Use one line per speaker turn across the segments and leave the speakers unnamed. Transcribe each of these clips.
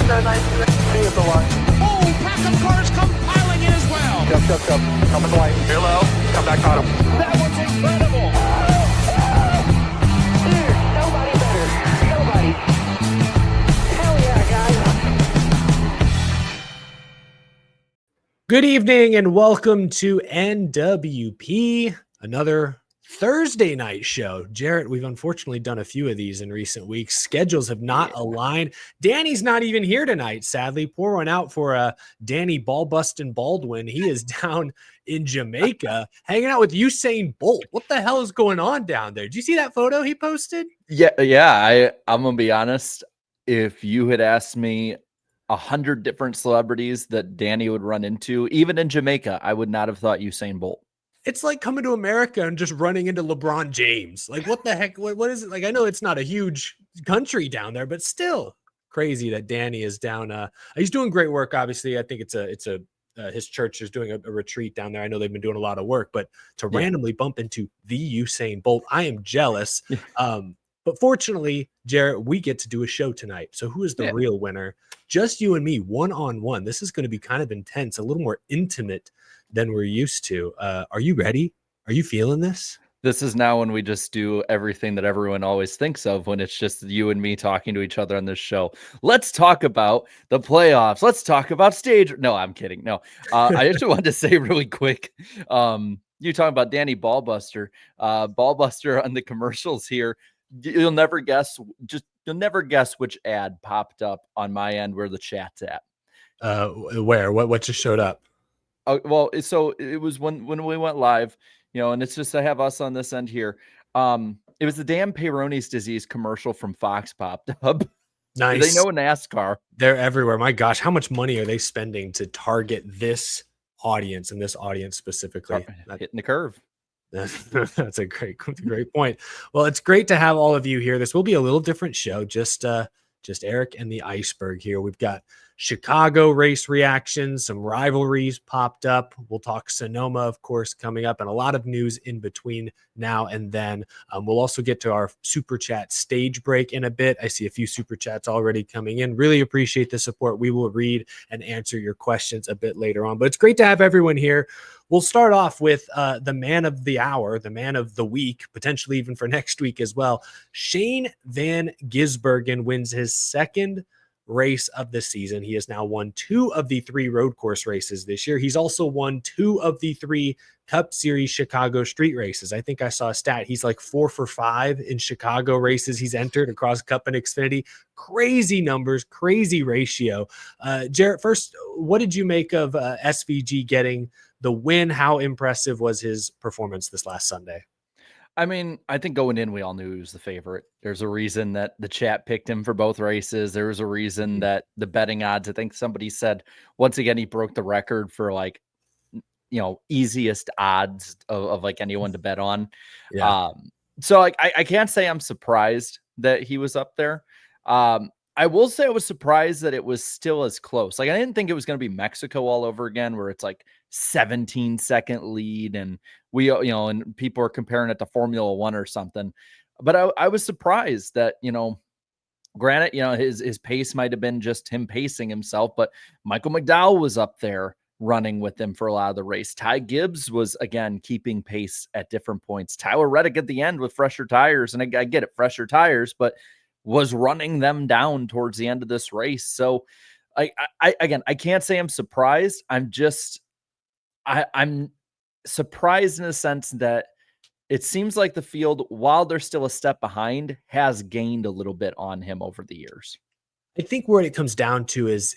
at the line.
Oh, pack of cars come piling in as well.
Jump. Come at the line. Here low. Come back on him.
That was incredible.
Dude, nobody better. Nobody. Hell yeah, guys.
Good evening and welcome to NWP, another Thursday night show. Jarrett, we've unfortunately done a few of these in recent weeks. Schedules have not aligned. Danny's not even here tonight, sadly. Pour one out for Danny Ballbustin' Baldwin. He is down in Jamaica hanging out with Usain Bolt. What the hell is going on down there? Did you see that photo he posted?
Yeah. I'm gonna be honest. If you had asked me 100 different celebrities that Danny would run into, even in Jamaica, I would not have thought Usain Bolt.
It's like coming to America and just running into LeBron James. Like, what the heck? What is it? Like, I know it's not a huge country down there, but still crazy that Danny is down. He's doing great work. Obviously, I think his church is doing a retreat down there. I know they've been doing a lot of work, but to randomly bump into the Usain Bolt, I am jealous. But fortunately, Jarrett, we get to do a show tonight. So who is the real winner? Just you and me, one-on-one. This is going to be kind of intense, a little more intimate than we're used to. Are you ready? Are you feeling this?
This is now when we just do everything that everyone always thinks of when it's just you and me talking to each other on this show. Let's talk about the playoffs. Let's talk about stage. No, I'm kidding. No, I just wanted to say really quick. You talking about Danny Ballbuster on the commercials here. You'll never guess which ad popped up on my end where the chat's at.
Where? What just showed up?
Well, so it was when we went live, and it's just I have us on this end here. It was the damn Peyronie's disease commercial from Fox popped up.
Nice.
They know NASCAR.
They're everywhere. My gosh, how much money are they spending to target this audience and this audience specifically?
Hitting the curve.
That's a great point. Well, it's great to have all of you here. This will be a little different show. Just Eric and the iceberg here. We've got Chicago race reactions, some rivalries popped up. We'll talk Sonoma, of course, coming up, and a lot of news in between now and then. We'll also get to our super chat stage break in a bit. I see a few super chats already coming in. Really appreciate the support. We will read and answer your questions a bit later on, but it's great to have everyone here. We'll start off with the man of the hour, the man of the week, potentially even for next week as well. Shane Van Gisbergen wins his second race of the season. He has now won 2 of the 3 road course races this year. He's also won 2 of the 3 Cup Series Chicago street races. I think I saw a stat. He's like 4 for 5 in Chicago races he's entered across Cup and Xfinity. Crazy numbers, crazy ratio. Jarrett, first, what did you make of SVG getting the win? How impressive was his performance this last Sunday?
I mean, I think going in, we all knew he was the favorite. There's a reason that the chat picked him for both races. There was a reason that the betting odds, I think somebody said, once again, he broke the record for easiest odds of like anyone to bet on.
Yeah.
So I can't say I'm surprised that he was up there. I will say I was surprised that it was still as close. Like, I didn't think it was going to be Mexico all over again, where it's like 17-second lead and and people are comparing it to Formula One or something. But I was surprised that, granted, his pace might have been just him pacing himself, but Michael McDowell was up there running with him for a lot of the race. Ty Gibbs was, again, keeping pace at different points. Tyler Reddick at the end with fresher tires. And I get it, fresher tires, but was running them down towards the end of this race. So I can't say I'm surprised. I'm surprised in a sense that it seems like the field, while they're still a step behind, has gained a little bit on him over the years.
I think what it comes down to is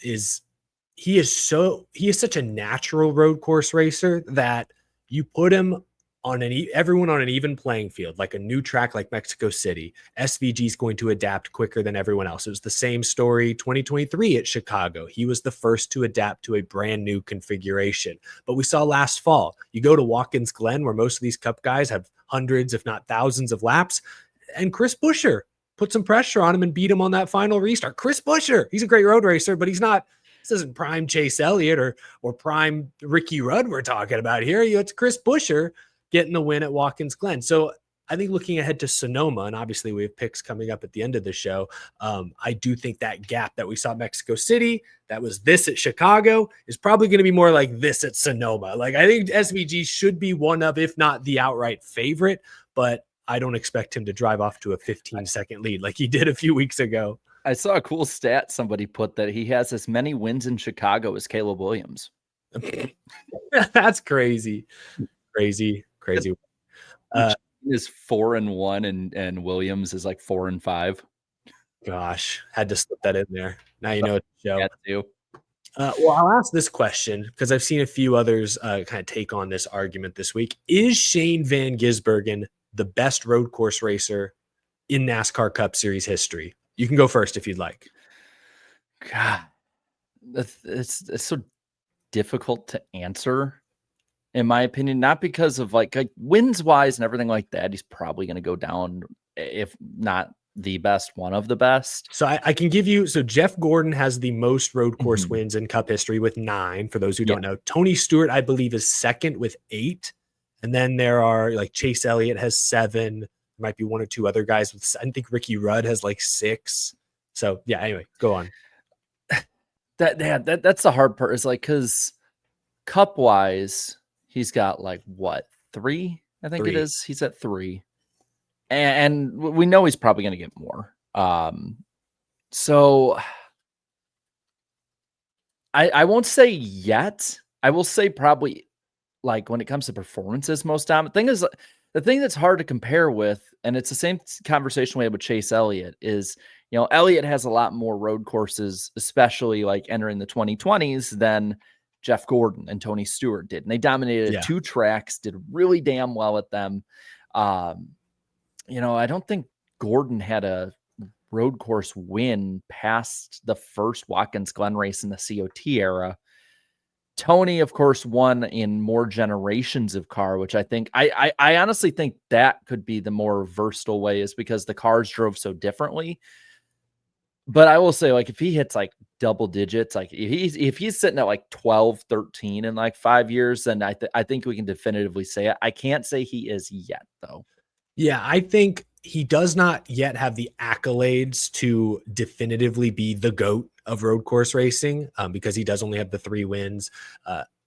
he is such a natural road course racer that you put him on everyone on an even playing field, like a new track like Mexico City. SVG is going to adapt quicker than everyone else. It was the same story 2023 at Chicago. He was the first to adapt to a brand new configuration. But we saw last fall, you go to Watkins Glen, where most of these Cup guys have hundreds, if not thousands of laps, and Chris Buescher put some pressure on him and beat him on that final restart. Chris Buescher, he's a great road racer, but he's not. This isn't prime Chase Elliott or prime Ricky Rudd we're talking about here. It's Chris Buescher getting the win at Watkins Glen. So I think looking ahead to Sonoma, and obviously we have picks coming up at the end of the show, I do think that gap that we saw at Mexico City, that was this at Chicago, is probably going to be more like this at Sonoma. Like, I think SVG should be one of, if not the outright favorite, but I don't expect him to drive off to a 15-second lead like he did a few weeks ago.
I saw a cool stat somebody put that he has as many wins in Chicago as Caleb Williams.
That's crazy. Crazy.
Is 4-1 and Williams is like 4-5.
Gosh, had to slip that in there. Now you know it's a show.
Yeah, too.
Well, I'll ask this question because I've seen a few others kind of take on this argument this week. Is Shane Van Gisbergen the best road course racer in NASCAR Cup Series history? You can go first if you'd like.
God, it's so difficult to answer, in my opinion, not because of like wins wise and everything like that. He's probably going to go down, if not the best, one of the best.
So I can give you, so Jeff Gordon has the most road course wins in Cup history with 9, for those who don't know. Tony Stewart, I believe, is second with 8. And then there are like Chase Elliott has 7. There might be 1 or 2 other guys with, I think Ricky Rudd has like 6. So yeah, anyway, go on.
That's the hard part, is like, because Cup wise, he's got like what, 3? I think
3.
It is. He's at 3. And we know he's probably going to get more. So I won't say yet. I will say probably, like, when it comes to performances, most dominant thing is the thing that's hard to compare with, and it's the same conversation we had with Chase Elliott, is, Elliott has a lot more road courses, especially like entering the 2020s, than Jeff Gordon and Tony Stewart did. And they dominated 2 tracks, did really damn well at them. I don't think Gordon had a road course win past the first Watkins Glen race in the COT era. Tony, of course, won in more generations of car, which I think I honestly think that could be the more versatile way, is because the cars drove so differently. But I will say, like, if he hits like double digits, like if he's sitting at like 12, 13 in like 5 years, then I think we can definitively say it. I can't say he is yet, though.
Yeah, I think he does not yet have the accolades to definitively be the GOAT of road course racing, because he does only have the 3 wins.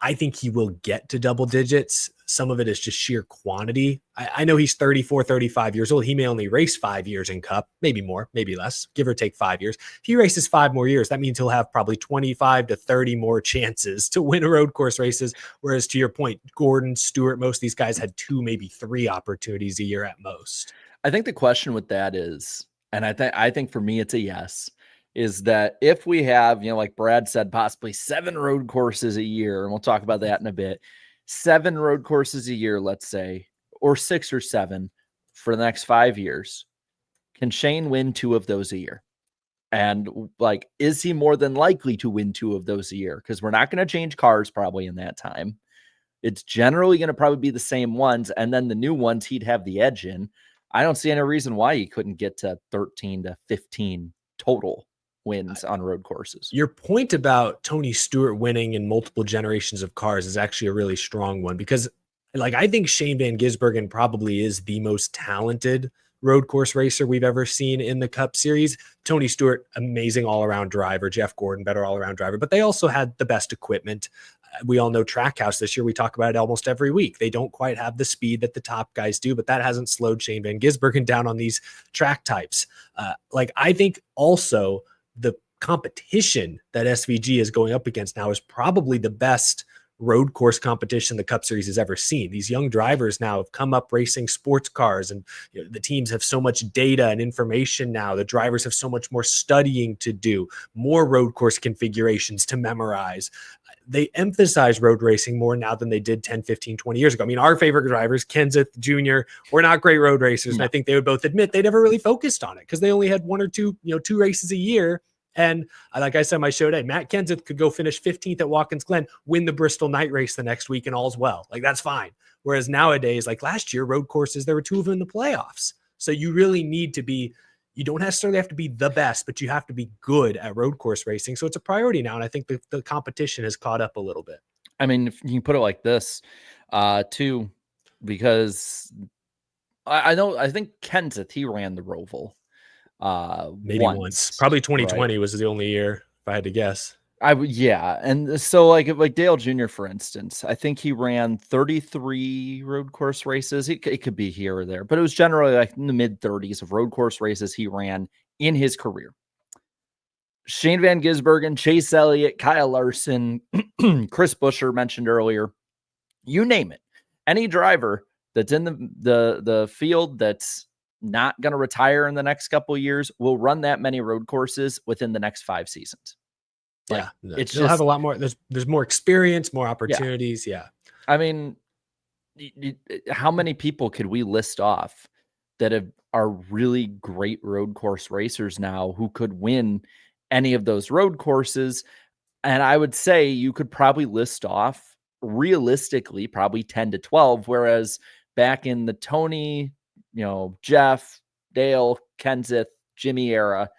I think he will get to double digits. Some of it is just sheer quantity. I know he's 34, 35 years old. He may only race 5 years in Cup, maybe more, maybe less, give or take 5 years. If he races 5 more years, that means he'll have probably 25 to 30 more chances to win a road course races. Whereas, to your point, Gordon, Stewart, most of these guys had 2, maybe 3 opportunities a year at most.
I think the question with that is, and I think for me it's a yes, is that if we have, like Brad said, possibly 7 road courses a year, and we'll talk about that in a bit, 7 road courses a year, let's say, or 6 or 7 for the next 5 years, can Shane win 2 of those a year? And like, is he more than likely to win 2 of those a year? Because we're not going to change cars probably in that time. It's generally going to probably be the same ones, and then the new ones he'd have the edge in. I don't see any reason why he couldn't get to 13 to 15 total wins on road courses.
Your point about Tony Stewart winning in multiple generations of cars is actually a really strong one, because like, I think Shane Van Gisbergen probably is the most talented road course racer we've ever seen in the Cup Series. Tony Stewart, amazing all-around driver. Jeff Gordon, better all-around driver, but they also had the best equipment. We all know Trackhouse this year. We talk about it almost every week. They don't quite have the speed that the top guys do, but that hasn't slowed Shane Van Gisbergen down on these track types. I think also the competition that SVG is going up against now is probably the best road course competition the Cup Series has ever seen. These young drivers now have come up racing sports cars, and the teams have so much data and information now. The drivers have so much more studying to do, more road course configurations to memorize. They emphasize road racing more now than they did 10, 15, 20 years ago. I mean, our favorite drivers, Kenseth Jr., were not great road racers. And I think they would both admit they never really focused on it because they only had 1 or 2, 2 races a year. And like I said, my show today, Matt Kenseth could go finish 15th at Watkins Glen, win the Bristol night race the next week, and all's well. Like, that's fine. Whereas nowadays, like last year, road courses, there were 2 of them in the playoffs. So you really need to be, you don't necessarily have to be the best, but you have to be good at road course racing. So it's a priority now. And I think the competition has caught up a little bit.
I mean, if you can put it like this, too, because I know. I think Kenseth, he ran the Roval.
Maybe once. Probably 2020
right?
was the only year, if I had to guess.
I would, yeah. And so like Dale Jr., for instance, I think he ran 33 road course races. It could be here or there, but it was generally like in the mid 30s of road course races he ran in his career. Shane Van Gisbergen, Chase Elliott, Kyle Larson, Chris Buescher mentioned earlier, you name it. Any driver that's in the field that's not going to retire in the next couple of years will run that many road courses within the next 5 seasons. Like,
Yeah,
it's
they'll have
just,
a lot more. There's more experience, more
yeah.
opportunities. Yeah.
I mean, how many people could we list off that are really great road course racers now who could win any of those road courses? And I would say you could probably list off realistically probably 10 to 12, whereas back in the Tony, Jeff, Dale, Kenseth, Jimmy era,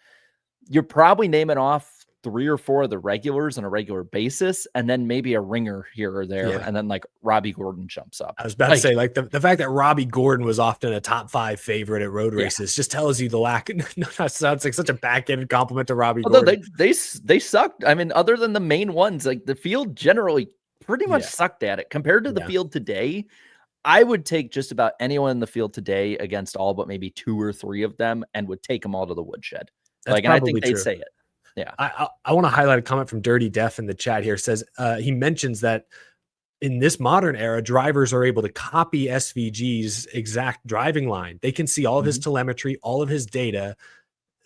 you're probably naming off 3 or 4 of the regulars on a regular basis, and then maybe a ringer here or there,
Yeah.
and then like Robbie Gordon jumps up.
I was about to say, like the fact that Robbie Gordon was often a top 5 favorite at road races just tells you the lack. That sounds like such a backhanded compliment to Robbie
Although
Gordon.
they sucked. I mean, other than the main ones, like the field generally pretty much sucked at it compared to the field today. I would take just about anyone in the field today against all but maybe 2 or 3 of them and would take them all to the woodshed.
That's
And I think
probably
they'd
true.
say it. Yeah.
I want to highlight a comment from Dirty Def in the chat here. Says he mentions that in this modern era, drivers are able to copy SVG's exact driving line. They can see all of his telemetry, all of his data.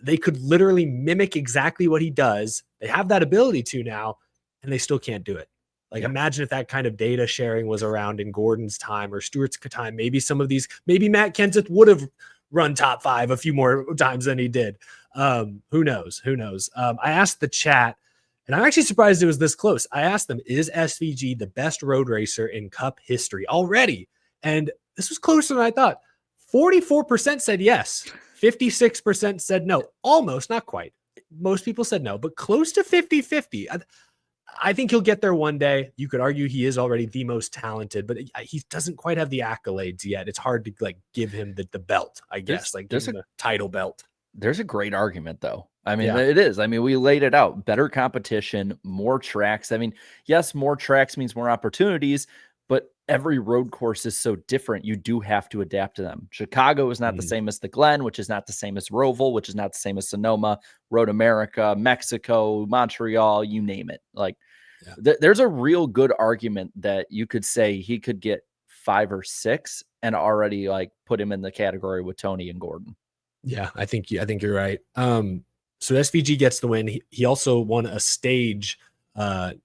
They could literally mimic exactly what he does. They have that ability to now, and they still can't do it. Like, imagine if that kind of data sharing was around in Gordon's time or Stewart's time. Maybe Matt Kenseth would have run top 5 a few more times than he did. Who knows? I asked the chat, and I'm actually surprised it was this close. I asked them, is SVG the best road racer in Cup history already? And this was closer than I thought. 44% said yes. 56% said no. Almost, not quite. Most people said no, but close to 50-50. I think he'll get there one day. You could argue he is already the most talented, but he doesn't quite have the accolades yet. It's hard to give him the belt, I guess, give him the title belt.
There's a great argument, though. I mean, it is. I mean, we laid it out. Better competition, more tracks. I mean, yes, more tracks means more opportunities, but every road course is so different. You do have to adapt to them. Chicago is not the same as the Glen, which is not the same as Roval, which is not the same as Sonoma, Road America, Mexico, Montreal, you name it. There's a real good argument that you could say he could get 5 or 6 and already put him in the category with Tony and Gordon.
Yeah, I think you're right. So SVG gets the win. He also won a stage. Did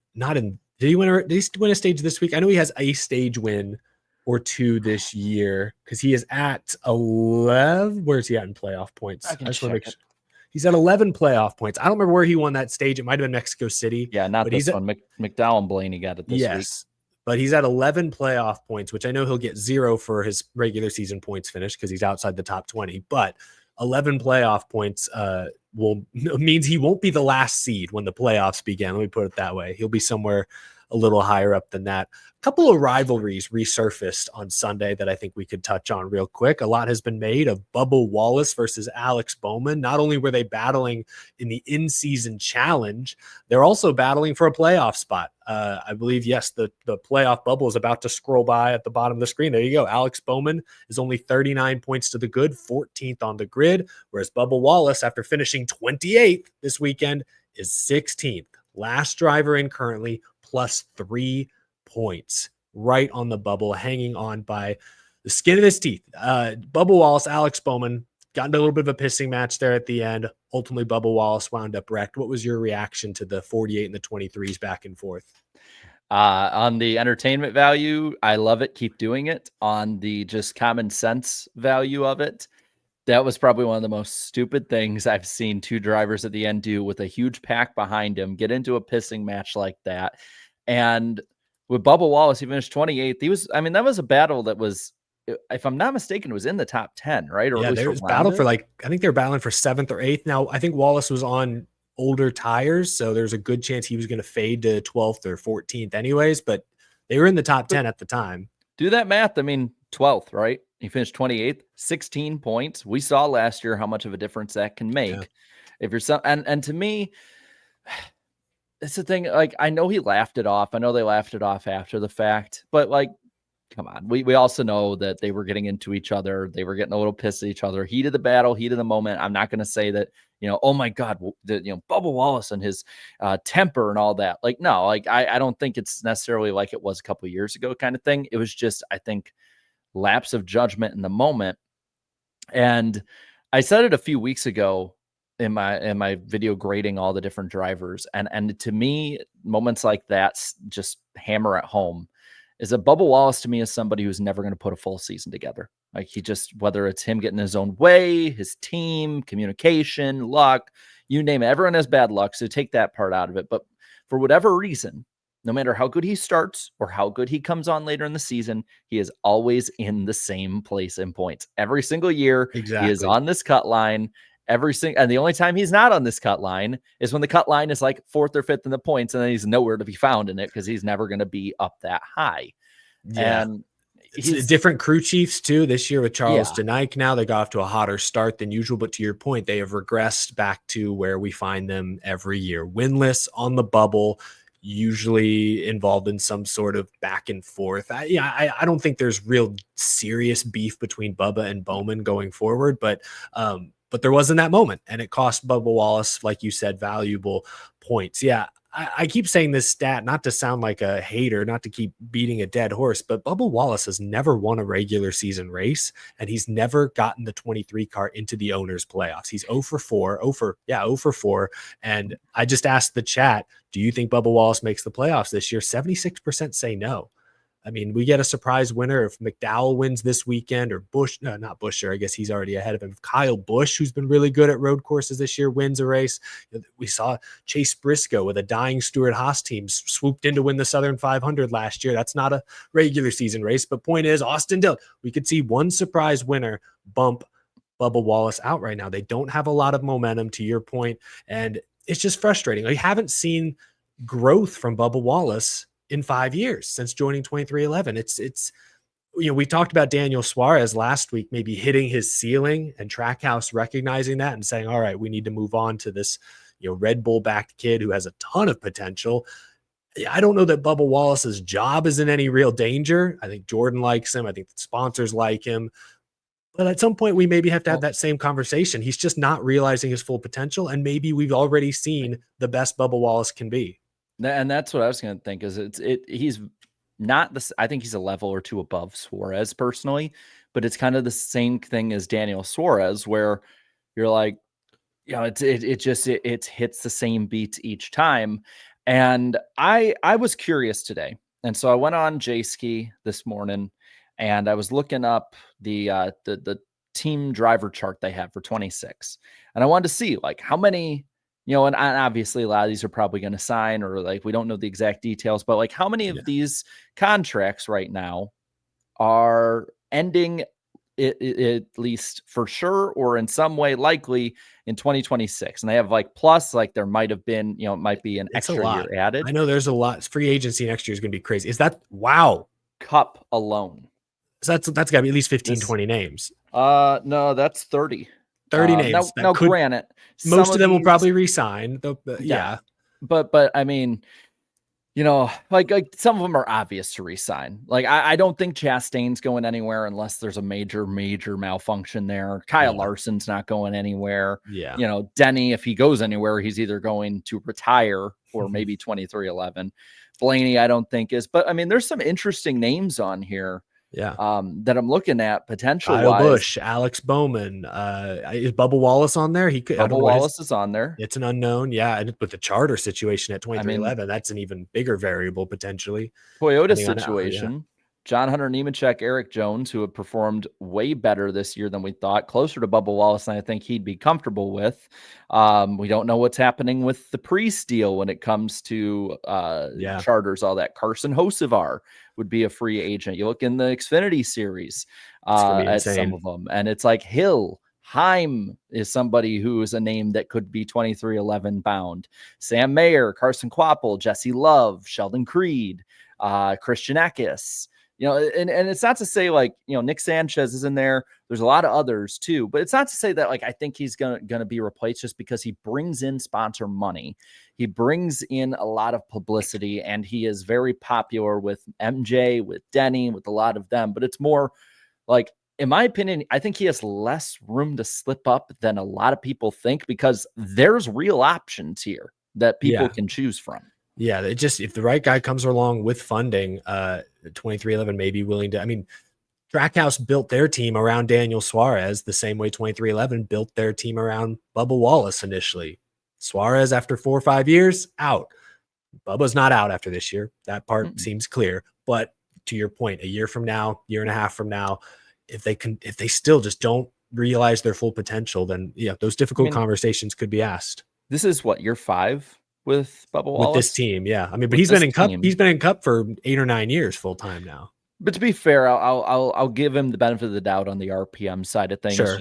he win a stage this week? I know he has a stage win or 2 this year because he is at 11. Where's he at in playoff points?
I just want to make sure.
He's at 11 playoff points. I don't remember where he won that stage. It might have been Mexico City.
Yeah, not this one. McDowell and Blaney got it this week.
But he's at 11 playoff points, which I know he'll get 0 for his regular season points finish because he's outside the top 20. But 11 playoff points means he won't be the last seed when the playoffs begin. Let me put it that way. He'll be somewhere a little higher up than that. A couple of rivalries resurfaced on Sunday that I think we could touch on real quick. A lot has been made of Bubba Wallace versus Alex Bowman. Not only were they battling in the in-season challenge, they're also battling for a playoff spot. I believe, yes, the playoff bubble is about to scroll by at the bottom of the screen. There you go. Alex Bowman is only 39 points to the good, 14th on the grid, whereas Bubba Wallace, after finishing 28th this weekend, is 16th. Last driver in currently, plus 3 points, right on the bubble, hanging on by the skin of his teeth. Bubba Wallace, Alex Bowman got into a little bit of a pissing match there at the end. Ultimately, Bubba Wallace wound up wrecked. What was your reaction to the 48 and the 23s back and forth?
On the entertainment value, I love it. Keep doing it. On the just common sense value of it, that was probably one of the most stupid things I've seen 2 drivers at the end do with a huge pack behind him, get into a pissing match like that. And with Bubba Wallace, he finished 28th. That was a battle that was, if I'm not mistaken, it was in the top 10, right? Or
yeah, there was battle for I think they were battling for 7th or 8th. Now, I think Wallace was on older tires, so there's a good chance he was going to fade to 12th or 14th anyways, but they were in the top 10 at the time.
Do that math. 12th, right? He finished 28th, 16 points. We saw last year how much of a difference that can make.
Yeah.
If you're and to me, it's the thing. Like, I know he laughed it off. I know they laughed it off after the fact, but like, come on. We also know that they were getting into each other. They were getting a little pissed at each other. Heat of the battle, heat of the moment. I'm not going to say that, oh my God, Bubba Wallace and his temper and all that. Like, no, like, I don't think it's necessarily like it was a couple of years ago kind of thing. It was just, I think, lapse of judgment in the moment. And I said it a few weeks ago in my video grading all the different drivers. And to me, moments like that just hammer at home. Is that Bubba Wallace to me is somebody who's never going to put a full season together. Like, he just, whether it's him getting his own way, his team, communication, luck, you name it. Everyone has bad luck, so take that part out of it. But for whatever reason, no matter how good he starts or how good he comes on later in the season, he is always in the same place in points. Every single year,
Exactly.
He is on this cut line. And the only time he's not on this cut line is when the cut line is like 4th or 5th in the points, and then he's nowhere to be found in it because he's never going to be up that high.
Yeah.
And
it's different crew chiefs too this year with Charles Denike. Now they got off to a hotter start than usual, but to your point, they have regressed back to where we find them every year, winless on the bubble, usually involved in some sort of back and forth. I don't think there's real serious beef between Bubba and Bowman going forward, but there wasn't that moment, and it cost Bubba Wallace, like you said, valuable points. Yeah, I keep saying this stat, not to sound like a hater, not to keep beating a dead horse, but Bubba Wallace has never won a regular season race, and he's never gotten the 23 car into the owners playoffs. He's 0 for 4. And I just asked the chat, do you think Bubba Wallace makes the playoffs this year? 76% say no. I mean, we get a surprise winner if McDowell wins this weekend, or not Busher. I guess he's already ahead of him. Kyle Busch, who's been really good at road courses this year, wins a race. We saw Chase Briscoe with a dying Stewart-Haas team swooped in to win the Southern 500 last year. That's not a regular season race, but point is, Austin Dillon, we could see one surprise winner bump Bubba Wallace out right now. They don't have a lot of momentum, to your point, and it's just frustrating. We haven't seen growth from Bubba Wallace in 5 years since joining 23XI. It's we talked about Daniel Suarez last week, maybe hitting his ceiling, and Trackhouse recognizing that and saying, all right, we need to move on to this, Red Bull backed kid who has a ton of potential. I don't know that Bubba Wallace's job is in any real danger. I think Jordan likes him. I think the sponsors like him. But at some point, we maybe have to have that same conversation. He's just not realizing his full potential. And maybe we've already seen the best Bubba Wallace can be.
And that's what I was going to think is he's not this. I think he's a level or two above Suarez personally, but it's kind of the same thing as Daniel Suarez, where you're like, it hits the same beats each time. And I was curious today. And so I went on J-Ski this morning and I was looking up the team driver chart they have for 26. And I wanted to see like how many, and obviously a lot of these are probably going to sign, or like, we don't know the exact details, but like how many of these contracts right now are ending at least for sure, or in some way likely in 2026. And they have like, plus like there might've been, it might be an extra year added.
I know there's a lot. Free agency next year is going to be crazy. Is that, wow.
Cup alone.
So that's got to be at least 15, 20 names.
No, that's 30.
30 names.
Now granted,
most of them will probably resign. Yeah.
But I mean, like some of them are obvious to resign. Like I don't think Chastain's going anywhere unless there's a major malfunction there. Kyle Larson's not going anywhere.
Yeah.
Denny, if he goes anywhere, he's either going to retire or maybe 23XI. Blaney, I don't think is. But I mean, there's some interesting names on here.
Yeah.
That I'm looking at potential.
Kyle Busch, Alex Bowman. Is Bubba Wallace on there?
Bubba Wallace is on there.
It's an unknown. Yeah. And with the charter situation at 23XI, that's an even bigger variable potentially.
Toyota situation. John Hunter Nemechek, Eric Jones, who have performed way better this year than we thought, closer to Bubba Wallace than I think he'd be comfortable with. We don't know what's happening with the Priest deal when it comes to charters, all that. Carson Hocevar would be a free agent. You look in the Xfinity series at some of them, and it's like Hill. Heim is somebody who is a name that could be 23XI bound. Sam Mayer, Carson Quapple, Jesse Love, Sheldon Creed, Christian Eckes. and it's not to say like, Nick Sanchez is in there. There's a lot of others too, but it's not to say that like, I think he's going to be replaced just because he brings in sponsor money. He brings in a lot of publicity, and he is very popular with MJ, with Denny, with a lot of them, but it's more like, in my opinion, I think he has less room to slip up than a lot of people think, because there's real options here that people can choose from.
Yeah, it just, if the right guy comes along with funding, 2311 may be willing to. I mean, Trackhouse built their team around Daniel Suarez the same way 2311 built their team around Bubba Wallace initially. Suarez, after 4 or 5 years, out. Bubba's not out after this year. That part seems clear. But to your point, a year from now, year and a half from now, if they still just don't realize their full potential, then those difficult conversations could be asked.
This is what, year 5 with Bubba Wallace?
With this team, yeah. I mean, but he's been in Cup for 8 or 9 years full time now.
But to be fair, I'll give him the benefit of the doubt on the RPM side of things.
Sure.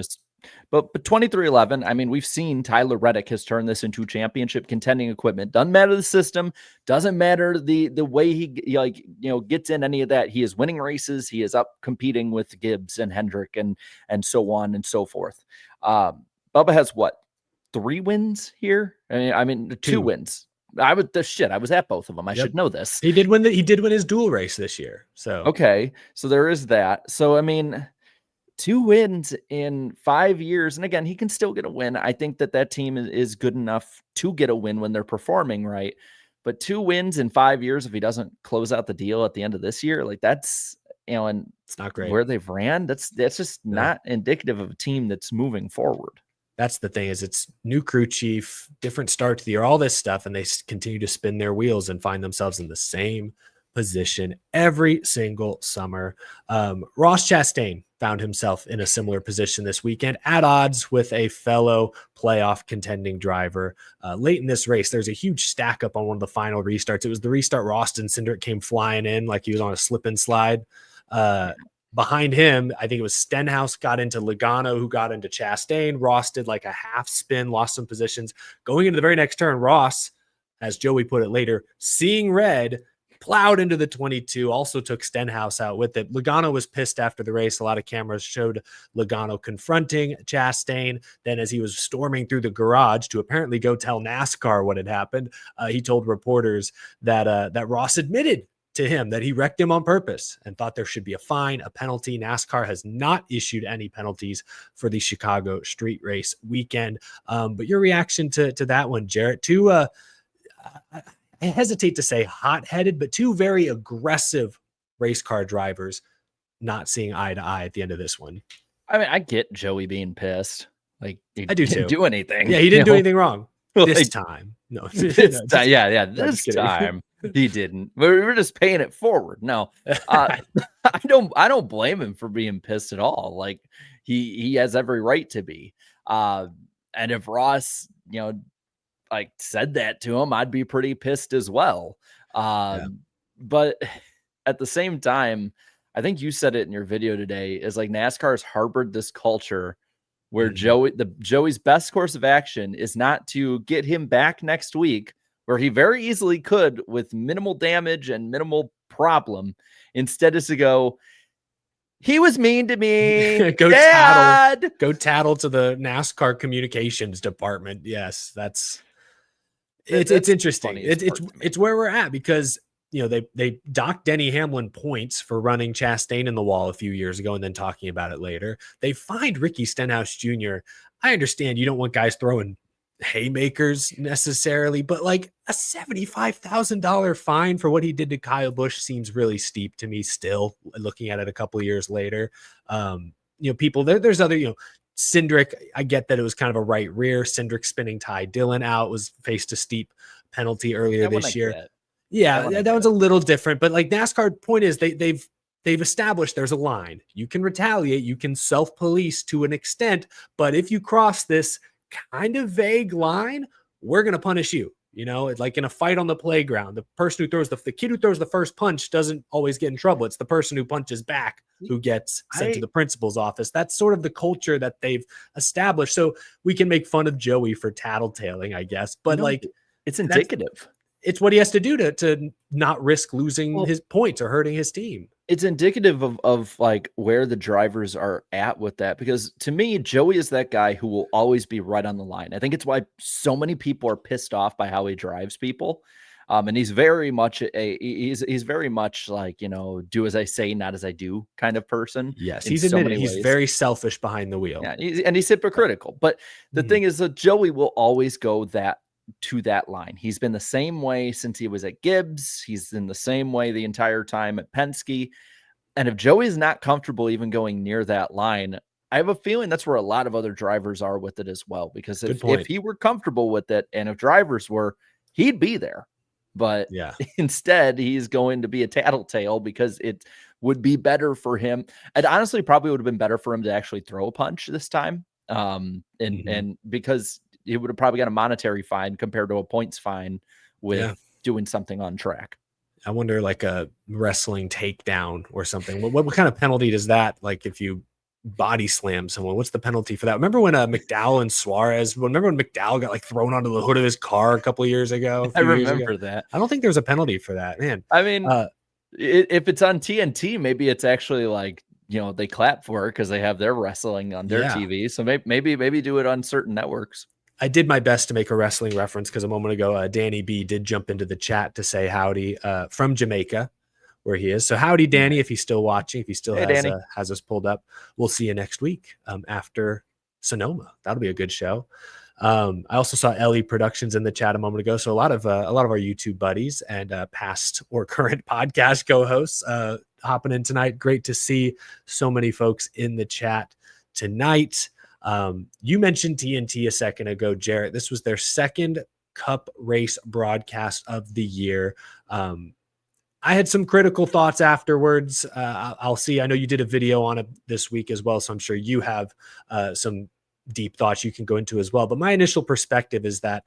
But 2311, I mean, we've seen Tyler Reddick has turned this into championship contending equipment. Doesn't matter the system, doesn't matter the way he gets in any of that. He is winning races. He is up competing with Gibbs and Hendrick and so on and so forth. Bubba has what, 3 wins here? I mean 2 wins. I was at both of them. I should know this.
He did win his dual race this year. So
okay, so there is that. So I mean, 2 wins in 5 years, and again, he can still get a win. I think that team is good enough to get a win when they're performing right. But 2 wins in 5 years, if he doesn't close out the deal at the end of this year, like that's and
it's not great
where they've ran. That's just not indicative of a team that's moving forward.
That's the thing, is it's new crew chief, different start to the year, all this stuff, and they continue to spin their wheels and find themselves in the same position every single summer. Ross Chastain found himself in a similar position this weekend, at odds with a fellow playoff contending driver. Late in this race, there's a huge stack up on one of the final restarts. It was the restart where Austin Cindric came flying in like he was on a slip and slide. Behind him, I think it was Stenhouse got into Logano, who got into Chastain. Ross did like a half spin, lost some positions. Going into the very next turn, Ross, as Joey put it later, seeing red, plowed into the 22, also took Stenhouse out with it. Logano was pissed after the race. A lot of cameras showed Logano confronting Chastain. Then as he was storming through the garage to apparently go tell NASCAR what had happened, he told reporters that Ross admitted to him that he wrecked him on purpose and thought there should be a fine, a penalty. NASCAR has not issued any penalties for the Chicago street race weekend. But your reaction to that one, Jarrett, I hesitate to say hot-headed, but 2 very aggressive race car drivers not seeing eye to eye at the end of this one.
I mean, I get Joey being pissed. Like, he
I do
didn't
too.
do anything.
Yeah, he didn't do anything wrong this
Like,
time. No,
this time he didn't. We're just paying it forward. No, I don't blame him for being pissed at all. Like, he has every right to be. And if Ross, like said that to him, I'd be pretty pissed as well. But at the same time, I think you said it in your video today, is like NASCAR has harbored this culture where Joey's best course of action is not to get him back next week, where he very easily could with minimal damage and minimal problem. Instead is to go, he was mean to me.
Go
Dad!
tattle to the NASCAR communications department. Yes, it's interesting. It's where we're at, because they docked Denny Hamlin points for running Chastain in the wall a few years ago and then talking about it later. They fined Ricky Stenhouse Jr. I understand you don't want guys throwing haymakers necessarily, but like a $75,000 fine for what he did to Kyle Busch seems really steep to me still, looking at it a couple of years later. People there's other, Cindric, I get that it was kind of a right rear. Cindric spinning Ty Dillon out, was faced a steep penalty earlier this year. Yeah, that one's a little different, but like NASCAR point is they've established there's a line. You can retaliate, you can self-police to an extent, but if you cross this kind of vague line, we're going to punish you. It's like in a fight on the playground, the person who throws the kid who throws the first punch doesn't always get in trouble. It's the person who punches back who gets sent to the principal's office. That's sort of the culture that they've established. So we can make fun of Joey for tattletaling, I guess, but
it's indicative.
It's what he has to do to not risk losing his points or hurting his team.
it's indicative of like where the drivers are at with that, because to me, Joey is that guy who will always be right on the line. I think it's why so many people are pissed off by how he drives people. And he's very much he's very much like, do as I say, not as I do kind of person
Yes,
in
he's
so
admitted
many
he's
ways.
very selfish behind the wheel.
Yeah, he's hypocritical. But the
Mhm.
thing is that Joey will always go to that line. He's been the same way since he was at Gibbs. He's in the same way the entire time at Penske. And if Joey's not comfortable even going near that line, I have a feeling that's where a lot of other drivers are with it as well. Because
Good
if
point.
he were comfortable with it, and if drivers were, he'd be there. But
Yeah.
instead, he's going to be a tattletale because it would be better for him. And honestly, probably would have been better for him to actually throw a punch this time. And because he would have probably got a monetary fine compared to a points fine with
Yeah.
doing something on track.
I wonder, like a wrestling takedown or something. What kind of penalty does that, like if you body slam someone, what's the penalty for that? Remember when McDowell and Suarez, remember when McDowell got like thrown onto the hood of his car a couple of years ago, a
I
few years ago?
remember that.
I don't think there's a penalty for that, man.
I mean,
Uh,
if it's on TNT, maybe it's actually like, they clap for it because they have their wrestling on their
Yeah.
TV. So maybe do it on certain networks.
I did my best to make a wrestling reference because a moment ago, Danny B did jump into the chat to say howdy from Jamaica, where he is. So howdy, Danny, if he's still watching, if he still
Hey, Danny.
has us pulled up. We'll see you next week after Sonoma. That'll be a good show. I also saw Ellie Productions in the chat a moment ago. So a lot of our YouTube buddies and past or current podcast co-hosts hopping in tonight. Great to see so many folks in the chat tonight. You mentioned TNT a second ago, Jarrett. This was their second Cup race broadcast of the year. I had some critical thoughts afterwards. I'll see. I know you did a video on it this week as well, so I'm sure you have some deep thoughts you can go into as well. But my initial perspective is that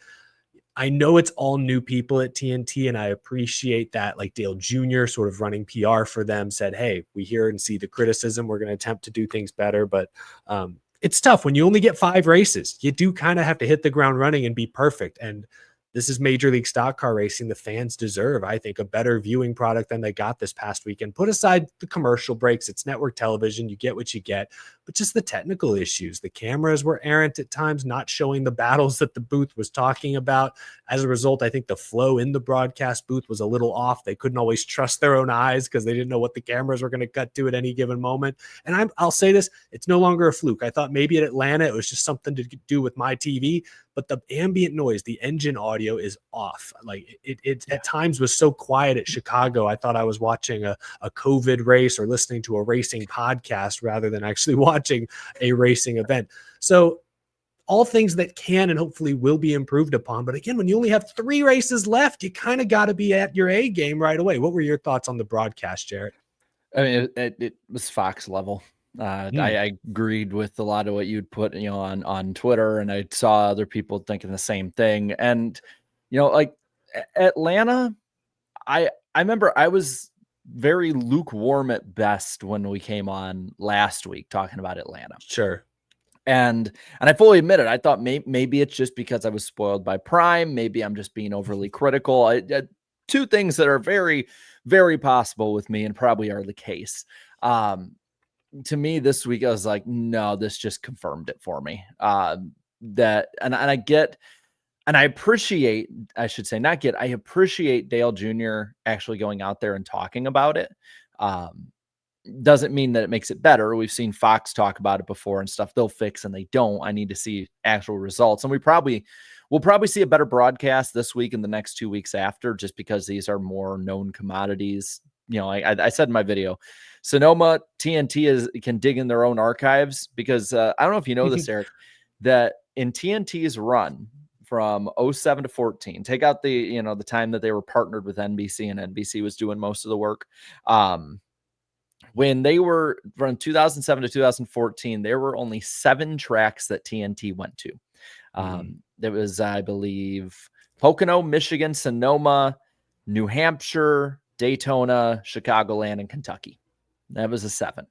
I know it's all new people at TNT, and I appreciate that. Like Dale Jr. sort of running PR for them said, hey, we hear and see the criticism. We're going to attempt to do things better. But it's tough when you only get 5 races. You do kind of have to hit the ground running and be perfect. And this is Major League Stock Car Racing. The fans deserve, I think, a better viewing product than they got this past weekend. Put aside the commercial breaks. It's network television. You get what you get. But just the technical issues. The cameras were errant at times, not showing the battles that the booth was talking about. As a result, I think the flow in the broadcast booth was a little off. They couldn't always trust their own eyes because they didn't know what the cameras were going to cut to at any given moment. And I'll say this, it's no longer a fluke. I thought maybe at Atlanta, it was just something to do with my TV. But the ambient noise, the engine audio is off. Like it at times was so quiet at Chicago. I thought I was watching a COVID race or listening to a racing podcast rather than actually watching a racing event. So all things that can and hopefully will be improved upon. But again, when you only have 3 races left, you kind of got to be at your A game right away. What were your thoughts on the broadcast, Jarrett?
I mean, it was Fox level. I agreed with a lot of what you'd put, on Twitter, and I saw other people thinking the same thing. And, like Atlanta, I remember I was very lukewarm at best when we came on last week talking about Atlanta.
Sure.
And I fully admit it. I thought maybe it's just because I was spoiled by Prime. Maybe I'm just being overly critical. 2 things that are very, very possible with me and probably are the case. To me this week, I was like, no, this just confirmed it for me. That I get, and I appreciate, I should say, not get, I appreciate Dale Jr. actually going out there and talking about it. Doesn't mean that it makes it better. We've seen Fox talk about it before and stuff. They'll fix and they don't. I need to see actual results. And we'll probably see a better broadcast this week and the next 2 weeks after, just because these are more known commodities. I said in my video, Sonoma TNT can dig in their own archives, because I don't know if you know this, Eric, that in TNT's run from 07 to 14, take out the time that they were partnered with NBC and NBC was doing most of the work. When they were from 2007 to 2014, there were only 7 tracks that TNT went to. There was, I believe, Pocono, Michigan, Sonoma, New Hampshire, Daytona, Chicagoland, and Kentucky. That was a 7.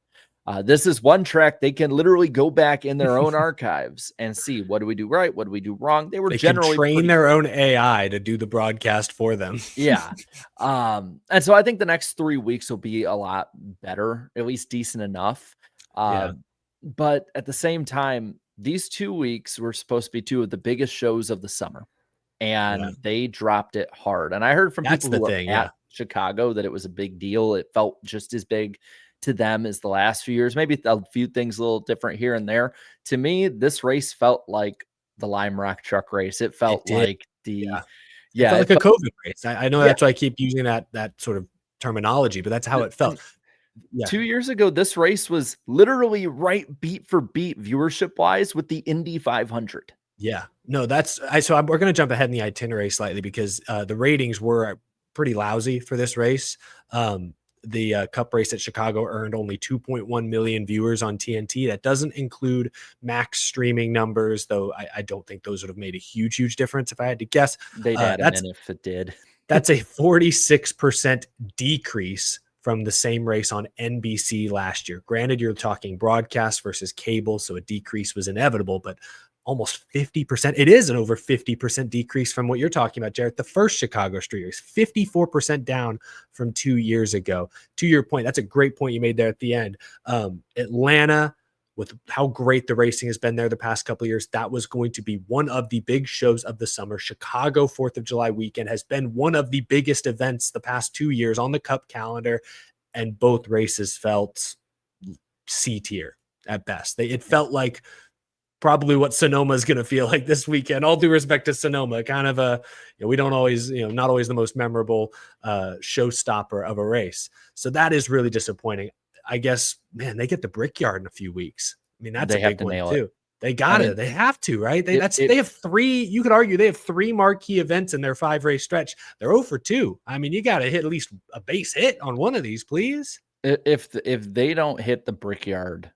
This is one track they can literally go back in their own archives and see, what do we do right? What do we do wrong? They were
They can
generally
train
pretty
their own AI to do the broadcast for them.
Yeah. And so I think the next 3 weeks will be a lot better, at least decent enough.
Yeah.
But at the same time, these 2 weeks were supposed to be two of the biggest shows of the summer, and
Yeah.
they dropped it hard. And I heard from
That's
people
the
who were
thing,
at
yeah.
Chicago that it was a big deal. It felt just as big to them as the last few years. Maybe a few things a little different here and there. To me, this race felt like the Lime Rock Truck race. It felt
did.
like
Yeah. It
yeah,
felt like a COVID race. I know
Yeah.
that's why I keep using that sort of terminology, but that's how it felt. Yeah.
2 years ago, this race was literally right beat for beat viewership wise with the Indy 500.
Yeah, no, we're going to jump ahead in the itinerary slightly because the ratings were pretty lousy for this race. The Cup race at Chicago earned only 2.1 million viewers on TNT. That doesn't include max streaming numbers, though I don't think those would have made a huge difference if I had to guess.
They'd add them in if it did.
That's a 46% decrease from the same race on NBC last year. Granted, you're talking broadcast versus cable, so a decrease was inevitable, but almost 50%. It is an over 50% decrease from what you're talking about, Jarrett. The first Chicago street race, 54% down from 2 years ago. To your point, that's a great point you made there at the end. Atlanta, with how great the racing has been there the past couple of years, that was going to be one of the big shows of the summer. Chicago 4th of July weekend has been one of the biggest events the past 2 years on the Cup calendar, and both races felt C tier at best. It felt like probably what Sonoma is going to feel like this weekend. All due respect to Sonoma, kind of we don't always, not always the most memorable showstopper of a race. So that is really disappointing. I guess, man, they get the Brickyard in a few weeks. I mean, that's
They
a
have
big
to
one
nail
too.
it.
They they have to, right? They have 3, you could argue they have 3 marquee events in their 5 race stretch. They're 0 for 2. I mean, you got to hit at least a base hit on one of these, please.
If they don't hit the Brickyard,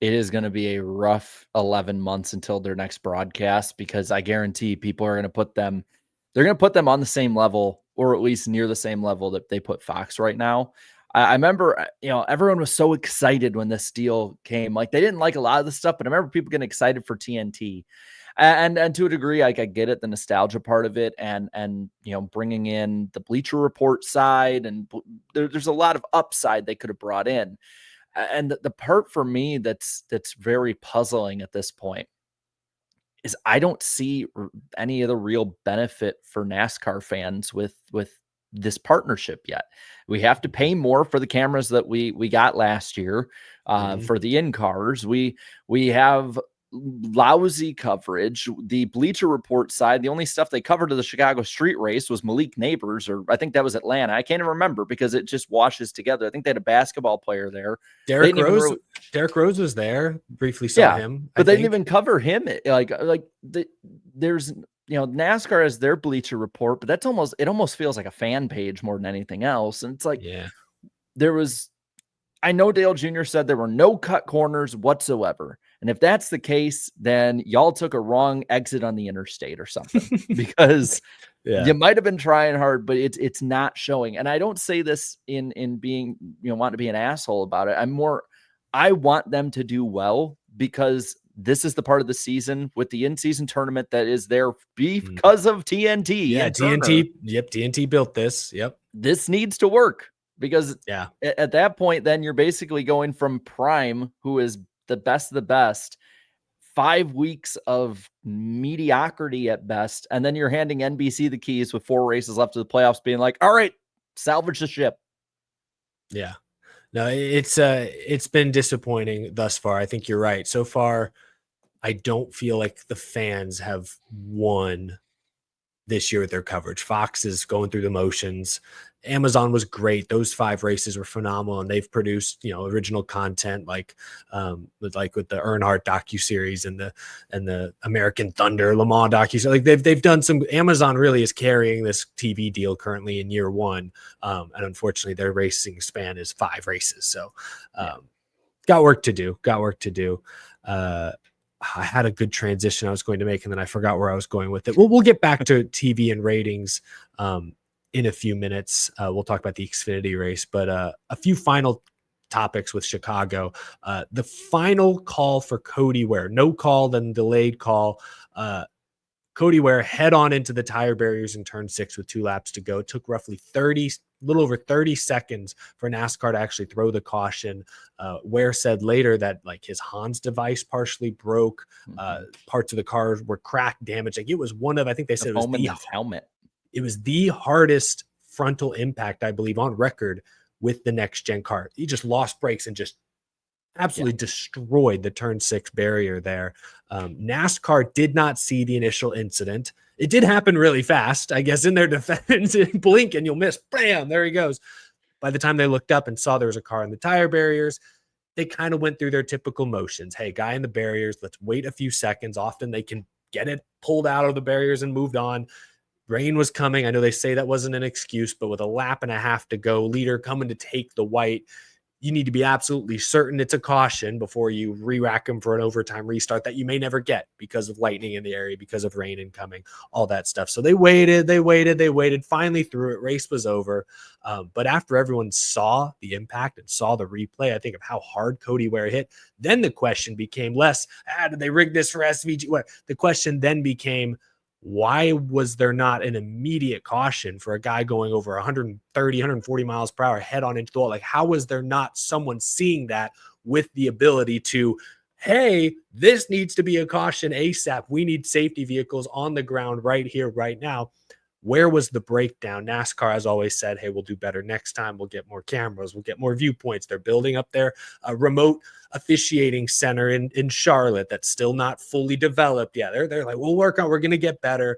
it is going to be a rough 11 months until their next broadcast, because I guarantee people are going to put them on the same level, or at least near the same level that they put Fox right now. I remember, everyone was so excited when this deal came. Like, they didn't like a lot of the stuff, but I remember people getting excited for TNT. And to a degree, like, I get it, the nostalgia part of it, and bringing in the Bleacher Report side, and there's a lot of upside they could have brought in. And the part for me that's very puzzling at this point is I don't see any of the real benefit for NASCAR fans with this partnership yet. We have to pay more for the cameras that we got last year for the in-cars. We have lousy coverage. The Bleacher Report side, the only stuff they covered of the Chicago street race was Malik Neighbors, or I think that was Atlanta. I can't even remember because it just washes together. I think they had a basketball player there.
Derek Rose was there. Briefly saw him,
but they didn't even cover him. There's NASCAR has their Bleacher Report, but it almost feels like a fan page more than anything else. And it's like, I know Dale Jr. said there were no cut corners whatsoever. And if that's the case, then y'all took a wrong exit on the interstate or something, because you might have been trying hard, but it's not showing. And I don't say this in being, wanting to be an asshole about it. I want them to do well, because this is the part of the season with the in-season tournament that is there because of TNT.
Yeah, TNT. Yep, TNT built this. Yep.
This needs to work, because at that point, then you're basically going from Prime, who is the best of the best, 5 weeks of mediocrity at best, and then you're handing NBC the keys with 4 races left of the playoffs, being like, all right, salvage the ship.
Yeah. No, it's been disappointing thus far. I think you're right. So far, I don't feel like the fans have won this year with their coverage. Fox is going through the motions. Amazon was great. Those 5 races were phenomenal, and they've produced, original content with the Earnhardt docuseries and the American Thunder Le Mans docuseries. Like they've done some. Amazon really is carrying this TV deal currently in year 1, and unfortunately, their racing span is 5 races. So, got work to do. I had a good transition I was going to make, and then I forgot where I was going with it. We'll get back to TV and ratings in a few minutes. We'll talk about the Xfinity race, but a few final topics with Chicago. The final call for Cody Ware, no call, then delayed call. Cody Ware head on into the tire barriers in turn 6 with 2 laps to go. It took roughly little over 30 seconds for NASCAR to actually throw the caution. Ware said later that like his Hans device partially broke. Parts of the car were cracked, damaged. Like it was one of, I think they said
foam in his helmet.
It was the hardest frontal impact, I believe, on record with the next gen car. He just lost brakes and just absolutely destroyed the turn 6 barrier there. NASCAR did not see the initial incident. It did happen really fast, I guess, in their defense. Blink and you'll miss. Bam, there he goes. By the time they looked up and saw there was a car in the tire barriers, they kind of went through their typical motions. Hey, guy in the barriers, let's wait a few seconds. Often they can get it pulled out of the barriers and moved on. Rain was coming. I know they say that wasn't an excuse, but with a lap and a half to go, leader coming to take the white, you need to be absolutely certain it's a caution before you re-rack them for an overtime restart that you may never get because of lightning in the area, because of rain incoming, all that stuff. So they waited, finally threw it. Race was over. But after everyone saw the impact and saw the replay, I think of how hard Cody Ware hit, then the question became less, did they rig this for SVG? What? The question then became, why was there not an immediate caution for a guy going over 130, 140 miles per hour head on into the wall? Like, how was there not someone seeing that with the ability to, hey, this needs to be a caution ASAP. We need safety vehicles on the ground right here, right now. Where was the breakdown? NASCAR has always said, hey, we'll do better next time. We'll get more cameras. We'll get more viewpoints. They're building up their remote officiating center in Charlotte that's still not fully developed. Yeah, they're like, we're going to get better.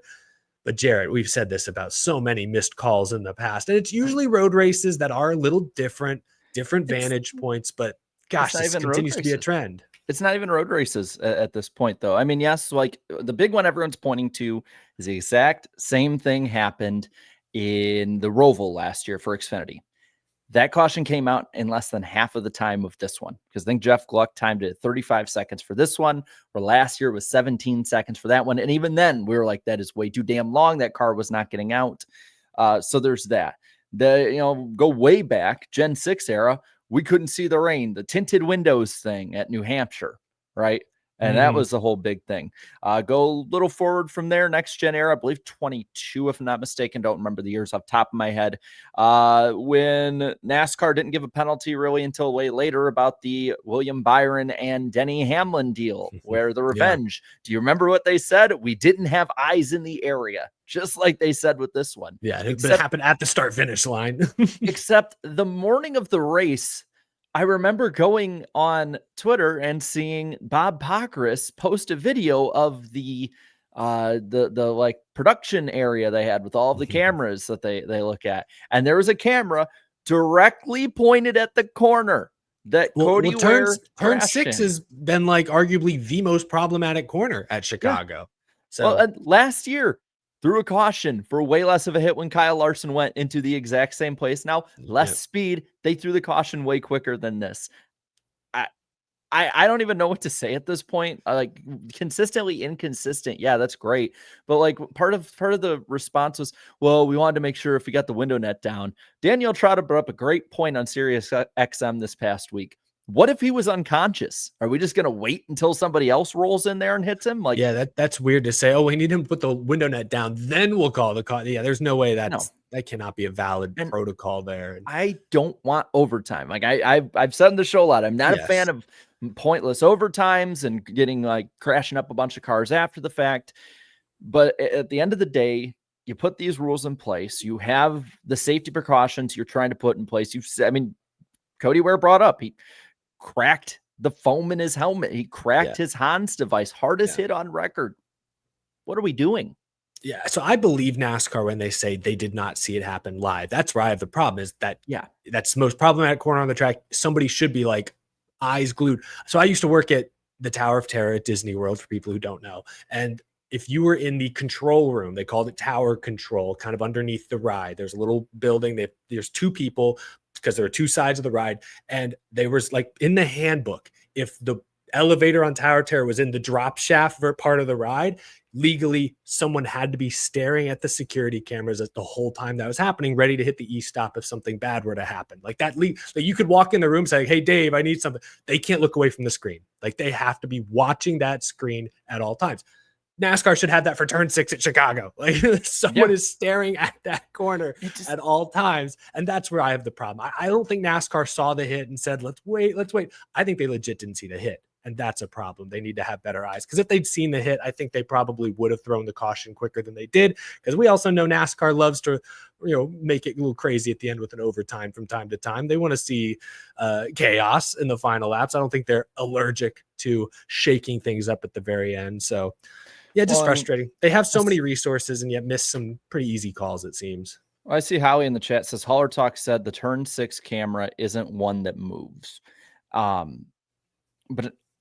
But Jarrett, we've said this about so many missed calls in the past. And it's usually road races that are a little different vantage points. But gosh, this continues to be a trend.
It's not even road races at this point, though. I mean, yes, like the big one everyone's pointing to is the exact same thing happened in the Roval last year for Xfinity. That caution came out in less than half of the time of this one, because I think Jeff Gluck timed it at 35 seconds for this one, where last year was 17 seconds for that one. And even then, we were like, that is way too damn long. That car was not getting out. So there's that. Go way back, Gen 6 era, we couldn't see the rain, the tinted windows thing at New Hampshire, right? And that was the whole big thing. Go a little forward from there, next gen era, I believe 22, if I'm not mistaken. Don't remember the years off the top of my head. When NASCAR didn't give a penalty really until way later about the William Byron and Denny Hamlin deal, where the revenge. Do you remember what they said? We didn't have eyes in the area, just like they said with this one.
Yeah, it happened at the start-finish line.
Except the morning of the race, I remember going on Twitter and seeing Bob Pockrass post a video of the like production area they had with all of the cameras that they look at. And there was a camera directly pointed at the corner that Cody Ware
turn 6 has been like arguably the most problematic corner at Chicago.
Yeah.
So
last year, threw a caution for way less of a hit when Kyle Larson went into the exact same place. Now, less speed. They threw the caution way quicker than this. I don't even know what to say at this point. Like, consistently inconsistent. Yeah, that's great. But like part of the response was, well, we wanted to make sure if we got the window net down. Daniel Trotter brought up a great point on Sirius XM this past week. What if he was unconscious? Are we just going to wait until somebody else rolls in there and hits him? Like,
yeah, that's weird to say. Oh, we need him to put the window net down, then we'll call the call. Yeah, there's no way that cannot be a valid protocol there.
I don't want overtime. Like I've said in the show a lot. I'm not a fan of pointless overtimes and getting like crashing up a bunch of cars after the fact. But at the end of the day, you put these rules in place. You have the safety precautions you're trying to put in place. Cody Ware brought up, he cracked the foam in his helmet. He cracked his Hans device, hardest hit on record. What are we doing?
Yeah. So I believe NASCAR when they say they did not see it happen live. That's where I have the problem is that, that's the most problematic corner on the track. Somebody should be like eyes glued. So I used to work at the Tower of Terror at Disney World for people who don't know. And if you were in the control room, they called it tower control, kind of underneath the ride. There's a little building. There's 2 people because there are 2 sides of the ride. And they was like in the handbook, if the elevator on Tower Terror was in the drop shaft part of the ride, legally someone had to be staring at the security cameras at the whole time that was happening, ready to hit the e-stop if something bad were to happen. Like that, like you could walk in the room saying, hey, Dave, I need something. They can't look away from the screen. Like they have to be watching that screen at all times. NASCAR should have that for turn 6 at Chicago. Like someone is staring at that corner at all times. And that's where I have the problem. I don't think NASCAR saw the hit and said, let's wait. I think they legit didn't see the hit. And that's a problem. They need to have better eyes. Because if they'd seen the hit, I think they probably would have thrown the caution quicker than they did. Because we also know NASCAR loves to, make it a little crazy at the end with an overtime from time to time. They want to see chaos in the final laps. I don't think they're allergic to shaking things up at the very end. So, yeah, just frustrating. They have so many resources and yet miss some pretty easy calls, it seems.
I see Howie in the chat says Holler Talk said the turn 6 camera isn't one that moves. But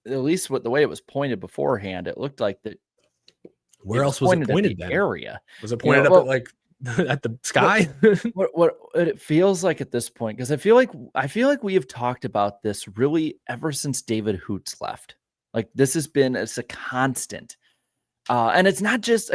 at least with the way it was pointed beforehand, it looked like that.
Where else was it pointed then?
Area.
Was it pointed up at like at the sky?
what it feels like at this point, because I feel like we have talked about this really ever since David Hoots left. Like it's a constant. And it's not just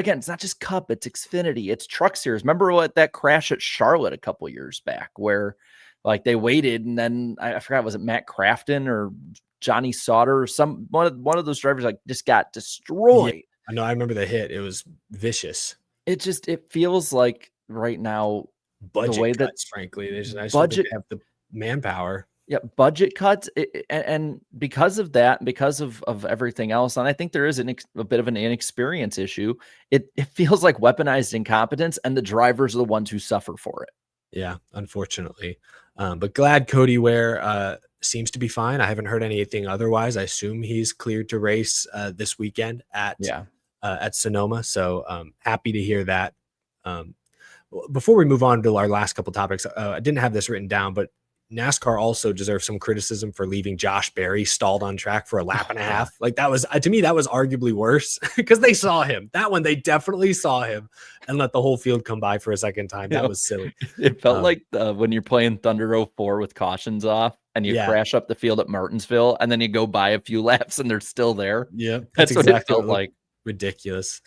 Cup, it's Xfinity, it's Truck Series. Remember what that crash at Charlotte a couple years back where like they waited and then I forgot, was it Matt Crafton or Johnny Sauter or one of those drivers like just got destroyed.
Yeah, I know. I remember the hit. It was vicious.
It feels like right now
budget
the way
cuts, frankly, they just budget have the manpower.
Yeah, budget cuts, and because of that, because of everything else, and I think there is a bit of an inexperience issue. It feels like weaponized incompetence, and the drivers are the ones who suffer for it.
Yeah, unfortunately. But glad Cody Ware seems to be fine. I haven't heard anything otherwise. I assume he's cleared to race this weekend at Sonoma. So happy to hear that. Before we move on to our last couple topics, I didn't have this written down, but NASCAR also deserves some criticism for leaving Josh Berry stalled on track for a lap and a half. Like that was, to me, that was arguably worse because they saw him. That one, they definitely saw him and let the whole field come by for a second time. That was silly.
It felt like when you're playing Thunder 04 with cautions off and you crash up the field at Martinsville and then you go by a few laps and they're still there.
Yeah,
that's exactly what it felt like.
Ridiculous.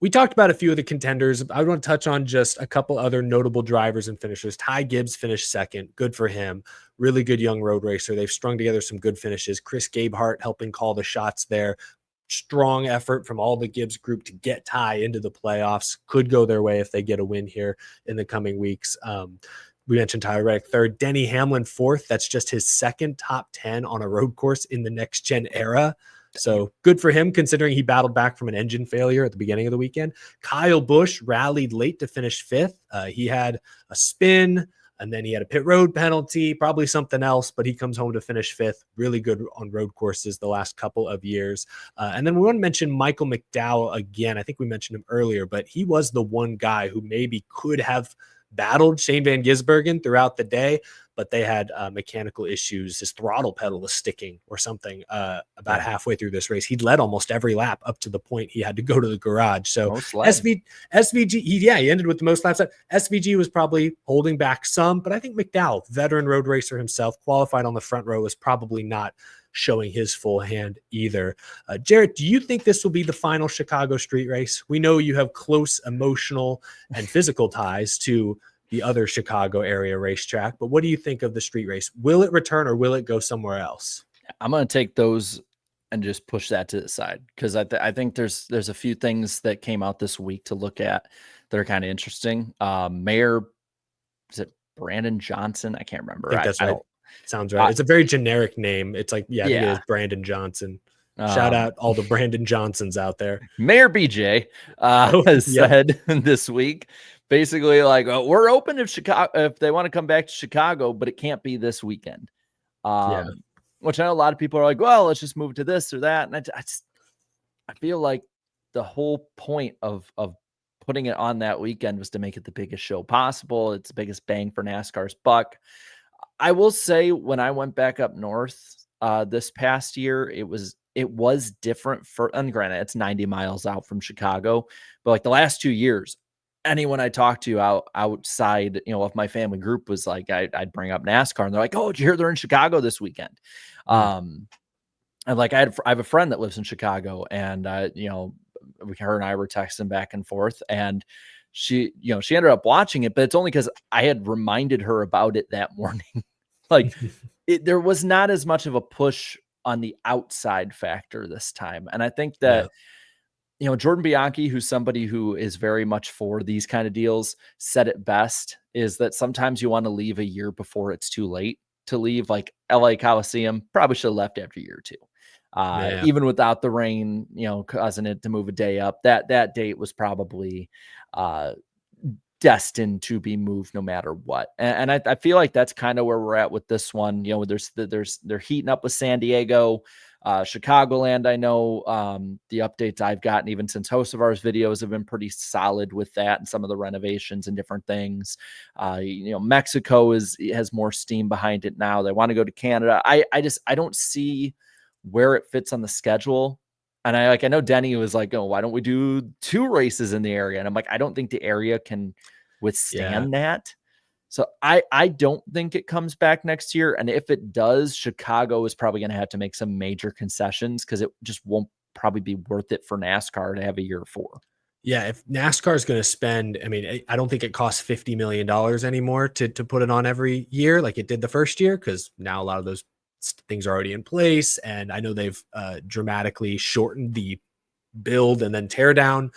We talked about a few of the contenders. I want to touch on just a couple other notable drivers and finishers. Ty Gibbs finished second. Good for him. Really good young road racer. They've strung together some good finishes. Chris Gabehart helping call the shots there. Strong effort from all the Gibbs group to get Ty into the playoffs. Could go their way if they get a win here in the coming weeks. We mentioned Tyler Reddick third. Denny Hamlin fourth. That's just his second top 10 on a road course in the next gen era. So good for him, considering he battled back from an engine failure at the beginning of the weekend. Kyle Busch rallied late to finish fifth. He had a spin, and then he had a pit road penalty, probably something else, but he comes home to finish fifth. Really good on road courses the last couple of years. And then we want to mention Michael McDowell again. I think we mentioned him earlier, but he was the one guy who maybe could have battled Shane Van Gisbergen throughout the day, but they had mechanical issues. His throttle pedal was sticking or something about halfway through this race. He'd led almost every lap up to the point he had to go to the garage. So SVG, he ended with the most laps. SVG was probably holding back some, but I think McDowell, veteran road racer himself, qualified on the front row, was probably not showing his full hand either. Jarrett, do you think this will be the final Chicago street race? We know you have close emotional and physical ties to the other Chicago area racetrack, but what do you think of the street race? Will it return or will it go somewhere else?
I'm going to take those and just push that to the side because I think there's a few things that came out this week to look at that are kind of interesting. Mayor, is it Brandon Johnson? I can't remember.
I think that's right. Sounds right. It's a very generic name. It's like, I think it is Brandon Johnson. Shout out all the Brandon Johnsons out there.
Mayor BJ has said this week, basically like, we're open if they want to come back to Chicago, but it can't be this weekend. Which I know a lot of people are like, well, let's just move to this or that. And I feel like the whole point of putting it on that weekend was to make it the biggest show possible. It's the biggest bang for NASCAR's buck. I will say when I went back up north this past year, it was different and granted, it's 90 miles out from Chicago, but like the last 2 years, anyone I talked to outside, of my family group was like, I'd bring up NASCAR and they're like, oh, did you hear they're in Chicago this weekend? And like I have a friend that lives in Chicago, and her and I were texting back and forth, and she ended up watching it, but it's only because I had reminded her about it that morning. Like there was not as much of a push on the outside factor this time. And I think
Yeah.
that, Jordan Bianchi, who's somebody who is very much for these kind of deals, said it best, is that sometimes you want to leave a year before it's too late to leave. Like LA Coliseum probably should have left after year 2.
Yeah.
Even without the rain, causing it to move a day up, that date was probably destined to be moved no matter what. And I feel like that's kind of where we're at with this one. They're heating up with San Diego, Chicagoland. I know the updates I've gotten, even since host of ours videos, have been pretty solid with that and some of the renovations and different things. Mexico has more steam behind it now. They want to go to Canada. I don't see where it fits on the schedule. And I know Denny was like, oh, why don't we do 2 races in the area? And I'm like, I don't think the area can withstand that. So I don't think it comes back next year. And if it does, Chicago is probably going to have to make some major concessions, because it just won't probably be worth it for NASCAR to have a year 4.
Yeah, if NASCAR is going to spend, I mean, I don't think it costs $50 million anymore to put it on every year like it did the first year, because now a lot of those things are already in place. And I know they've dramatically shortened the build and then tear down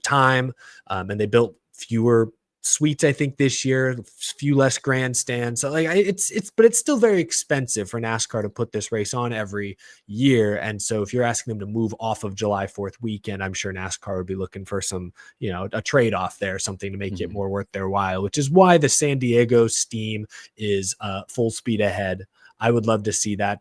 time. And they built fewer suites, I think, this year, few less grandstands. So like but it's still very expensive for NASCAR to put this race on every year. And so if you're asking them to move off of July 4th weekend, I'm sure NASCAR would be looking for some, a trade-off there, something to make it more worth their while, which is why the San Diego steam is full speed ahead. I would love to see that.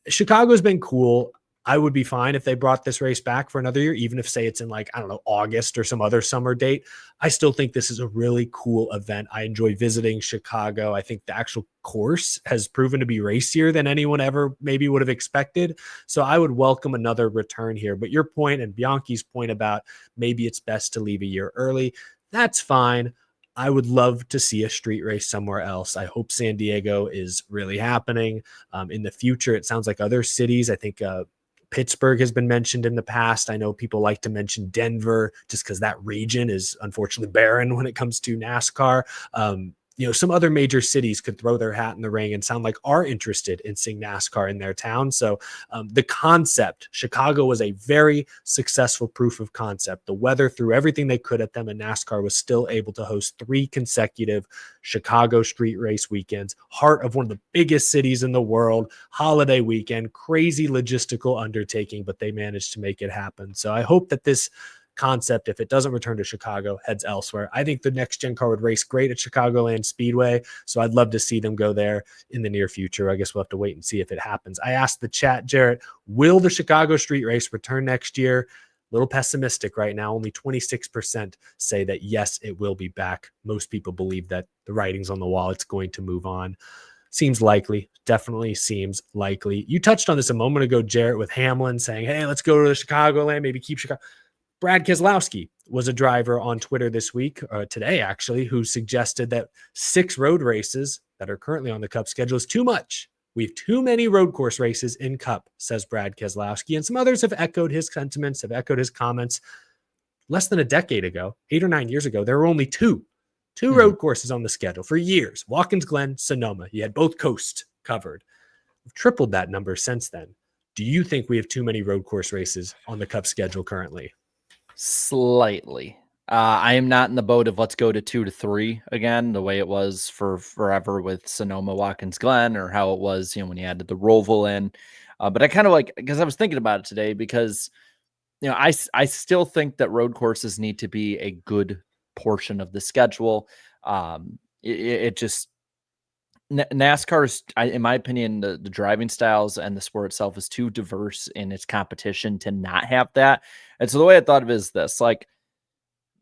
Chicago's been cool. I would be fine if they brought this race back for another year, even if, say, it's in like, I don't know, August or some other summer date. I still think this is a really cool event. I enjoy visiting Chicago. I think the actual course has proven to be racier than anyone ever maybe would have expected. So I would welcome another return here. But your point and Bianchi's point about maybe it's best to leave a year early, that's fine. I would love to see a street race somewhere else. I hope San Diego is really happening in the future. It sounds like other cities, I think Pittsburgh has been mentioned in the past. I know people like to mention Denver just because that region is unfortunately barren when it comes to NASCAR. Some other major cities could throw their hat in the ring and sound like are interested in seeing NASCAR in their town. So the concept, Chicago was a very successful proof of concept. The weather threw everything they could at them, and NASCAR was still able to host 3 consecutive Chicago street race weekends, heart of one of the biggest cities in the world, holiday weekend, crazy logistical undertaking, but they managed to make it happen. So I hope that this concept, if it doesn't return to Chicago, heads elsewhere. I think the next gen car would race great at Chicagoland Speedway, so I'd love to see them go there in the near future. I guess we'll have to wait and see if it happens. I asked the chat, Jarrett, will the Chicago street race return next year? A little pessimistic right now. Only 26% say that yes, it will be back. Most people believe that the writing's on the wall. It's going to move on. Seems likely. Definitely seems likely. You touched on this a moment ago, Jarrett, with Hamlin saying, hey, let's go to the Chicagoland, maybe keep Chicago. Brad Keselowski was a driver on Twitter this week, today actually, who suggested that 6 road races that are currently on the Cup schedule is too much. We have too many road course races in Cup, says Brad Keselowski. And some others have echoed his sentiments, have echoed his comments. Less than a decade ago, 8 or 9 years ago, there were only two road courses on the schedule for years. Watkins Glen, Sonoma. You had both coasts covered. We've tripled that number since then. Do you think we have too many road course races on the Cup schedule currently?
Slightly. I am not in the boat of let's go to 2 to 3 again, the way it was for forever with Sonoma, Watkins Glen, or how it was, when you added the Roval in. But I kind of because I was thinking about it today, because, I still think that road courses need to be a good portion of the schedule. It just, NASCAR, in my opinion, the driving styles and the sport itself is too diverse in its competition to not have that. And so the way I thought of it is this, like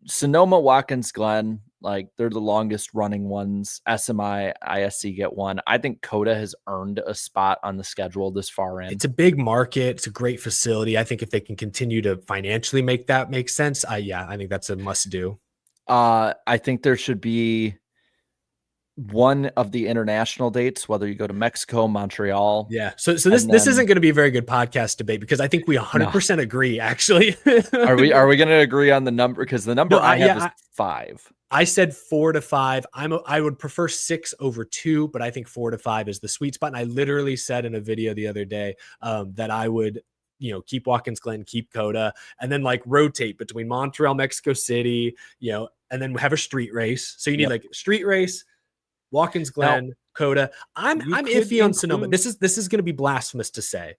Sonoma, Watkins Glen, like they're the longest running ones. SMI, ISC get one. I think COTA has earned a spot on the schedule this far in.
It's a big market. It's a great facility. I think if they can continue to financially make that make sense, I think that's a must do.
I think there should be one of the international dates, whether you go to Mexico, Montreal.
Yeah. So this isn't going to be a very good podcast debate because I think we 100% agree, actually.
Are we going to agree on the number? Because the number I have is 5.
I said 4 to 5. I would prefer 6 over 2, but I think 4 to 5 is the sweet spot. And I literally said in a video the other day that I would, keep Watkins Glen, keep Coda, and then like rotate between Montreal, Mexico City, and then have a street race. So you need like street race, Watkins Glen, Coda. I'm iffy on Sonoma. This is going to be blasphemous to say.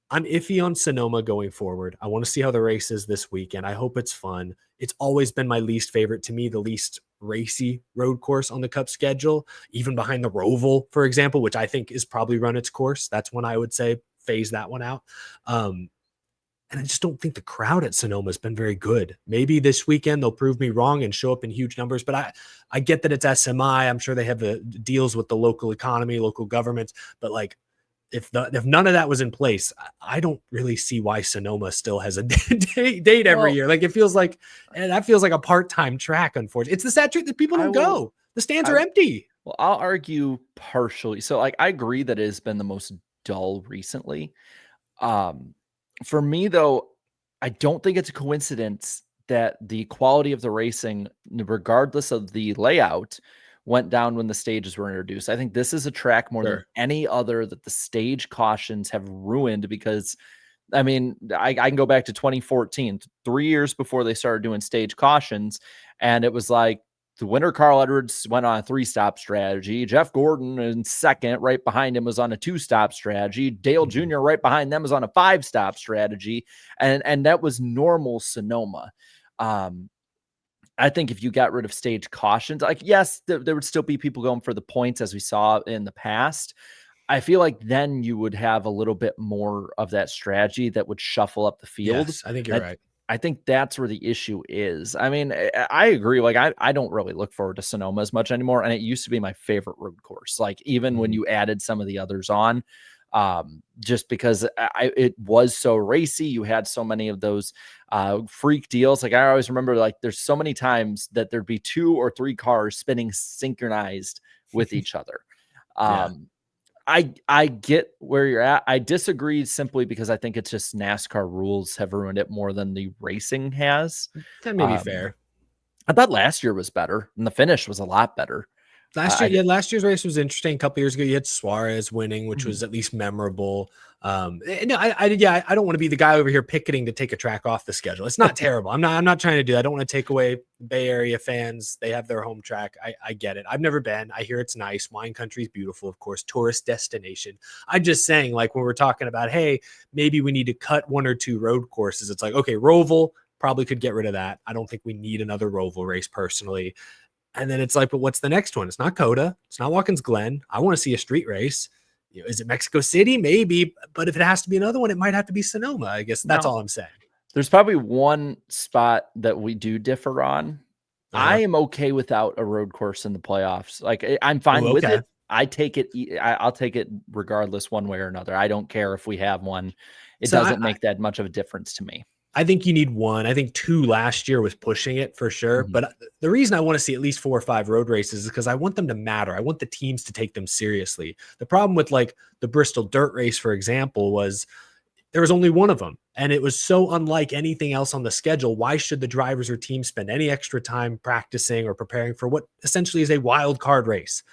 I'm iffy on Sonoma going forward. I want to see how the race is this weekend. I hope it's fun. It's always been my least favorite, to me, the least racy road course on the Cup schedule, even behind the Roval, for example, which I think is probably run its course. That's when I would say phase that one out. And I just don't think the crowd at Sonoma has been very good. Maybe this weekend they'll prove me wrong and show up in huge numbers, but I get that it's SMI. I'm sure they have the deals with the local economy, local governments, but like if none of that was in place, I don't really see why Sonoma still has a date every year. Like it feels like, and that feels like a part-time track, unfortunately. It's the sad truth that people don't go. The stands are empty.
Well, I'll argue partially. So like I agree that it has been the most dull recently. For me, though, I don't think it's a coincidence that the quality of the racing, regardless of the layout, went down when the stages were introduced. I think this is a track more than any other that the stage cautions have ruined because, I mean, I can go back to 2014, 3 years before they started doing stage cautions, and it was like, the winner, Carl Edwards, went on a 3-stop strategy. Jeff Gordon in second, right behind him, was on a 2-stop strategy. Dale Jr. right behind them was on a 5-stop strategy. And that was normal Sonoma. I think if you got rid of stage cautions, like, yes, there would still be people going for the points as we saw in the past. I feel like then you would have a little bit more of that strategy that would shuffle up the field.
Yes, I think you're right.
I think that's where the issue is. I mean, I agree. Like, I don't really look forward to Sonoma as much anymore. And it used to be my favorite road course. Like, even when you added some of the others on, just because it was so racy, you had so many of those freak deals. Like, I always remember, like, there's so many times that there'd be 2 or 3 cars spinning synchronized with each other. I get where you're at. I disagree simply because I think it's just NASCAR rules have ruined it more than the racing has.
That may be fair.
I thought last year was better, and the finish was a lot better.
Last year's race was interesting. A couple years ago, you had Suarez winning, which was at least memorable. No, I don't want to be the guy over here picketing to take a track off the schedule. It's not terrible. I'm not trying to do that. I don't want to take away Bay Area fans. They have their home track. I get it. I've never been. I hear it's nice. Wine country is beautiful, of course, tourist destination. I'm just saying, like, when we're talking about, hey, maybe we need to cut 1 or 2 road courses. It's like, okay, Roval probably could get rid of that. I don't think we need another Roval race personally. And then it's like, but what's the next one? It's not Coda. It's not Watkins Glen. I want to see a street race. Is it Mexico City? Maybe. But if it has to be another one, it might have to be Sonoma. I guess that's all I'm saying.
There's probably one spot that we do differ on. I am okay without a road course in the playoffs. Like, I'm fine with it. I'll take it regardless one way or another. I don't care if we have one. It doesn't make that much of a difference to me.
I think you need 1. I think 2 last year was pushing it for sure. But the reason I want to see at least 4 or 5 road races is because I want them to matter. I want the teams to take them seriously. The problem with like the Bristol dirt race, for example, was there was only 1 of them. And it was so unlike anything else on the schedule. Why should the drivers or teams spend any extra time practicing or preparing for what essentially is a wild card race?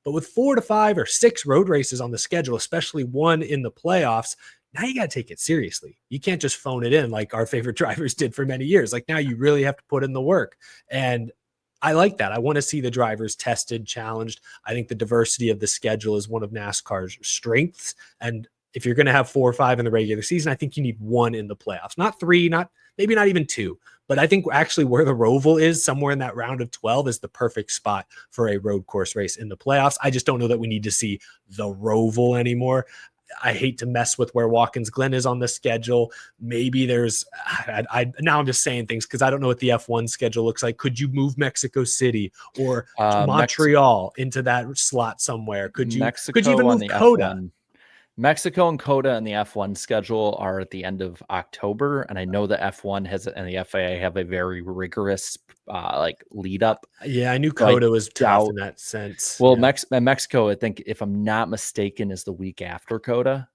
But with 4 to 5 or 6 road races on the schedule, especially 1 in the playoffs, now you got to take it seriously. You can't just phone it in like our favorite drivers did for many years. Like, now you really have to put in the work. And I like that. I want to see the drivers tested, challenged. I think the diversity of the schedule is one of NASCAR's strengths. And if you're going to have 4 or 5 in the regular season, I think you need 1 in the playoffs, not 3, maybe not even 2. But I think actually where the Roval is, somewhere in that round of 12, is the perfect spot for a road course race in the playoffs. I just don't know that we need to see the Roval anymore. I hate to mess with where Watkins Glen is on the schedule. Maybe there's, now I'm just saying things because I don't know what the F1 schedule looks like. Could you move Mexico City or Montreal into that slot somewhere? Could you even move Coda?
Mexico and COTA and the F1 schedule are at the end of October, and I know the F1 and the FAA have a very rigorous like lead up.
Yeah, I knew
So I
COTA was tough
doubt-
in that sense.
Well,
Yeah.
Mexico, I think, if I'm not mistaken, is the week after COTA.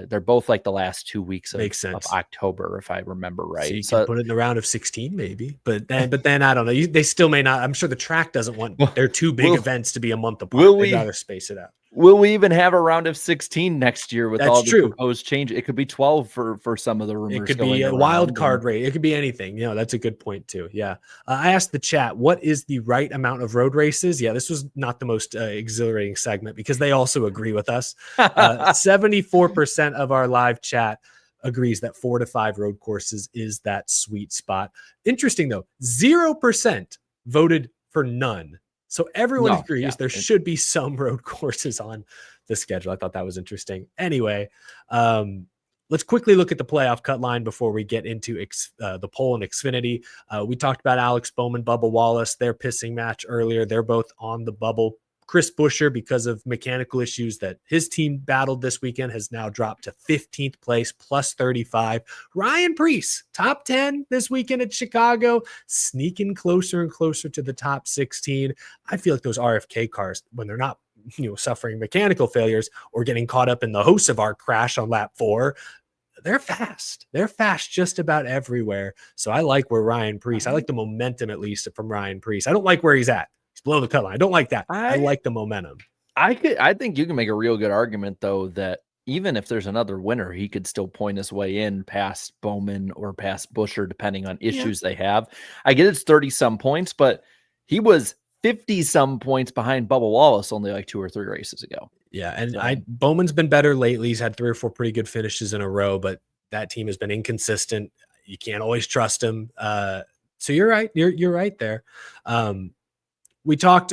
They're both like the last 2 weeks of
Makes sense.
October, if I remember
So
right.
you can put it in the round of 16, maybe. But then I don't know. They still may not. I'm sure the track doesn't want their two big events to be a month apart.
will
They'd
we-
rather space it out.
Will we even have a round of 16 next year with
That's
all the
true.
proposed change? It could be 12 for some of the rumors.
It could
going
be a
around.
wild card rate. It could be anything. That's a good point too. Yeah. I asked the chat, what is the right amount of road races? Yeah, this was not the most exhilarating segment because they also agree with us. 74% of our live chat agrees that 4 to 5 road courses is that sweet spot. Interesting though, 0% voted for none. So everyone agrees there should be some road courses on the schedule. I thought that was interesting. Anyway, let's quickly look at the playoff cut line before we get into the poll and Xfinity. We talked about Alex Bowman, Bubba Wallace, their pissing match earlier. They're both on the bubble. Chris Buescher, because of mechanical issues that his team battled this weekend, has now dropped to 15th place, plus 35. Ryan Preece, top 10 this weekend at Chicago, sneaking closer and closer to the top 16. I feel like those RFK cars, when they're not suffering mechanical failures or getting caught up in the Hocevar crash on lap 4, they're fast. They're fast just about everywhere. So I like where Ryan Preece, I like the momentum at least from Ryan Preece. I don't like where he's at. He's below the cut line. I don't like that. I like the momentum.
I think you can make a real good argument though that even if there's another winner, he could still point his way in past Bowman or past Buescher, depending on issues they have. I get it's 30 some points, but he was 50 some points behind Bubba Wallace only like 2 or 3 races ago.
Yeah, and Bowman's been better lately. He's had 3 or 4 pretty good finishes in a row, but that team has been inconsistent. You can't always trust him. So you're right. You're right there. We'll talk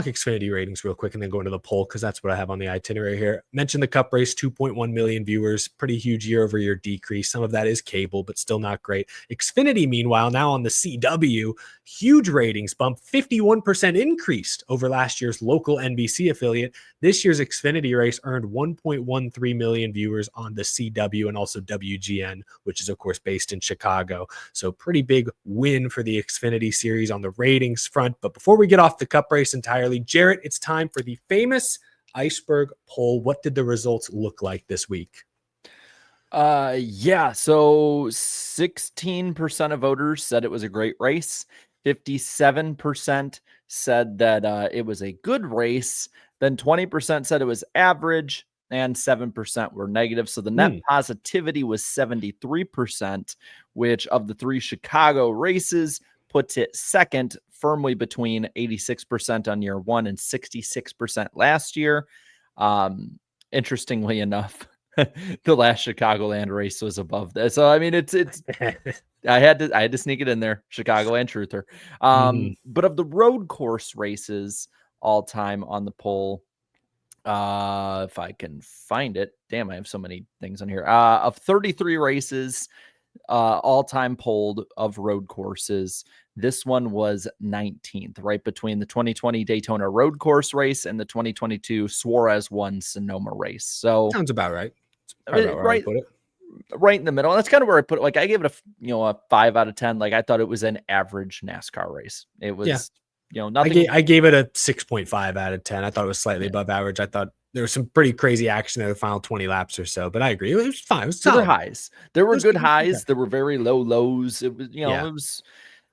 Xfinity ratings real quick and then go into the poll because that's what I have on the itinerary here. Mentioned the Cup race, 2.1 million viewers, pretty huge year-over-year decrease. Some of that is cable, but still not great. Xfinity, meanwhile, now on the CW, huge ratings bump, 51% increased over last year's local NBC affiliate. This year's Xfinity race earned 1.13 million viewers on the CW and also WGN, which is, of course, based in Chicago. So pretty big win for the Xfinity series on the ratings front. But before we get off the Cup race entirely, Jarrett, it's time for the famous iceberg poll. What did the results look like this week?
So 16% of voters said it was a great race. 57% said that it was a good race. Then 20% said it was average, and 7% were negative. So the net positivity was 73%, which of the 3 Chicago races puts it second, firmly between 86% on year 1 and 66% last year. Interestingly enough, the last Chicagoland race was above that. So I mean, it's I had to sneak it in there, Chicagoland truther. But of the road course races all time on the poll, if I can find it, damn, I have so many things on here. Of 33 races, all time polled of road courses, this one was 19th, right between the 2020 Daytona road course race and the 2022 Suarez won Sonoma race. So
sounds about right.
Right, right in the middle. And that's kind of where I put it. Like I gave it a 5 out of 10. Like I thought it was an average NASCAR race. It was, nothing.
I gave it a 6.5 out of 10. I thought it was slightly above average. I thought there was some pretty crazy action in the final 20 laps or so, but I agree. It was fine. It was solid.
There were highs. There were good highs. There were very low lows. It was, it was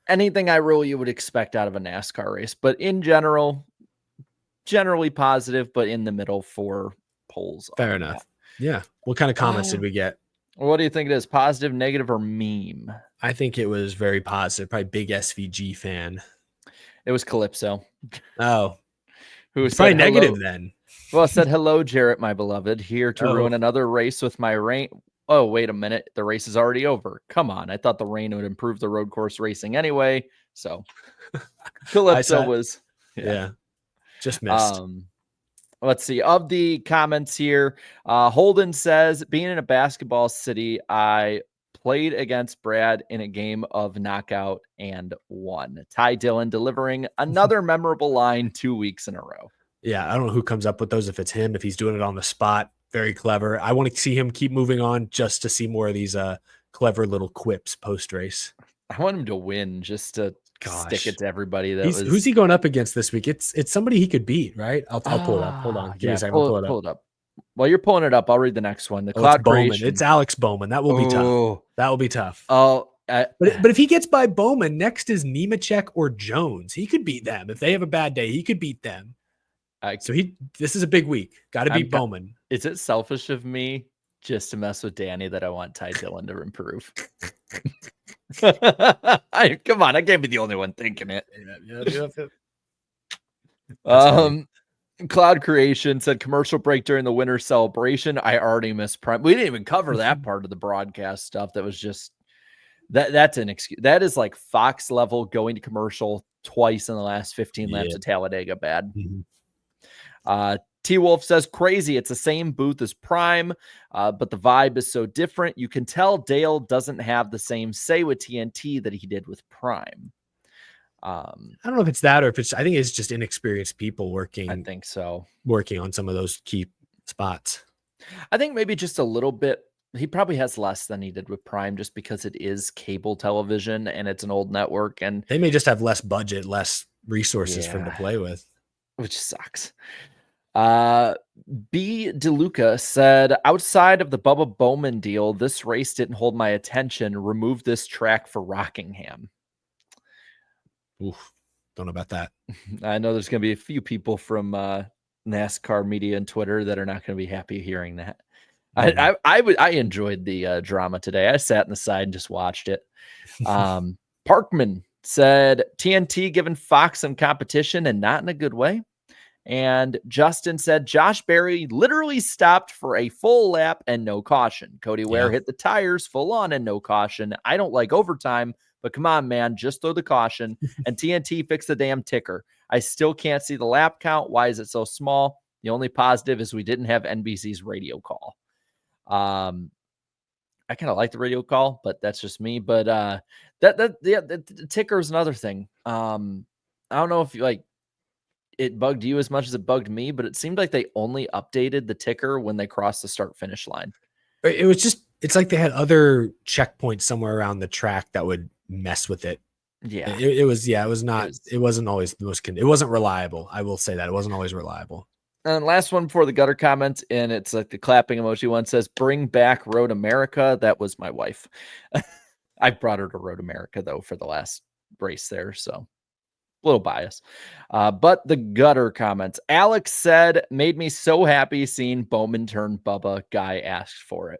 anything you would expect out of a NASCAR race, but in general, generally positive, but in the middle for polls.
Fair enough. That. Yeah. What kind of comments did we get?
What do you think it is? Positive, negative, or meme?
I think it was very positive. Probably big SVG fan.
It was Calypso.
Oh,
who was
probably negative then.
Well, said, hello, Jarrett, my beloved, here to ruin another race with my rain. Oh, wait a minute. The race is already over. Come on. I thought the rain would improve the road course racing anyway. So Calypso was,
just missed.
Let's see. Of the comments here, Holden says, being in a basketball city, I played against Brad in a game of knockout and won. Ty Dillon delivering another memorable line 2 weeks in a row.
Yeah, I don't know who comes up with those, if it's him, if he's doing it on the spot. Very clever. I want to see him keep moving on just to see more of these clever little quips post race.
I want him to win just to stick it to everybody.
Who's he going up against this week? It's somebody he could beat, right? I'll pull it up. Hold on. Give me a second. I'll pull it up.
While you're pulling it up, I'll read the next one. The
It's
Cloud
Bowman.
Creation.
It's Alex Bowman. That will be tough. That will be tough.
Oh,
but if he gets by Bowman, next is Nemechek or Jones. He could beat them. If they have a bad day, he could beat them. So this is a big week. Got to beat Bowman.
Is it selfish of me just to mess with Danny that I want Ty Dillon to improve? Come on, I can't be the only one thinking it. Cloud Creation said commercial break during the winter celebration. I already missed Prime. We didn't even cover that part of the broadcast stuff. That was just that's an excuse. That is like Fox level going to commercial twice in the last 15 laps of Talladega bad. T Wolf says crazy. It's the same booth as Prime, but the vibe is so different. You can tell Dale doesn't have the same say with TNT that he did with Prime.
I don't know if it's that or if I think it's just inexperienced people working.
I think so.
Working on some of those key spots.
I think maybe just a little bit. He probably has less than he did with Prime just because it is cable television and it's an old network. And
they may just have less budget, less resources for him to play with.
Which sucks. B. DeLuca said, outside of the Bubba Bowman deal, this race didn't hold my attention. Remove this track for Rockingham.
Oof, don't know about that.
I know there's going to be a few people from NASCAR media and Twitter that are not going to be happy hearing that. I enjoyed the drama today. I sat in the side and just watched it. Parkman said TNT giving Fox some competition and not in a good way. And Justin said Josh Berry literally stopped for a full lap and no caution. Cody Ware hit the tires full on and no caution. I don't like overtime, but come on, man, just throw the caution. And TNT fix the damn ticker. I still can't see the lap count. Why is it so small? The only positive is we didn't have NBC's radio call. I kind of like the radio call, but that's just me. But the ticker is another thing. I don't know if it bugged you as much as it bugged me, but it seemed like they only updated the ticker when they crossed the start finish line.
It's like they had other checkpoints somewhere around the track that would mess with it.
Yeah,
it wasn't always the most, it wasn't reliable. I will say that it wasn't always reliable.
And last one for the gutter comments, and it's like the clapping emoji one says, bring back Road America. That was my wife. I brought her to Road America though, for the last race there. So a little bias, but the gutter comments. Alex said, made me so happy seeing Bowman turn Bubba. Guy asked for it.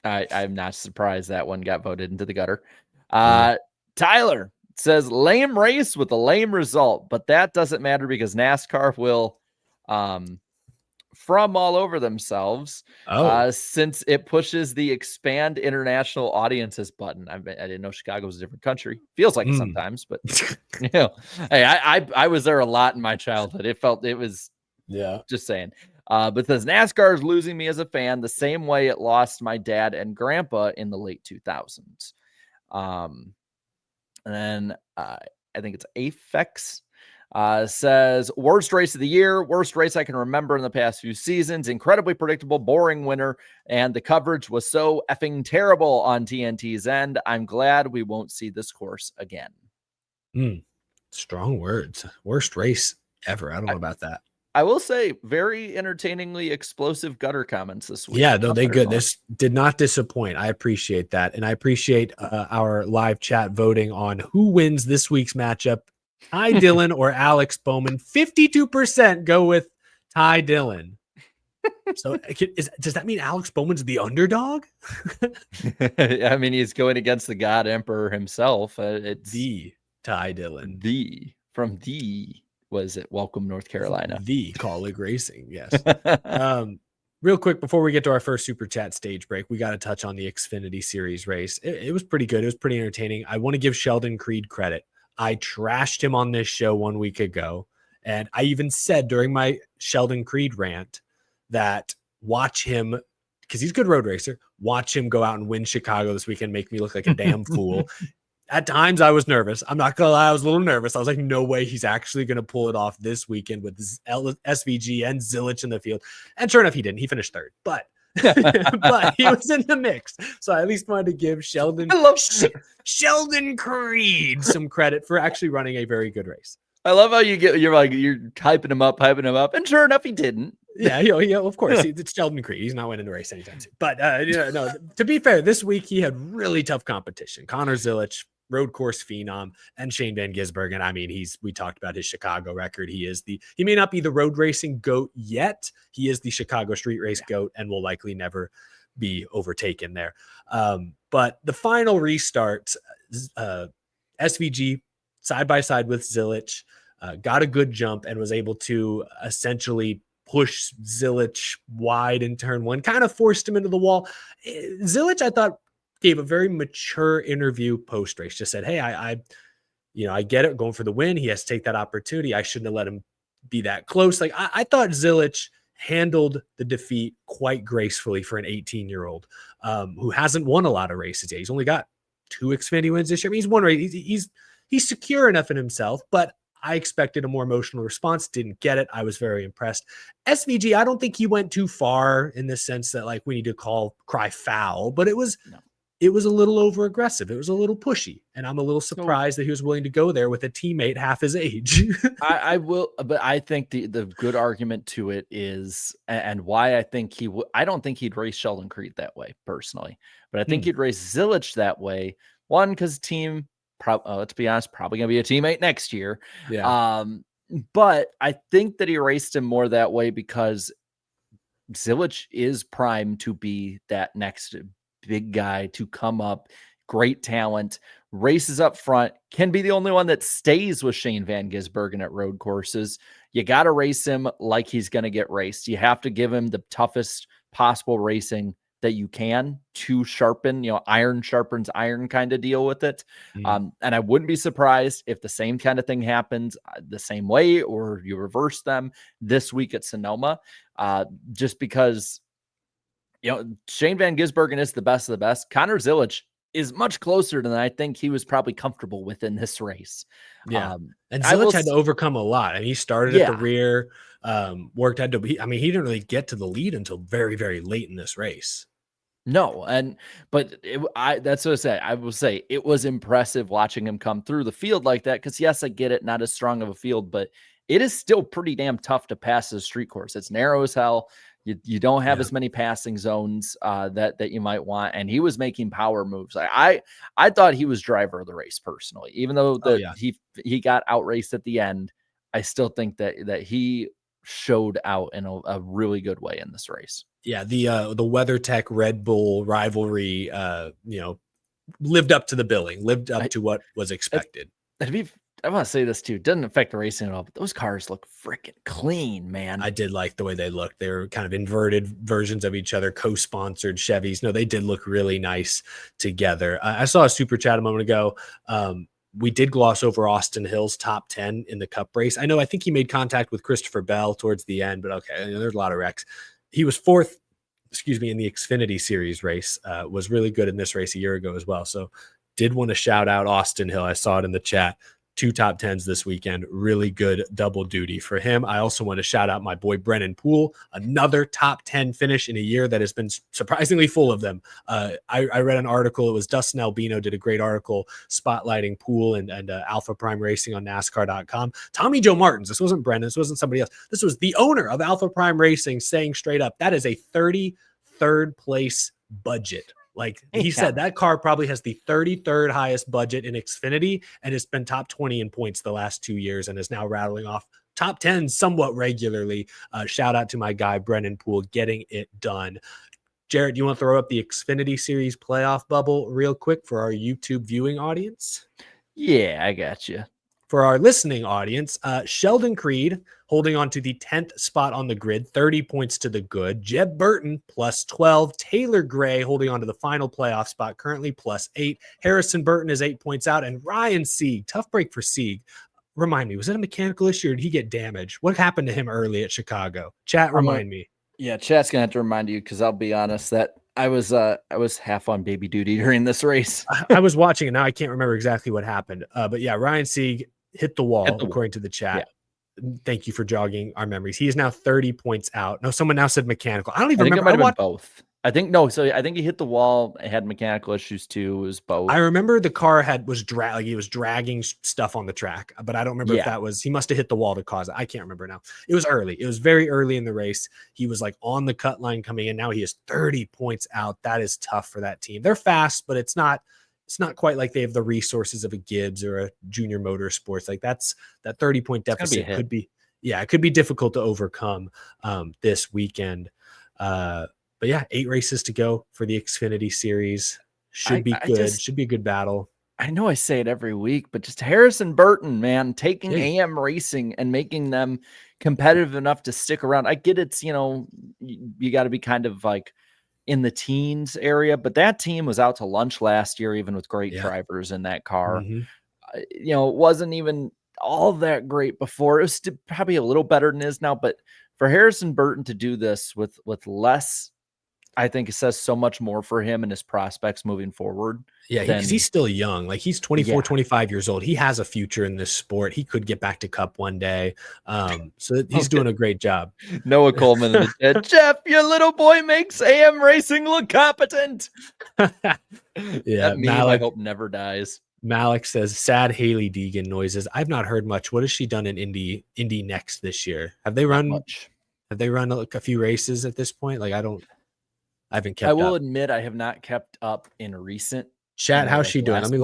I'm not surprised that one got voted into the gutter. Tyler says, lame race with a lame result, but that doesn't matter because NASCAR will from all over themselves since it pushes the expand international audiences button. I didn't know Chicago was a different country. Feels like it sometimes, but hey, I was there a lot in my childhood. It was just saying. But says NASCAR is losing me as a fan the same way it lost my dad and grandpa in the late 2000s. And then I think it's Afex says, worst race of the year, worst race I can remember in the past few seasons, incredibly predictable, boring winner, and the coverage was so effing terrible on TNT's end. I'm glad we won't see this course again.
Strong words. Worst race ever. I don't know about that.
I will say very entertainingly explosive gutter comments this week.
Yeah, no, they good. This did not disappoint. I appreciate that. And I appreciate our live chat voting on who wins this week's matchup, Ty Dillon or Alex Bowman. 52% go with Ty Dillon. So does that mean Alex Bowman's the underdog?
I mean, he's going against the God Emperor himself. It's
the Ty Dillon.
Was it Welcome, North Carolina?
The Colleague Racing, yes. Real quick, before we get to our first Super Chat stage break, we got to touch on the Xfinity Series race. It was pretty good. It was pretty entertaining. I want to give Sheldon Creed credit. I trashed him on this show 1 week ago, and I even said during my Sheldon Creed rant that watch him, because he's a good road racer, watch him go out and win Chicago this weekend, make me look like a damn fool. At times I was nervous. I'm not gonna lie, I was a little nervous. I was like, no way he's actually gonna pull it off this weekend with this SVG and Zilich in the field. And sure enough, he didn't. He finished third, but but he was in the mix. So I at least wanted to give Sheldon Creed some credit for actually running a very good race.
I love how you're hyping him up, and sure enough, he didn't.
Yeah, of course, it's Sheldon Creed. He's not winning the race anytime soon. But no, to be fair, this week he had really tough competition. Connor Zilich, road course phenom, and Shane Van Gisbergen. I mean, we talked about his Chicago record. He may not be the road racing GOAT yet. He is the Chicago street race GOAT and will likely never be overtaken there. But the final restart, SVG side by side with Zilich, got a good jump and was able to essentially push Zilich wide in turn one, kind of forced him into the wall. Zilich, I thought, gave a very mature interview post race. Just said, "Hey, I get it, going for the win. He has to take that opportunity. I shouldn't have let him be that close." Like I thought Zilich handled the defeat quite gracefully for an 18-year-old who hasn't won a lot of races yet. He's only got 2 Xfinity wins this year. I mean, he's won race. He's secure enough in himself, but I expected a more emotional response. Didn't get it. I was very impressed. SVG, I don't think he went too far in the sense that like we need to cry foul, but it was a little over aggressive. It was a little pushy, and I'm a little surprised that he was willing to go there with a teammate half his age.
I will, but I think the good argument to it is, and why I think I don't think he'd race Sheldon Creed that way personally, but I think he'd race Zilich that way. One, because team, let's be honest, probably gonna be a teammate next year.
Yeah.
But I think that he raced him more that way because Zilich is primed to be that next big guy to come up, great talent, races up front, can be the only one that stays with Shane Van Gisbergen at road courses. You got to race him like he's going to get raced. You have to give him the toughest possible racing that you can to sharpen, iron sharpens iron kind of deal with it. And I wouldn't be surprised if the same kind of thing happens the same way, or you reverse them this week at Sonoma, just because Shane Van Gisbergen is the best of the best. Connor Zilich is much closer than I think he was probably comfortable with in this race.
Yeah. And Zilich had to overcome a lot. And he started at the rear, he didn't really get to the lead until very, very late in this race.
No. That's what I said. I will say it was impressive watching him come through the field like that. Cause yes, I get it. Not as strong of a field, but it is still pretty damn tough to pass a street course. It's narrow as hell. You don't have as many passing zones that you might want, and he was making power moves. I thought he was driver of the race personally, even though he got outraced at the end. I still think that he showed out in a really good way in this race.
Yeah, the WeatherTech Red Bull rivalry, lived up to the billing, lived up to what was expected.
I want to say this too. It doesn't affect the racing at all, but those cars look freaking clean, man.
I did like the way they looked. They were kind of inverted versions of each other, co-sponsored Chevys. No, they did look really nice together. I saw a super chat a moment ago. We did gloss over Austin Hill's top 10 in the Cup race. I think he made contact with Christopher Bell towards the end, but okay, there's a lot of wrecks. He was fourth, in the Xfinity Series race. Was really good in this race a year ago as well. So did want to shout out Austin Hill. I saw it in the chat. 2 top 10s this weekend. Really good double duty for him. I also want to shout out my boy Brennan Poole, another top 10 finish in a year that has been surprisingly full of them. I read an article. It was Dustin Albino did a great article spotlighting Poole and Alpha Prime Racing on NASCAR.com. Tommy Joe Martins, this wasn't Brennan, this wasn't somebody else. This was the owner of Alpha Prime Racing saying straight up, that is a 33rd place budget. Like he said, that car probably has the 33rd highest budget in Xfinity, and it's been top 20 in points the last 2 years and is now rattling off top 10 somewhat regularly. Shout out to my guy, Brennan Poole, getting it done. Jared, do you want to throw up the Xfinity Series playoff bubble real quick for our YouTube viewing audience?
Yeah, I got you.
For our listening audience, Sheldon Creed holding on to the 10th spot on the grid, 30 points to the good. Jeb Burton plus 12. Taylor Gray holding on to the final playoff spot, currently plus 8. Harrison Burton is 8 points out. And Ryan Sieg, tough break for Sieg. Remind me, was it a mechanical issue or did he get damaged? What happened to him early at Chicago? Chat, remind me.
Yeah, chat's going to have to remind you because I'll be honest, that I was half on baby duty during this race.
I was watching it now. I can't remember exactly what happened. But yeah, Ryan Sieg hit the wall,
Hit the wall.
according to the chat.
Yeah.
Thank you for jogging our memories. He is now 30 points out. No, someone now said mechanical. I don't
I
even
think it
remember.
might have been both. I think no. So I think he hit the wall. It had mechanical issues too. It was both.
I remember the car was he was dragging stuff on the track, but I don't remember if that was, he must have hit the wall to cause it. I can't remember now. It was early. It was very early in the race. He was like on the cut line coming in. Now he is 30 points out. That is tough for that team. They're fast, but it's not quite like they have the resources of a Gibbs or a Junior Motorsports. Like that 30-point deficit could be, it could be difficult to overcome this weekend. But yeah, 8 races to go for the Xfinity Series. Should be good. Should be a good battle.
I know I say it every week, but just Harrison Burton, man, taking AM Racing and making them competitive enough to stick around. I get it's, you got to be kind of like in the teens area, but that team was out to lunch last year, even with great drivers in that car. It wasn't even all that great before. It was probably a little better than it is now, but for Harrison Burton to do this with less, I think it says so much more for him and his prospects moving forward.
Yeah, because he's still young. Like he's 24, 25 years old. He has a future in this sport. He could get back to Cup one day. So he's doing a great job.
Noah Coleman in the chat. Jeff, your little boy makes AM Racing look competent.
Yeah,
that meme, I hope never dies.
Malik says, sad Haley Deegan noises. I've not heard much. What has she done in Indy next this year? Have they run much? Have they run like a few races at this point? Like I haven't kept up.
I will admit I have not kept up in recent.
Chat, how's she doing? Let me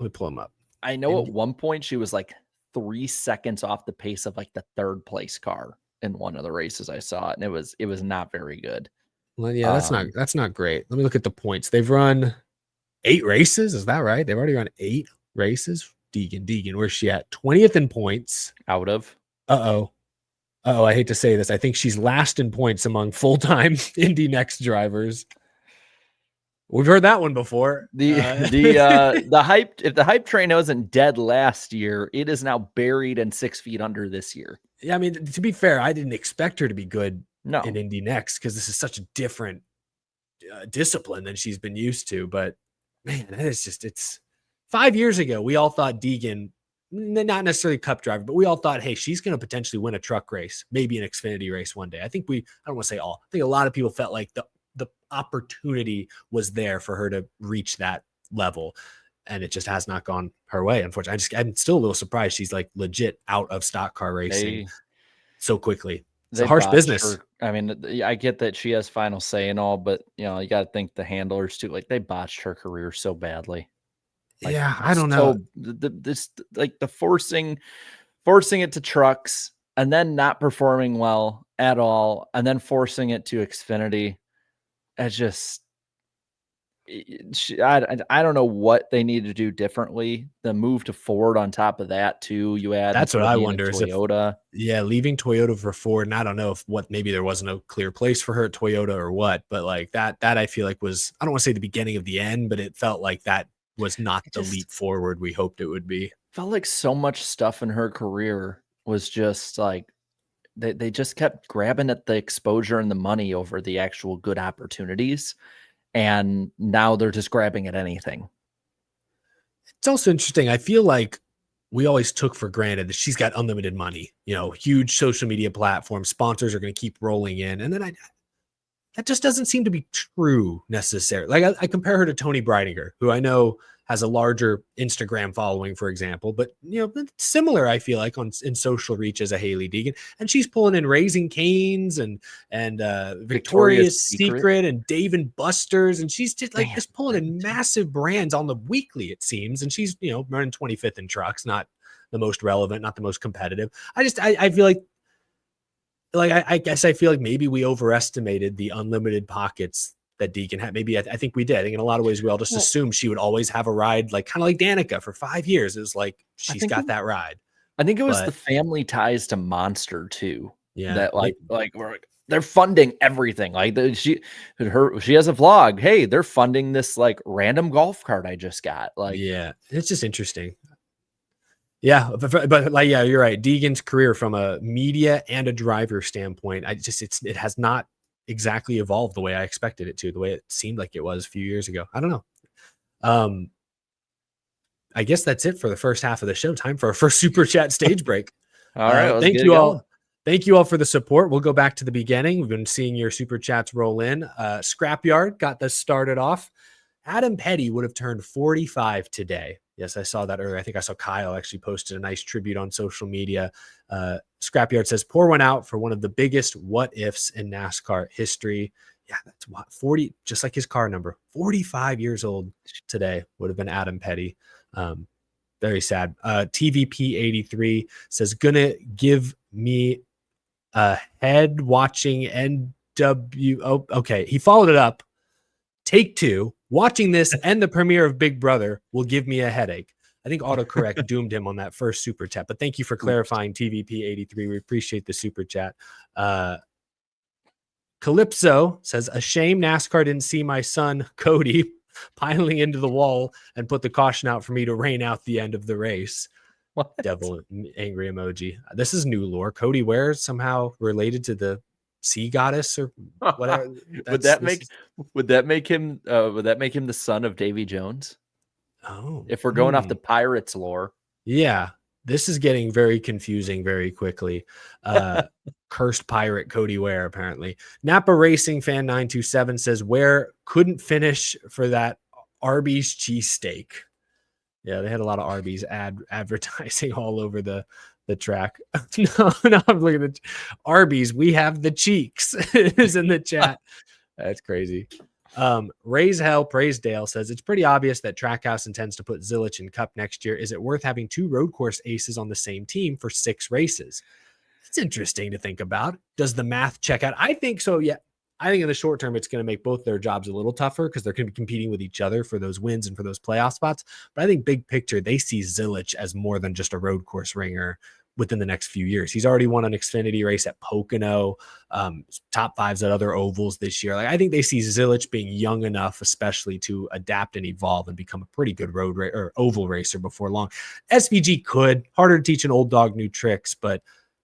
pull them up.
I know at one point she was like 3 seconds off the pace of like the 3rd place car in one of the races I saw it, and it was not very good.
Well, yeah, that's not great. Let me look at the points. They've run 8 races. Is that right? They've already run 8 races. Deegan, where's she at? 20th in points.
Out of.
Oh, I hate to say this. I think she's last in points among full-time Indy Next drivers. We've heard that one before.
The hype, if the hype train wasn't dead last year, it is now buried and 6 feet under this year.
Yeah, I mean, to be fair, I didn't expect her to be good
in
Indy Next because this is such a different discipline than she's been used to. But man, it's 5 years ago. We all thought Deegan, not necessarily Cup driver, but we all thought, hey, she's going to potentially win a truck race, maybe an Xfinity race one day. I think I don't want to say all. I think a lot of people felt like the opportunity was there for her to reach that level, and it just has not gone her way. Unfortunately, I'm still a little surprised she's like legit out of stock car racing so quickly. It's a harsh business.
Her. I mean, I get that she has final say and all, but you got to think the handlers too. Like they botched her career so badly. Like,
yeah, I don't know.
This like the forcing it to trucks and then not performing well at all, and then forcing it to Xfinity. It's just, I don't know what they need to do differently. The move to Ford on top of that too. You add
that's what I wonder is
Toyota.
Leaving Toyota for Ford, and I don't know if maybe there wasn't a clear place for her at Toyota or what, but like that I feel like was, I don't want to say the beginning of the end, but it felt like that was not the leap forward we hoped it would be.
Felt like so much stuff in her career was just like they just kept grabbing at the exposure and the money over the actual good opportunities. And now they're just grabbing at anything.
It's also interesting. I feel like we always took for granted that she's got unlimited money, huge social media platforms, sponsors are going to keep rolling in. And then that just doesn't seem to be true necessarily. Like I compare her to Tony Breidinger, who I know has a larger Instagram following, for example, but similar, I feel like in social reach as a Haley Deegan, and she's pulling in Raising Cane's and Victoria's Secret and Dave and Buster's, and she's just pulling in massive brands on the weekly, it seems, and she's running 25th in trucks, not the most relevant, not the most competitive. I feel like I guess I feel like maybe we overestimated the unlimited pockets that Deegan had. Maybe I think we did. I think in a lot of ways we all just assumed she would always have a ride, like kind of like Danica for 5 years. It was like she's got that ride.
I think it was the family ties to Monster too.
Yeah,
that they're funding everything. Like she has a vlog. Hey, they're funding this like random golf cart I just got. Like
yeah, it's just interesting. Yeah, but like you're right. Deegan's career from a media and a driver standpoint, it has not exactly evolve the way I expected it to, the way it seemed like it was a few years ago. I don't know. I guess that's it for the first half of the show. Time for our first super chat stage break.
All right, let's
thank
get
you
it
all.
going.
Thank you all for the support. We'll go back to the beginning. We've been seeing your super chats roll in. Scrapyard got this started off. Adam Petty would have turned 45 today. Yes, I saw that earlier. I think I saw Kyle actually posted a nice tribute on social media. Scrapyard says, pour one out for one of the biggest what ifs in NASCAR history. Yeah, that's what 40, just like his car number. 45 years old today would have been Adam Petty. Very sad. TVP 83 says, gonna give me a head watching NW. Oh, okay. He followed it up. Take two. Watching this and the premiere of Big Brother will give me a headache. I think autocorrect doomed him on that first super chat, but thank you for clarifying, TVP 83. We appreciate the super chat. Calypso says, a shame NASCAR didn't see my son, Cody, piling into the wall and put the caution out for me to rain out the end of the race.
What?
Devil angry emoji. This is new lore. Cody Ware somehow related to the sea goddess or whatever.
Would that make him the son of Davy Jones?
Oh,
If we're going off the Pirates lore.
Yeah, this is getting very confusing very quickly. Cursed pirate Cody Ware, apparently. Napa Racing Fan 927 says, Ware couldn't finish for that Arby's cheesesteak. Yeah, they had a lot of Arby's advertising all over the track. no, I'm looking at Arby's. We have the cheeks is in the chat. That's crazy. Raise Hell, Praise Dale says, it's pretty obvious that Trackhouse intends to put Zilich in Cup next year. Is it worth having two road course aces on the same team for 6 races? It's interesting to think about. Does the math check out? I think so. Yeah. I think in the short term, it's going to make both their jobs a little tougher because they're going to be competing with each other for those wins and for those playoff spots. But I think big picture, they see Zilich as more than just a road course ringer within the next few years. He's already won an Xfinity race at Pocono, top 5s at other ovals this year. Like, I think they see Zilich being young enough, especially to adapt and evolve and become a pretty good road or oval racer before long. SVG could, harder to teach an old dog new tricks, but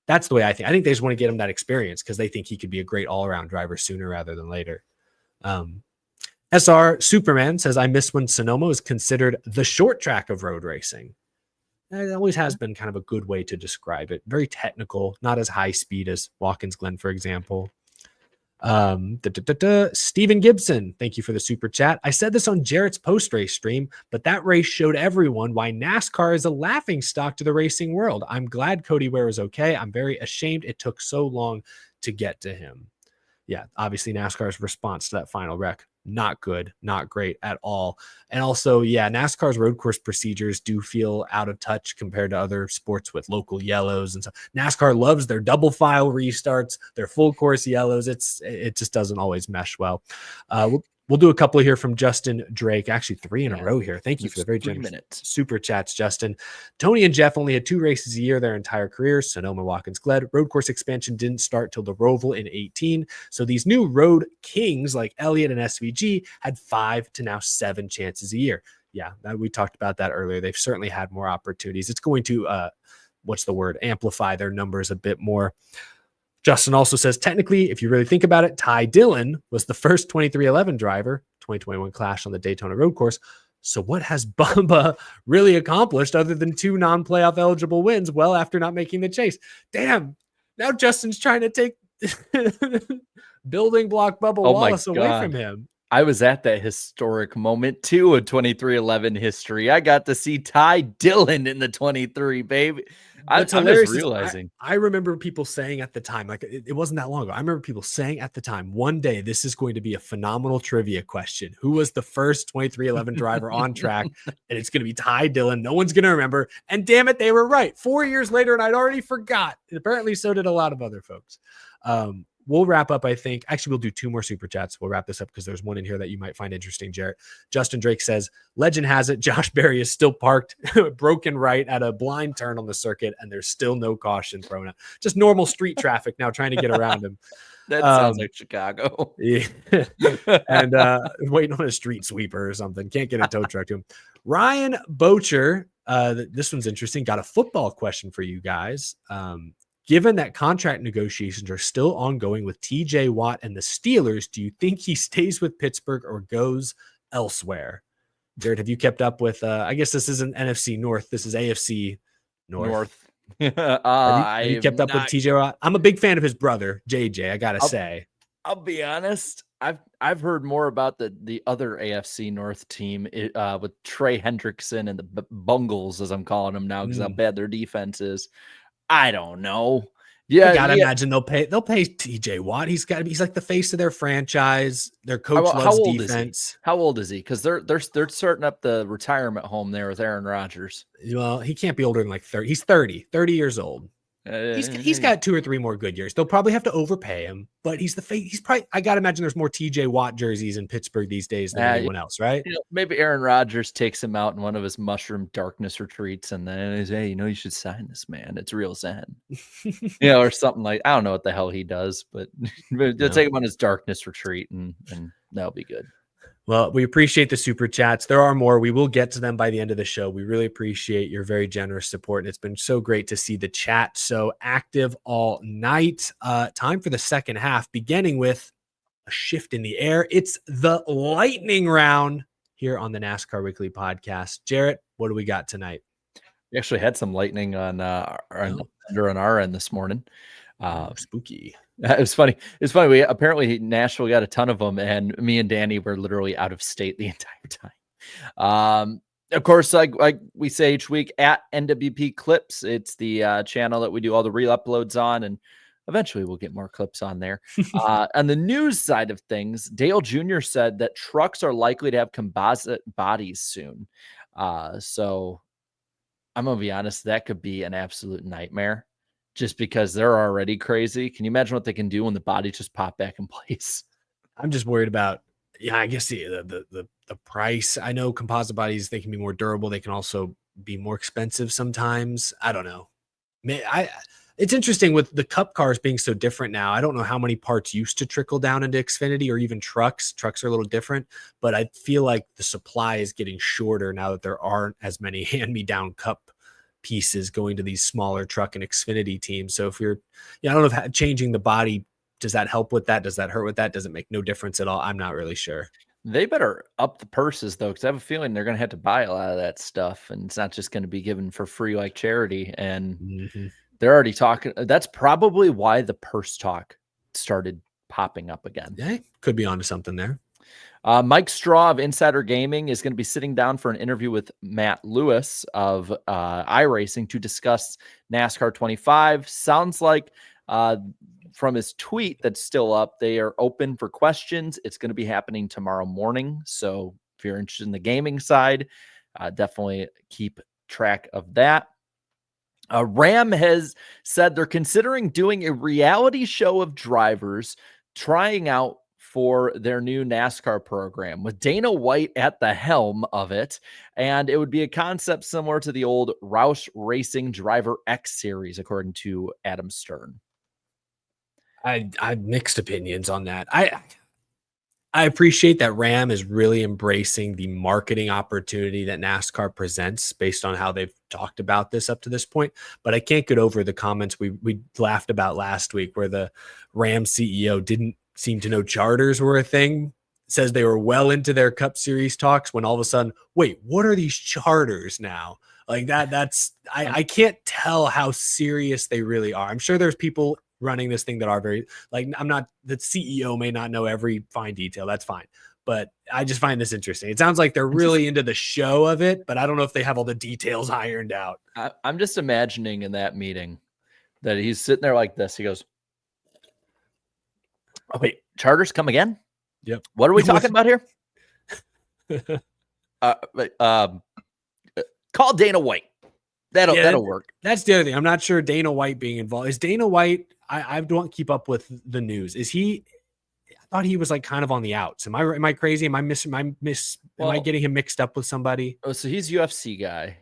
that's the way I think. I think they just want to get him that experience because they think he could be a great all-around driver sooner rather than later. SR Superman says, I miss when Sonoma was considered the short track of road racing. It always has been kind of a good way to describe it. Very technical, not as high speed as Watkins Glen, for example. Steven Gibson, thank you for the super chat. I said this on Jarrett's post-race stream, but that race showed everyone why NASCAR is a laughing stock to the racing world. I'm glad Cody Ware is okay. I'm very ashamed it took so long to get to him. Yeah, obviously NASCAR's response to that final wreck, not good, not great at all. And also, yeah, NASCAR's road course procedures do feel out of touch compared to other sports with local yellows and stuff. NASCAR loves their double file restarts, their full course yellows. It just doesn't always mesh well. We'll do a couple here from Justin Drake, actually 3 in a row here. Thank you for the very generous super chats, Justin. Tony and Jeff only had 2 races a year their entire careers. Sonoma, Watkins Glen. Road course expansion didn't start till the Roval in 18. So these new road kings like Elliott and SVG had 5 to now 7 chances a year. Yeah, we talked about that earlier. They've certainly had more opportunities. It's going to, amplify their numbers a bit more. Justin also says, technically, if you really think about it, Ty Dillon was the first 2311 driver, 2021 Clash on the Daytona road course. So what has Bubba really accomplished other than 2 non-playoff eligible wins well after not making the chase? Damn. Now Justin's trying to take building block Bubba Wallace away from him.
I was at that historic moment too of 2311 history. I got to see Ty Dillon in the 23, baby. I'm just realizing.
I remember people saying at the time, like it wasn't that long ago. I remember people saying at the time, one day this is going to be a phenomenal trivia question. Who was the first 2311 driver on track? And it's going to be Ty Dillon. No one's going to remember. And damn it, they were right. 4 years later, and I'd already forgot. And apparently so did a lot of other folks. We'll wrap up, I think. Actually, we'll do 2 more super chats. We'll wrap this up because there's one in here that you might find interesting, Jarrett. Justin Drake says, legend has it, Josh Berry is still parked broken right at a blind turn on the circuit, and there's still no caution thrown out. Just normal street traffic now trying to get around him.
That sounds like Chicago.
Yeah. And waiting on a street sweeper or something. Can't get a tow truck to him. Ryan Bocher, this one's interesting. Got a football question for you guys. Given that contract negotiations are still ongoing with TJ Watt and the Steelers, do you think he stays with Pittsburgh or goes elsewhere? Jared, have you kept up with, I guess this isn't NFC North. This is AFC North. Have you kept up with TJ Watt? I'm a big fan of his brother, JJ, I got to say.
I'll be honest. I've heard more about the other AFC North team with Trey Hendrickson and the Bungles, as I'm calling them now, because how bad their defense is. I don't know. Yeah,
I gotta imagine they'll pay TJ Watt. He's like the face of their franchise. Their coach loves defense.
How old is he? Because they're starting up the retirement home there with Aaron Rodgers.
Well, he can't be older than like 30. He's 30 years old. He's got 2 or 3 more good years. They'll probably have to overpay him, but he's the face. He's probably, I gotta imagine there's more TJ Watt jerseys in Pittsburgh these days than anyone else, right?
Maybe Aaron Rodgers takes him out in one of his mushroom darkness retreats, and then he's, hey, you should sign this man. It's real Zen, or something like. I don't know what the hell he does, but they'll take him on his darkness retreat, and that'll be good.
Well, we appreciate the super chats. There are more. We will get to them by the end of the show. We really appreciate your very generous support. And it's been so great to see the chat so active all night. Time for the second half, beginning with a shift in the air. It's the lightning round here on the NASCAR Weekly Podcast. Jarrett, what do we got tonight?
We actually had some lightning on our end this morning.
Spooky.
It was funny. It's funny. We apparently Nashville got a ton of them, and me and Danny were literally out of state the entire time. Of course, like we say each week, at NWP Clips, it's the channel that we do all the real uploads on, and eventually we'll get more clips on there. On the news side of things, Dale Jr. said that trucks are likely to have composite bodies soon. So I'm gonna be honest, that could be an absolute nightmare. Just because they're already crazy. Can you imagine what they can do when the body just pop back in place?
I'm just worried about, I guess the price. I know composite bodies, they can be more durable. They can also be more expensive sometimes. I don't know. It's interesting with the Cup cars being so different now. I don't know how many parts used to trickle down into Xfinity or even trucks. Trucks are a little different, but I feel like the supply is getting shorter now that there aren't as many hand-me-down Cup pieces going to these smaller truck and Xfinity teams. So if I don't know if changing the body, does that help with that? Does that hurt with that? Does it make no difference at all? I'm not really sure.
They better up the purses though, because I have a feeling they're going to have to buy a lot of that stuff, and it's not just going to be given for free like charity. And they're already talking. That's probably why the purse talk started popping up again.
Yeah, could be onto something there.
Mike Straw of Insider Gaming is going to be sitting down for an interview with Matt Lewis of iRacing to discuss NASCAR 25. Sounds like from his tweet that's still up, they are open for questions. It's going to be happening tomorrow morning. So if you're interested in the gaming side, definitely keep track of that. Ram has said they're considering doing a reality show of drivers trying out for their new NASCAR program with Dana White at the helm of it. And it would be a concept similar to the old Roush Racing Driver X series, according to Adam Stern.
I have mixed opinions on that. I appreciate that Ram is really embracing the marketing opportunity that NASCAR presents based on how they've talked about this up to this point. But I can't get over the comments we laughed about last week where the Ram CEO didn't seem to know charters were a thing, says they were well into their Cup Series talks when all of a sudden, wait, what are these charters now? Like I can't tell how serious they really are. I'm sure there's people running this thing that are very, like, the CEO may not know every fine detail. That's fine. But I just find this interesting. It sounds like they're really into the show of it, but I don't know if they have all the details ironed out.
I'm just imagining in that meeting that he's sitting there like this. He goes, oh, wait, charters come again?
Yep.
What are we talking about here? Call Dana White. That'll work.
That's the other thing. I'm not sure Dana White being involved. Is Dana White, I don't keep up with the news. Is he, I thought he was like kind of on the outs. Am I crazy? Am I getting him mixed up with somebody?
Oh, so he's UFC guy.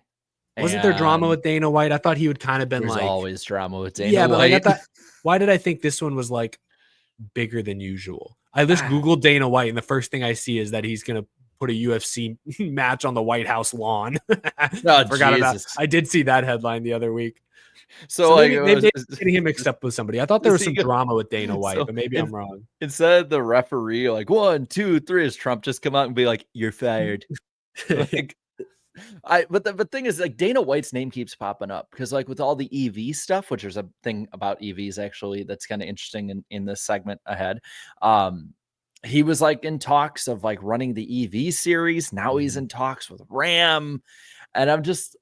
Wasn't there drama with Dana White? I thought he would kind of been
there's
like
always drama with Dana White.
Yeah, but like I thought, why did I think this one was like bigger than usual? I just Googled Dana White, and the first thing I see is that he's gonna put a UFC match on the White House lawn. I forgot about. I did see that headline the other week.
So like
maybe getting him mixed up with somebody. I thought there was some
he go-
drama with Dana White,
so
but maybe I'm wrong.
instead of the referee like 1, 2, 3, is Trump just come out and be like, "You're fired." Like, but the thing is, like, Dana White's name keeps popping up because, like, with all the EV stuff, which there's a thing about EVs actually that's kind of interesting in this segment ahead. He was like in talks of like running the EV series. Now he's in talks with Ram, and I'm just,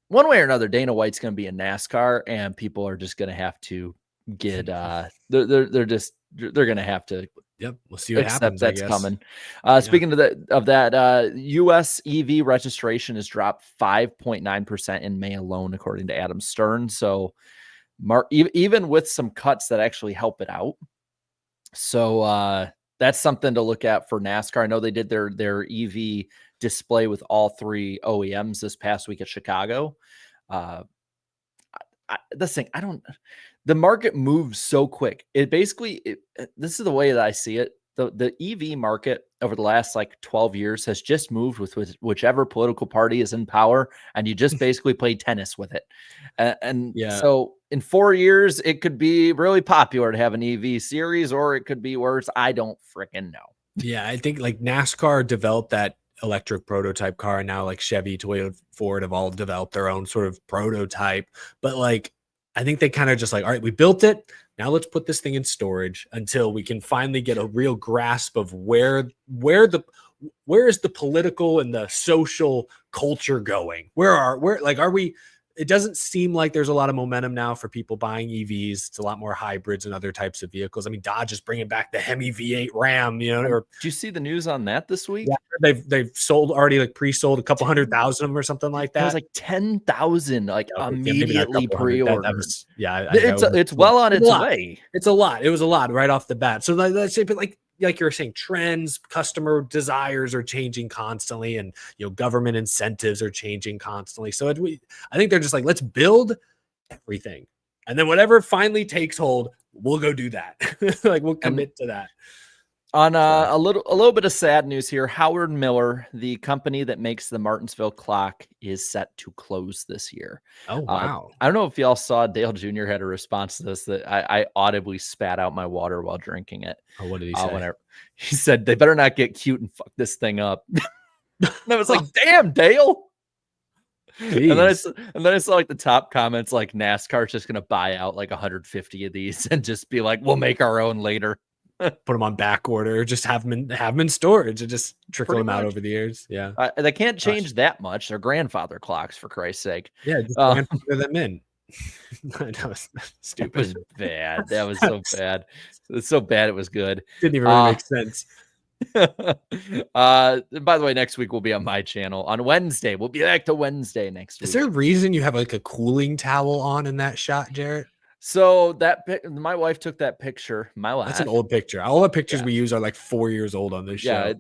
one way or another, Dana White's going to be in NASCAR, and people are just going to have to get they're going to have to
Yep, we'll see what
accept
happens.
that's
I guess.
coming. Speaking of that, U.S. EV registration has dropped 5.9% in May alone, according to Adam Stern. So, even with some cuts that actually help it out. So that's something to look at for NASCAR. I know they did their EV display with all 3 OEMs this past week at Chicago. The market moves so quick. It basically, this is the way that I see it. The EV market over the last like 12 years has just moved with whichever political party is in power, and you just basically play tennis with it. And so in 4 years, it could be really popular to have an EV series, or it could be worse. I don't freaking know.
Yeah, I think like NASCAR developed that electric prototype car, and now like Chevy, Toyota, Ford have all developed their own sort of prototype. But like, I think they kind of just like, all right, we built it. Now let's put this thing in storage until we can finally get a real grasp of where is the political and the social culture going? Where are we? It doesn't seem like there's a lot of momentum now for people buying EVs. It's a lot more hybrids and other types of vehicles. I mean, Dodge is bringing back the Hemi V8 Ram, or
did you see the news on that this week?
Yeah, they've sold already, like pre-sold a couple 100,000 of them or something like that.
It was like 10,000, like immediately
pre-ordered.
It's well on its way.
It's a lot. It was a lot right off the bat. So let's say, but like you were saying, trends, customer desires are changing constantly, and government incentives are changing constantly. So I think they're just like, let's build everything, and then whatever finally takes hold, we'll go do that. Like we'll commit to that.
On a little bit of sad news here, Howard Miller, the company that makes the Martinsville clock, is set to close this year.
Oh, wow.
I don't know if y'all saw Dale Jr. had a response to this that I audibly spat out my water while drinking it.
Oh, what did he say?
He said, they better not get cute and fuck this thing up. And I was like, damn, Dale. And then I saw like the top comments, like NASCAR's just going to buy out like 150 of these and just be like, we'll make our own later.
Put them on back order, just have them in storage and just trickle them out over the years. Yeah.
They can't change that much. They're grandfather clocks, for Christ's sake.
Yeah, just grandfather them in. That was stupid.
It was bad. That was so bad. It was so bad it was good.
Didn't even really make sense.
By the way, next week will be on my channel on Wednesday. We'll be back to Wednesday next week.
Is there a reason you have like a cooling towel on in that shot, Jarrett?
So my wife took that picture.
That's an old picture. All the pictures we use are like 4 years old on this show.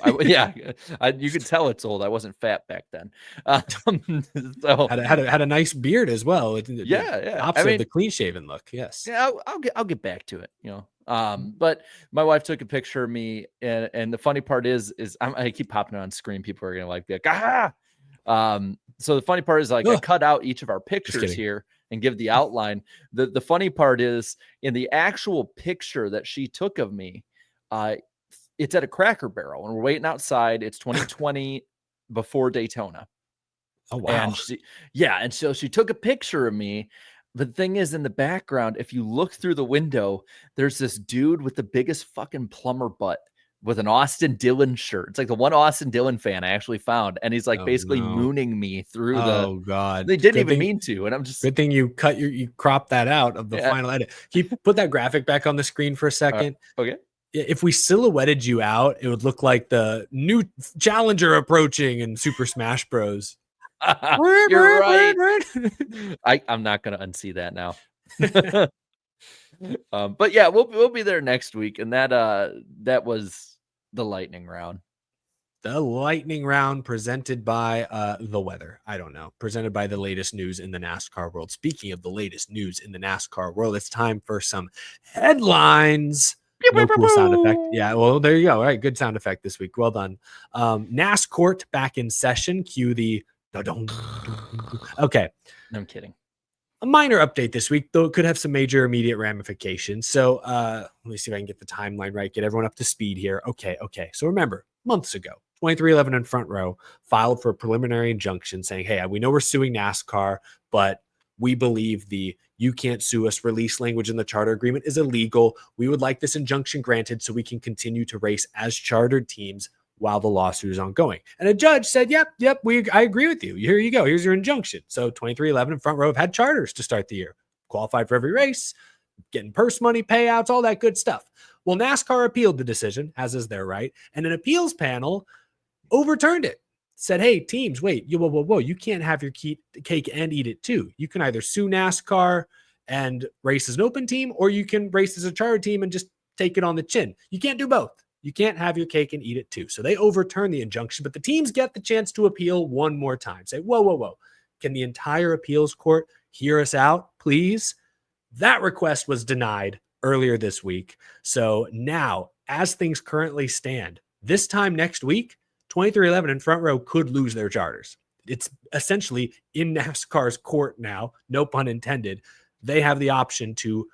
You could tell it's old. I wasn't fat back then.
So had a nice beard as well. Opposite of the clean shaven look. Yes.
Yeah, I'll get back to it. But my wife took a picture of me, and the funny part is I keep popping on screen. People are gonna be like, ah. So the funny part is like I cut out each of our pictures here and give the outline. The funny part is in the actual picture that she took of me, it's at a Cracker Barrel and we're waiting outside. It's 2020 before Daytona.
Oh, wow.
And so she took a picture of me. But the thing is, in the background, if you look through the window, there's this dude with the biggest fucking plumber butt with an Austin Dillon shirt. It's like the one Austin Dillon fan I actually found. And he's like mooning me through
Oh God.
They didn't even mean to. And I'm just
good thing you crop that out of the final edit. Can you put that graphic back on the screen for a second?
Okay.
If we silhouetted you out, it would look like the new challenger approaching in Super Smash Bros.
You're right. I'm not going to unsee that now. But yeah, we'll be there next week. And that was the lightning round.
The lightning round presented by the weather. I don't know. Presented by the latest news in the NASCAR world. Speaking of the latest news in the NASCAR world, it's time for some headlines. No cool sound effect. Yeah, well, there you go. All right, good sound effect this week. Well done. NASCAR back in session. Cue the... Okay.
No, I'm kidding.
a minor update this week, though it could have some major immediate ramifications. So let me see if I can get the timeline right, get everyone up to speed here. Okay. So remember, months ago, 2311 and Front Row filed for a preliminary injunction saying, hey, we know we're suing NASCAR, but we believe the "you can't sue us" release language in the charter agreement is illegal. We would like this injunction granted so we can continue to race as chartered teams while the lawsuit is ongoing. And a judge said, yep, I agree with you. Here you go. Here's your injunction. So 2311 and Front Row have had charters to start the year, qualified for every race, getting purse money, payouts, all that good stuff. Well, NASCAR appealed the decision, as is their right, and an appeals panel overturned it. Said, hey, teams, wait, whoa, you can't have your cake and eat it too. You can either sue NASCAR and race as an open team, or you can race as a charter team and just take it on the chin. You can't do both. You can't have your cake and eat it too. So they overturn the injunction, but the teams get the chance to appeal one more time. Say, whoa. Can the entire appeals court hear us out, please? That request was denied earlier this week. So now, as things currently stand, this time next week, 2311 and Front Row could lose their charters. It's essentially in NASCAR's court now, no pun intended. They have the option to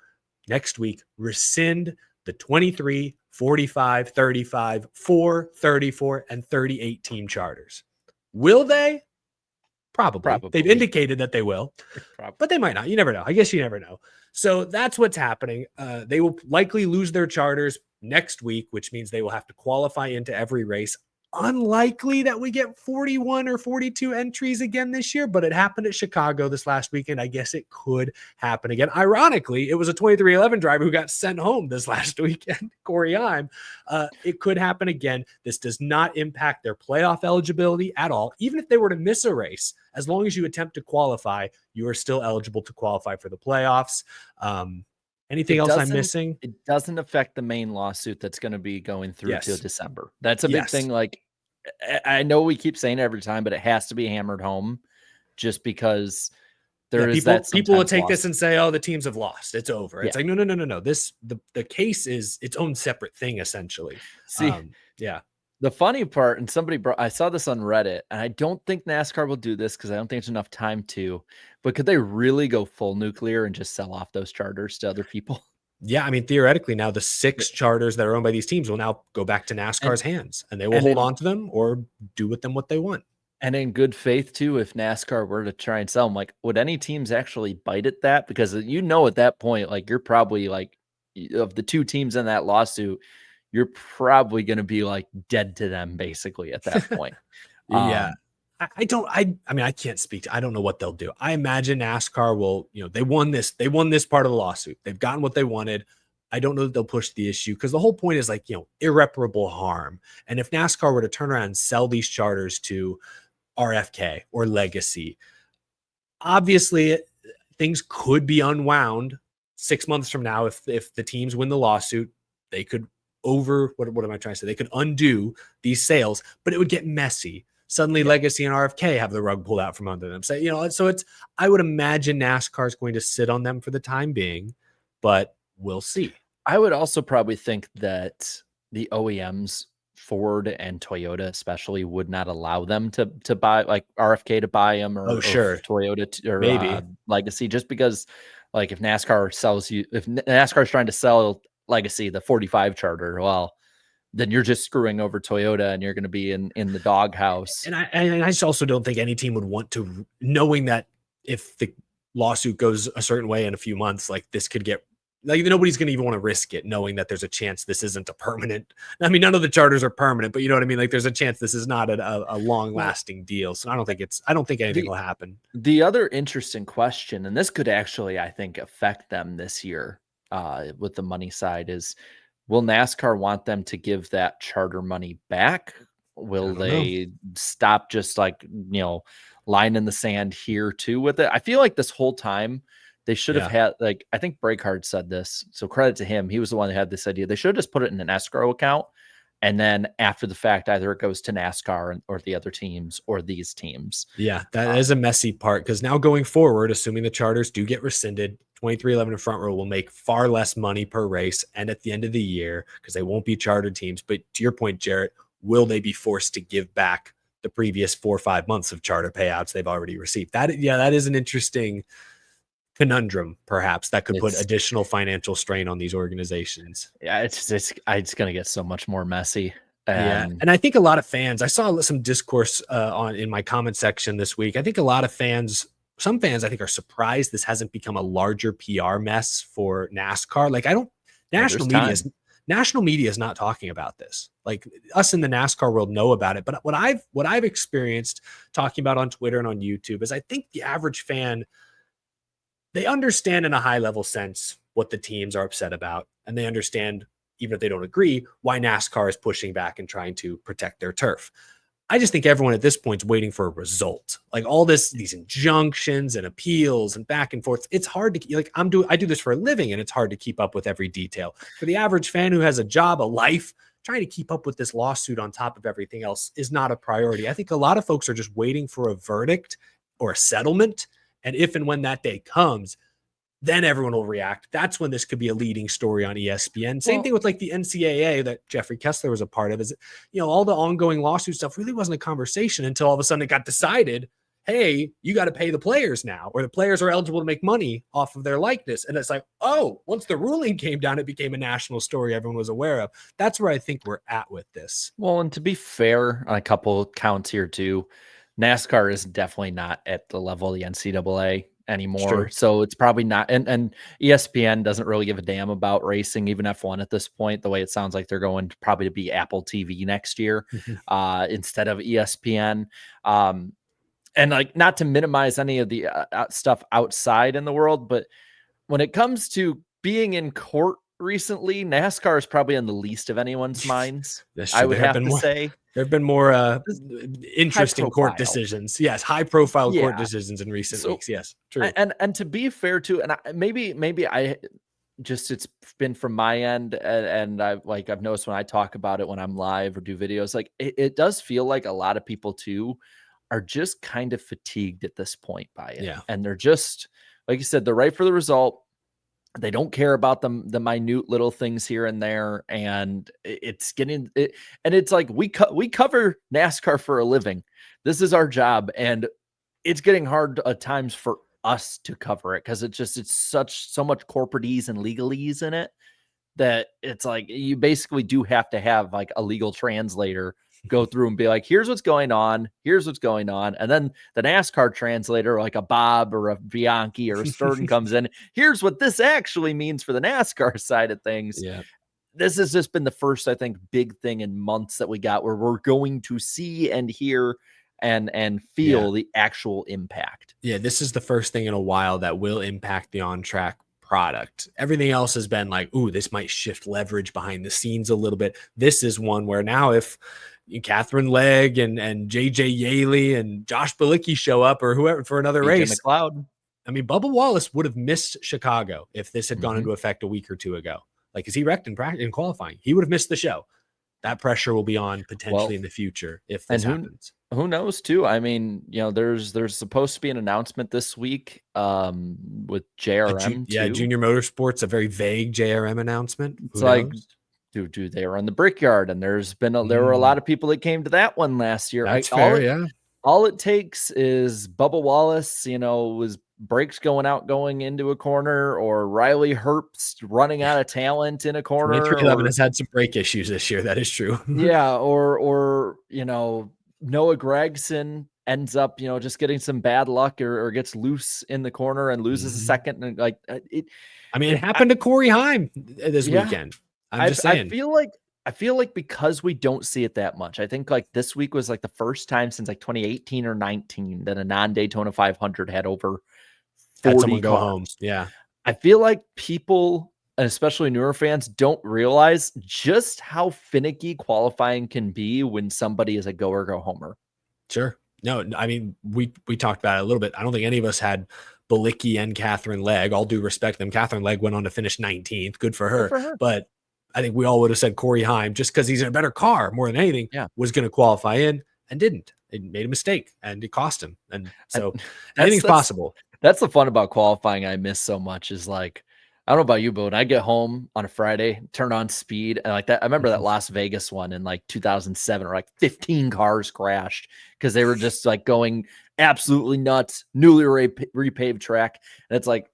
next week rescind the 23, 45, 35, 4, 34, and 38 team charters. Will they? Probably. They've indicated that they will, but they might not. You never know. I guess you never know. So that's what's happening. They will likely lose their charters next week, which means they will have to qualify into every race. Unlikely that we get 41 or 42 entries again this year, but it happened at Chicago this last weekend. I guess it could happen again. Ironically, it was a 2311 driver who got sent home this last weekend, Corey Heim. It could happen again. This does not impact their playoff eligibility at all. Even if they were to miss a race, as long as you attempt to qualify, you are still eligible to qualify for the playoffs. Anything else I'm missing?
It doesn't affect the main lawsuit that's going to be going through till December. That's a big thing. Like, I know we keep saying it every time, but it has to be hammered home just because
people will take this and say, oh, the teams have lost. It's over. It's like, no. The case is its own separate thing, essentially.
See, the funny part, and I saw this on Reddit, and I don't think NASCAR will do this because I don't think there's enough time to, but could they really go full nuclear and just sell off those charters to other people?
Yeah, I mean, theoretically, now the 6 charters that are owned by these teams will now go back to NASCAR's hands, and they will hold on to them or do with them what they want.
And in good faith, too, if NASCAR were to try and sell them, like, would any teams actually bite at that? Because at that point, like, you're probably like, of the 2 teams in that lawsuit, you're probably going to be like dead to them basically at that point.
I mean, I can't speak. I don't know what they'll do. I imagine NASCAR will, they won this part of the lawsuit. They've gotten what they wanted. I don't know that they'll push the issue because the whole point is like, irreparable harm. And if NASCAR were to turn around and sell these charters to RFK or Legacy, obviously things could be unwound 6 months from now. If the teams win the lawsuit, they could what am I trying to say? They could undo these sales, but it would get messy. Suddenly Legacy and RFK have the rug pulled out from under them. So I would imagine NASCAR is going to sit on them for the time being, but we'll see.
I would also probably think that the OEMs, Ford and Toyota especially, would not allow them to buy, like RFK to buy them or Toyota or maybe Legacy, just because like if NASCAR is trying to sell Legacy the 45 charter, well, then you're just screwing over Toyota and you're going to be in the doghouse.
And I just also don't think any team would want to, knowing that if the lawsuit goes a certain way in a few months, like this could get, like nobody's going to even want to risk it, knowing that there's a chance this isn't a permanent. I mean, none of the charters are permanent, but you know what I mean? Like there's a chance this is not a long lasting deal. So I don't think anything will happen.
The other interesting question, and this could actually, I think, affect them this year with the money side, is will NASCAR want them to give that charter money back? Will they stop just like, line in the sand here too with it? I feel like this whole time they should have had, like, I think Breakard said this, so credit to him. He was the one who had this idea. They should have just put it in an escrow account. And then after the fact, either it goes to NASCAR or the other teams or these teams.
Yeah, that is a messy part because now going forward, assuming the charters do get rescinded, 2311 and Front Row will make far less money per race and at the end of the year because they won't be chartered teams. But to your point, Jarrett, will they be forced to give back the previous 4 or 5 months of charter payouts they've already received? That is an interesting conundrum, perhaps, that could put
It's
additional financial strain on these organizations.
yeah, it's gonna get so much more messy.
Yeah,
And
and I think a lot of fans, I saw some discourse on in my comment section this week. I think a lot of fans, some fans, I think, are surprised this hasn't become a larger PR mess for NASCAR. Like, I don't, national
there's
media
time.
is national media is not talking about this. Like, us in the NASCAR world know about it, but what I've experienced talking about on Twitter and on YouTube is I think the average fan, they understand in a high level sense what the teams are upset about, and they understand, even if they don't agree, why NASCAR is pushing back and trying to protect their turf. I just think everyone at this point is waiting for a result. Like, all these injunctions and appeals and back and forth. It's hard to, like, I do this for a living, and it's hard to keep up with every detail. For the average fan who has a job, a life, trying to keep up with this lawsuit on top of everything else is not a priority. I think a lot of folks are just waiting for a verdict or a settlement. And if and when that day comes, then everyone will react. That's when this could be a leading story on ESPN. Same thing with like the NCAA that Jeffrey Kessler was a part of. Is, all the ongoing lawsuit stuff really wasn't a conversation until all of a sudden it got decided, hey, you got to pay the players now, or the players are eligible to make money off of their likeness. And it's like, oh, once the ruling came down, it became a national story everyone was aware of. That's where I think we're at with this.
Well, and to be fair, on a couple counts here too, NASCAR is definitely not at the level of the NCAA anymore. So it's probably not, and ESPN doesn't really give a damn about racing, even F1 at this point, the way it sounds like they're going to probably to be Apple TV next year instead of ESPN. And like, not to minimize any of the stuff outside in the world, but when it comes to being in court recently, NASCAR is probably on the least of anyone's minds. I would have to say.
There have been more interesting court
profile.
decisions. Yes, high-profile court decisions in recent weeks. Yes, true.
And to be fair too, and maybe I just, it's been from my end, and I've noticed when I talk about it when I'm live or do videos, like it does feel like a lot of people too are just kind of fatigued at this point by it.
Yeah.
And they're just, like you said, they're right for the result. They don't care about the minute little things here and there, and it's getting it. And it's like we cover NASCAR for a living. This is our job, and it's getting hard at times for us to cover it because it's so much corporatese and legalese in it that it's like you basically do have to have like a legal translator go through and be like, here's what's going on. And then the NASCAR translator, like a Bob or a Bianchi or a Sturden comes in. Here's what this actually means for the NASCAR side of things.
Yeah.
This has just been the first, I think, big thing in months that we got where we're going to see and hear and feel the actual impact.
Yeah. This is the first thing in a while that will impact the on-track product. Everything else has been like, ooh, this might shift leverage behind the scenes a little bit. This is one where now if Catherine Legg and JJ Yaley and Josh Bilicki show up or whoever for another race,
McLeod.
I mean, Bubba Wallace would have missed Chicago if this had gone into effect a week or two ago. Like, is he wrecked in qualifying? He would have missed the show. That pressure will be on potentially in the future if this happens.
Who knows too? I mean, there's supposed to be an announcement this week with JRM.
Junior Motorsports, a very vague JRM announcement.
It's like, do they run the Brickyard? And there were a lot of people that came to that one last year.
That's fair,
all it takes is Bubba Wallace, was brakes going into a corner, or Riley Herbst running out of talent in a corner.
11 has had some brake issues this year. That is true.
Yeah. Or Noah Gregson ends up, just getting some bad luck or gets loose in the corner and loses a second. And
it happened to Corey Heim this weekend. I'm just saying.
I feel like because we don't see it that much, I think like this week was like the first time since like 2018 or 19 that a non-Daytona 500 had over 40
had someone go
cars.
home. Yeah.
I feel like people, and especially newer fans, don't realize just how finicky qualifying can be when somebody is a go or go homer.
Sure. No, I mean, we talked about it a little bit. I don't think any of us had Bilicki and Catherine Legg. All due respect to them. Catherine Legg went on to finish 19th. Good for her. But I think we all would have said Corey Heim, just because he's in a better car more than anything, was going to qualify in and didn't. It made a mistake and it cost him. And so anything's possible.
That's the fun about qualifying I miss so much is like, I don't know about you, but when I get home on a Friday, turn on speed and like that. I remember that Las Vegas one in like 2007, or like 15 cars crashed because they were just like going absolutely nuts, newly repaved track. And it's like,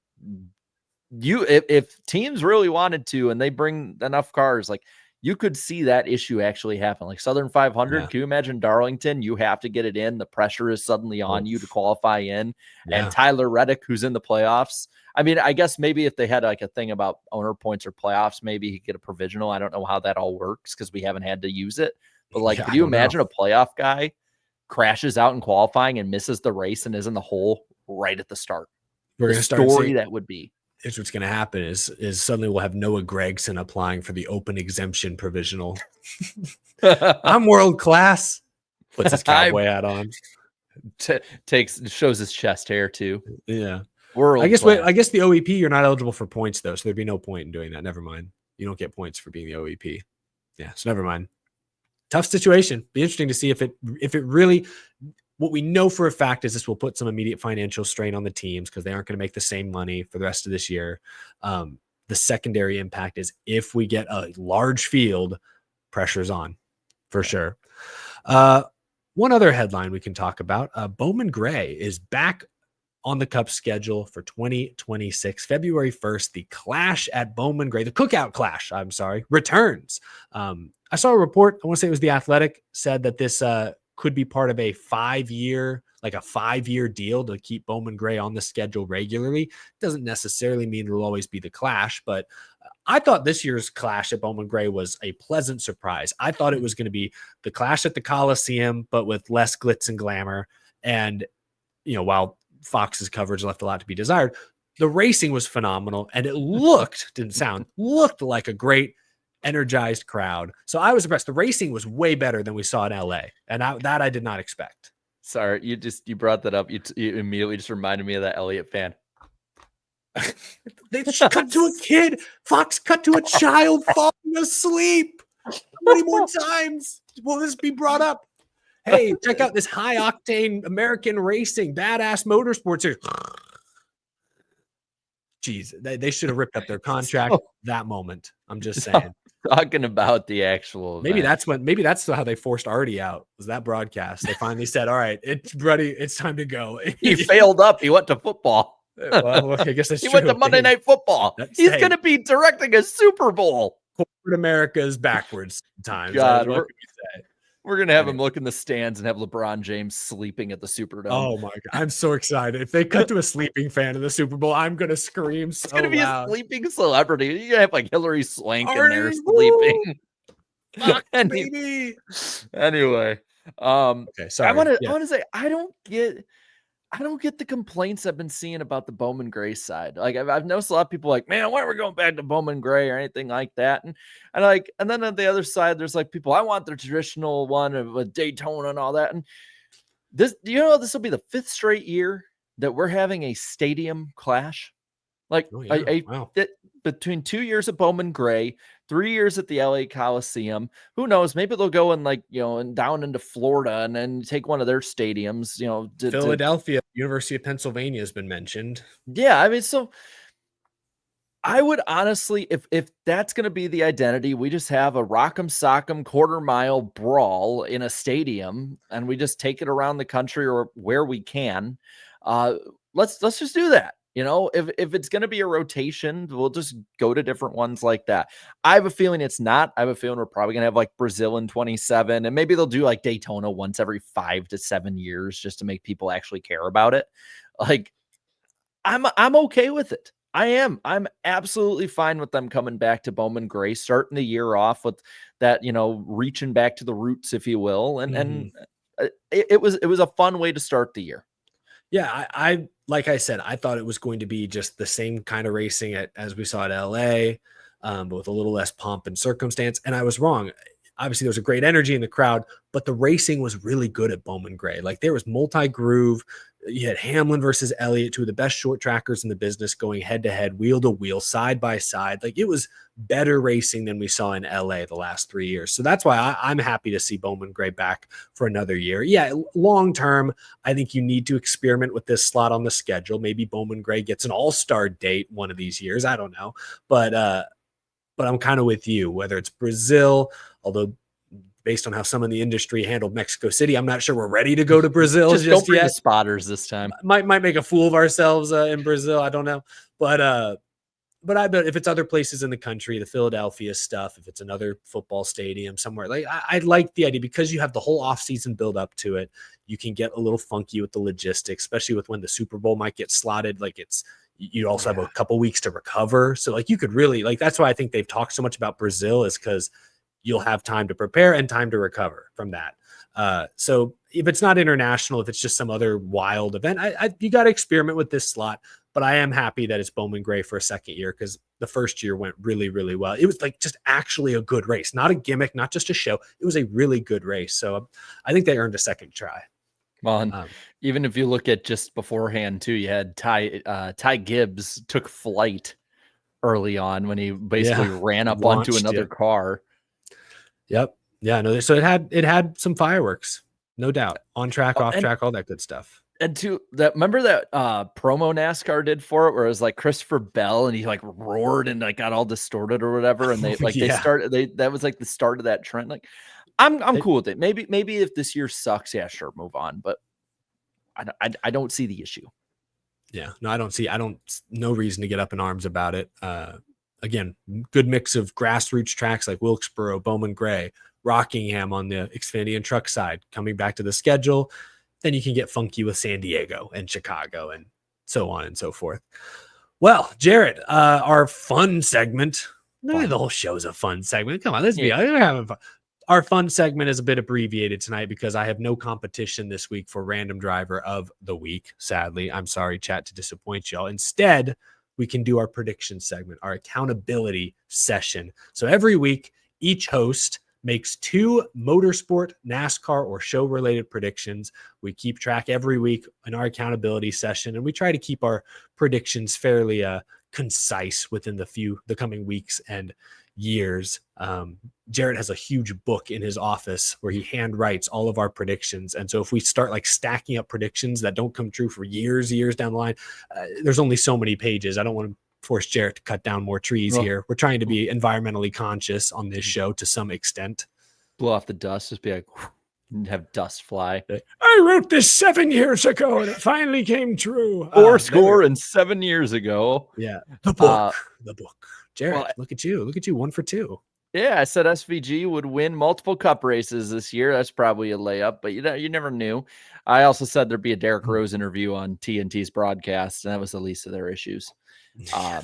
if teams really wanted to and they bring enough cars, like you could see that issue actually happen. Like Southern 500,
Yeah.
can you imagine Darlington? You have to get it in. The pressure is suddenly on you to qualify in.
Yeah.
And Tyler Reddick, who's in the playoffs. I mean, I guess maybe if they had like a thing about owner points or playoffs, maybe he could get a provisional. I don't know how that all works because we haven't had to use it. But like,
Yeah,
could
I
you
don't know.
imagine a playoff guy crashes out in qualifying and misses the race and is in the hole right at the start?
We're going to start
story
seeing
that would be.
is what's going to happen is suddenly we'll have Noah Gregson applying for the open exemption provisional. I'm world class. Puts his cowboy hat on.
Shows his chest hair too.
Yeah.
World
I guess
class.
the OEP, you're not eligible for points though, so there'd be no point in doing that. Never mind. You don't get points for being the OEP. Yeah, so never mind. Tough situation. Be interesting to see if it really. What we know for a fact is this will put some immediate financial strain on the teams because they aren't going to make the same money for the rest of this year. The secondary impact is if we get a large field, pressure's on for sure. One other headline we can talk about, Bowman Gray is back on the Cup schedule for 2026, February 1st. The clash at Bowman Gray, the Cookout Clash, I'm sorry, returns. I saw a report, I want to say it was The Athletic, said that this could be part of a 5-year deal to keep Bowman Gray on the schedule regularly. Doesn't necessarily mean it'll always be the clash, but I thought this year's clash at Bowman Gray was a pleasant surprise. I thought it was going to be the clash at the Coliseum, but with less glitz and glamour. And, while Fox's coverage left a lot to be desired, the racing was phenomenal. And it looked like a great energized crowd. So I was impressed. The racing was way better than we saw in LA. And that I did not expect.
Sorry, you brought that up. You immediately just reminded me of that Elliott fan.
They cut to a kid. Fox cut to a child falling asleep. How many more times will this be brought up? Hey, check out this high octane American racing, badass motorsports here. Jeez, they should have ripped up their contract that moment. I'm just saying.
Talking about the actual event.
Maybe that's how they forced Artie out, was that broadcast. They finally said, all right, it's ready. It's time to go.
He failed up. He went to football.
Well, I guess that's
he
true.
went to Monday Night Football. He's going to be directing a Super Bowl.
Corporate America is backwards sometimes.
God, we're going to have him look in the stands and have LeBron James sleeping at the Superdome.
Oh, my God. I'm so excited. If they cut to a sleeping fan of the Super Bowl, I'm going to scream so loud. It's going to be
a sleeping celebrity. You're going to have like Hillary Swank in there sleeping.
Fuck, baby.
Anyway.
Okay, sorry.
I want to say, I don't get the complaints I've been seeing about the Bowman Gray side. Like I've noticed a lot of people like, man, why are we going back to Bowman Gray or anything like that? And then on the other side, there's like people, I want the traditional one with Daytona and all that. And this will be the 5th straight year that we're having a stadium clash. Like between 2 years at Bowman Gray, 3 years at the LA Coliseum. Who knows? Maybe they'll go and down into Florida and then take one of their stadiums.
Philadelphia, University of Pennsylvania has been mentioned.
Yeah, I mean, so I would honestly, if that's going to be the identity, we just have a rock'em sock'em quarter-mile brawl in a stadium, and we just take it around the country or where we can. Let's just do that. If it's going to be a rotation, we'll just go to different ones like that. I have a feeling it's not. I have a feeling we're probably going to have like Brazil in 27, and maybe they'll do like Daytona once every 5 to 7 years just to make people actually care about it. Like, I'm okay with it. I am. I'm absolutely fine with them coming back to Bowman Gray, starting the year off with that, reaching back to the roots, if you will. And it was a fun way to start the year.
Yeah, I like I said, I thought it was going to be just the same kind of racing as we saw at LA, but with a little less pomp and circumstance. And I was wrong. Obviously, there was a great energy in the crowd, but the racing was really good at Bowman Gray. Like there was multi-groove. You had Hamlin versus Elliott, 2 of the best short trackers in the business, going head to head, wheel to wheel, side by side. Like it was better racing than we saw in LA the last 3 years. So that's why I'm happy to see Bowman Gray back for another year. Yeah, long term, I think you need to experiment with this slot on the schedule. Maybe Bowman Gray gets an all-star date one of these years. I don't know, but I'm kind of with you. Whether it's Brazil, although based on how some in the industry handled Mexico City, I'm not sure we're ready to go to Brazil just
don't bring
yet.
the spotters this time.
Might make a fool of ourselves in Brazil. I don't know, But I bet if it's other places in the country, the Philadelphia stuff, if it's another football stadium somewhere, like I like the idea because you have the whole offseason build up to it. You can get a little funky with the logistics, especially with when the Super Bowl might get slotted. Like you also have a couple weeks to recover. So like you could really that's why I think they've talked so much about Brazil, is because you'll have time to prepare and time to recover from that. So if it's not international, if it's just some other wild event, you got to experiment with this slot. But I am happy that it's Bowman Gray for a second year, because the first year went really, really well. It was like just actually a good race, not a gimmick, not just a show. It was a really good race. So I think they earned a second try.
Well, and even if you look at just beforehand too, you had Ty Gibbs took flight early on when he basically ran up onto another car. Yep.
Yeah. No. So it had some fireworks, no doubt, on track, off track, all that good stuff.
And remember that promo NASCAR did for it, where it was like Christopher Bell and he like roared and like got all distorted or whatever, and they that was like the start of that trend. Like, I'm cool with it. Maybe if this year sucks, yeah, sure, move on. But I don't see the issue.
Yeah, no, no reason to get up in arms about it. Again, good mix of grassroots tracks like Wilkesboro, Bowman Gray, Rockingham on the Xfinity and truck side coming back to the schedule. Then you can get funky with San Diego and Chicago and so on and so forth. Well, Jared, our fun segment. The whole show's a fun segment. Come on, let's be having fun. Our fun segment is a bit abbreviated tonight because I have no competition this week for random driver of the week. Sadly, I'm sorry, chat, to disappoint y'all. Instead, we can do our prediction segment, our accountability session. So every week, each host makes 2 motorsport, NASCAR, or show-related predictions. We keep track every week in our accountability session, and we try to keep our predictions fairly concise within the coming weeks and years. Jared has a huge book in his office where he hand writes all of our predictions. And so if we start like stacking up predictions that don't come true for years down the line, there's only so many pages. I don't want to force Jared to cut down more trees here. We're trying to be environmentally conscious on this show to some extent.
Blow off the dust, just be like, have dust fly.
I wrote this 7 years ago and it finally came true.
4 score and 7 years ago.
Yeah. The book. Jared, look at you. 1 for 2.
Yeah, I said SVG would win multiple cup races this year. That's probably a layup, but you never knew. I also said there'd be a Derek Rose interview on TNT's broadcast, and that was the least of their issues.
How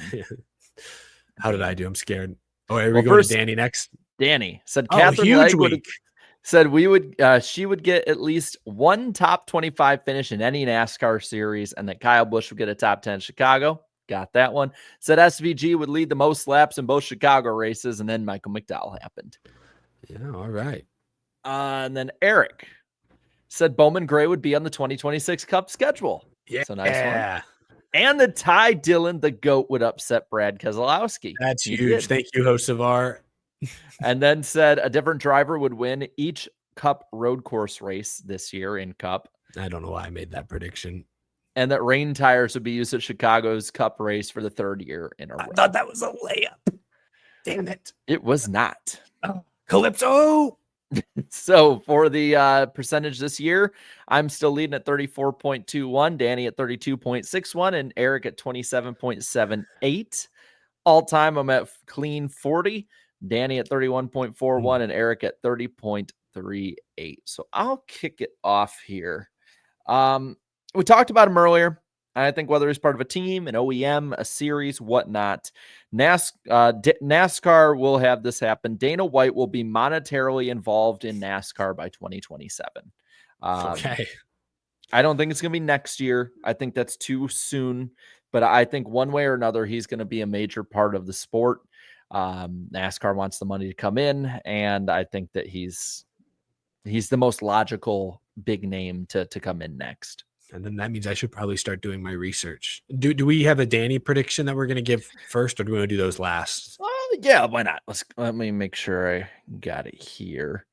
did I do? I'm scared. Oh, are we going to Danny next?
Danny said Catherine Legg said she would get at least 1 top 25 finish in any NASCAR series, and that Kyle Busch would get a top 10 in Chicago. Got that one. Said SVG would lead the most laps in both Chicago races, and then Michael McDowell happened.
Yeah, all right.
And then Eric said Bowman Gray would be on the 2026 Cup schedule.
Yeah.
So nice one. And the Ty Dillon, the GOAT, would upset Brad Keselowski.
That's huge. Thank you, Hocevar.
And then said a different driver would win each Cup road course race this year in Cup.
I don't know why I made that prediction.
And that rain tires would be used at Chicago's Cup race for the 3rd year in a row.
I thought that was a layup. Damn it.
It was not.
Oh, Calypso.
So for the percentage this year, I'm still leading at 34.21, Danny at 32.61, and Eric at 27.78. All time, I'm at clean 40, Danny at 31.41, and Eric at 30.38. So I'll kick it off here. We talked about him earlier. I think whether he's part of a team, an OEM, a series, whatnot, NASCAR will have this happen. Dana White will be monetarily involved in NASCAR by 2027.
Okay.
I don't think it's going to be next year. I think that's too soon. But I think one way or another, he's going to be a major part of the sport. NASCAR wants the money to come in, and I think that he's the most logical big name to come in next.
And then that means I should probably start doing my research. Do we have a Danny prediction that we're going to give first, or do we want to do those last?
Yeah, why not? Let me make sure I got it here.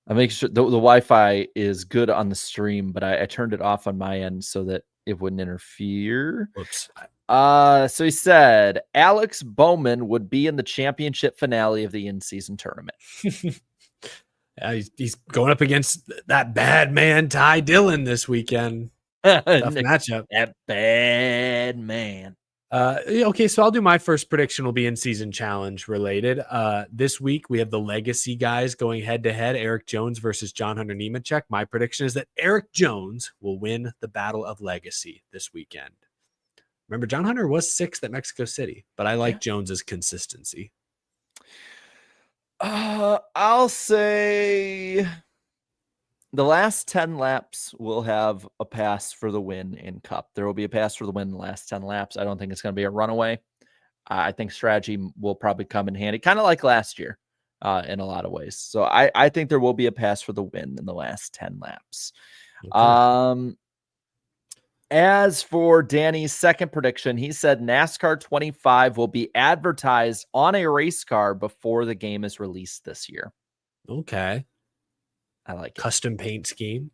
I make sure the Wi-Fi is good on the stream, but I turned it off on my end so that it wouldn't interfere.
Whoops.
So he said Alex Bowman would be in the championship finale of the in-season tournament.
He's going up against that bad man Ty Dillon this weekend. Tough matchup.
That bad man.
Okay, so I'll do my first prediction will be in season challenge related. This week we have the legacy guys going head to head, Eric Jones versus John Hunter Nemechek. My prediction is that Eric Jones will win the battle of legacy this weekend. Remember, John Hunter was 6th at Mexico City, but I like Jones's consistency.
I'll say the last 10 laps will have a pass for the win in Cup. There will be a pass for the win in the last 10 laps. I don't think it's going to be a runaway. I think strategy will probably come in handy, kind of like last year in a lot of ways. So I think there will be a pass for the win in the last 10 laps. Okay. As for Danny's second prediction, he said NASCAR 25 will be advertised on a race car before the game is released this year.
Okay.
I like it.
Custom paint scheme.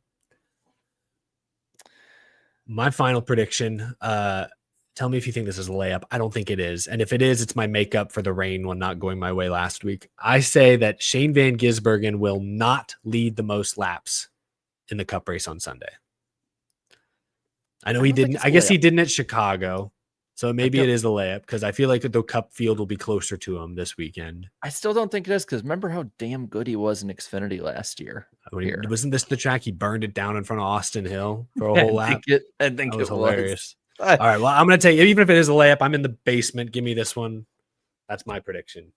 My final prediction, tell me if you think this is a layup. I don't think it is. And if it is, it's my makeup for the rain one not going my way last week. I say that Shane Van Gisbergen will not lead the most laps in the Cup race on Sunday. I know he didn't. I guess he didn't at Chicago. So maybe it is a layup because I feel like the Cup field will be closer to him this weekend.
I still don't think it is because remember how damn good he was in Xfinity last year.
Wasn't this the track he burned it down in front of Austin Hill for a whole lap?
I think it was
hilarious. All right, well, I'm going to tell you, even if it is a layup, I'm in the basement. Give me this one. That's my prediction.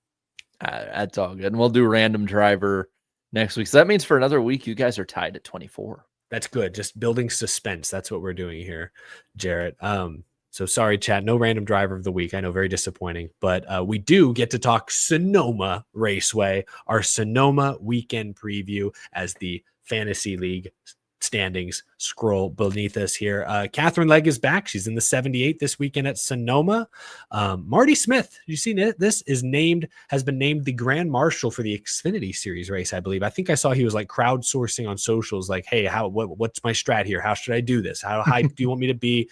That's all good. And we'll do random driver next week. So that means for another week, you guys are tied at 24.
That's good. Just building suspense. That's what we're doing here, Jarrett. So sorry, chat. No random driver of the week. I know, very disappointing. But we do get to talk Sonoma Raceway, our Sonoma weekend preview as the Fantasy League standings scroll beneath us here. Catherine Legg is back. She's in the 78 this weekend at Sonoma. Marty Smith, you seen it? This has been named the Grand Marshal for the Xfinity Series race, I believe. I think I saw he was like crowdsourcing on socials, like, hey, what's my strat here? How should I do this? How high do you want me to be?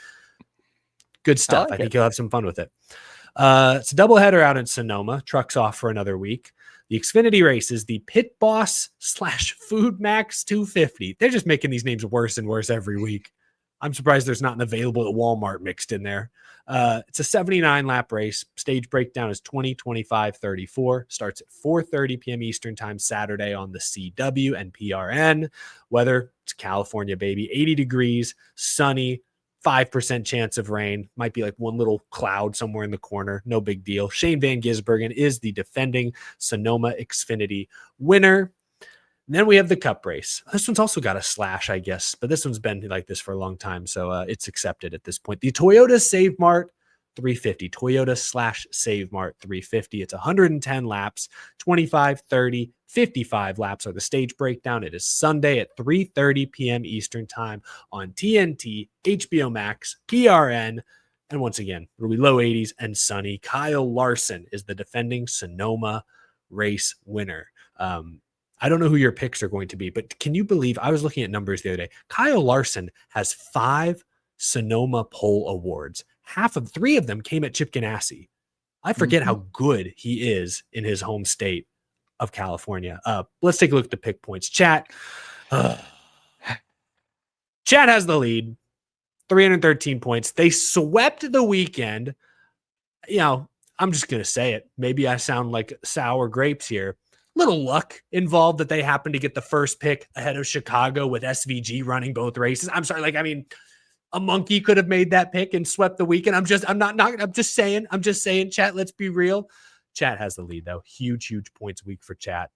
Good stuff. I think you'll have some fun with it. It's a doubleheader out in Sonoma. Trucks off for another week. The Xfinity race is the Pit Boss / Food Max 250. They're just making these names worse and worse every week. I'm surprised there's not an available at Walmart mixed in there. It's a 79 lap race. Stage breakdown is 20, 25, 34. Starts at 4:30 p.m. Eastern time Saturday on the CW and PRN. Weather, it's California, baby. 80 degrees, sunny. 5% chance of rain. Might be like one little cloud somewhere in the corner. No big deal. Shane Van Gisbergen is the defending Sonoma Xfinity winner. And then we have the Cup race. This one's also got a slash, I guess, but this one's been like this for a long time, so it's accepted at this point. The Toyota Save Mart 350. Toyota / Save Mart 350. It's 110 laps, 25, 30, 55 laps are the stage breakdown. It is Sunday at 3:30 p.m. Eastern time on TNT, HBO Max, PRN, and once again, it'll be low 80s and sunny. Kyle Larson is the defending Sonoma race winner. I don't know who your picks are going to be, but can you believe I was looking at numbers the other day? Kyle Larson has 5 Sonoma pole awards. 3 of them came at Chip Ganassi. I forget how good he is in his home state of California. Let's take a look at the pick points. Chat has the lead, 313 points. They swept the weekend. You know, I'm just going to say it. Maybe I sound like sour grapes here. Little luck involved that they happened to get the first pick ahead of Chicago with SVG running both races. I'm sorry. A monkey could have made that pick and swept the weekend. I'm just saying, chat, let's be real. Chat has the lead though. Huge points week for chat.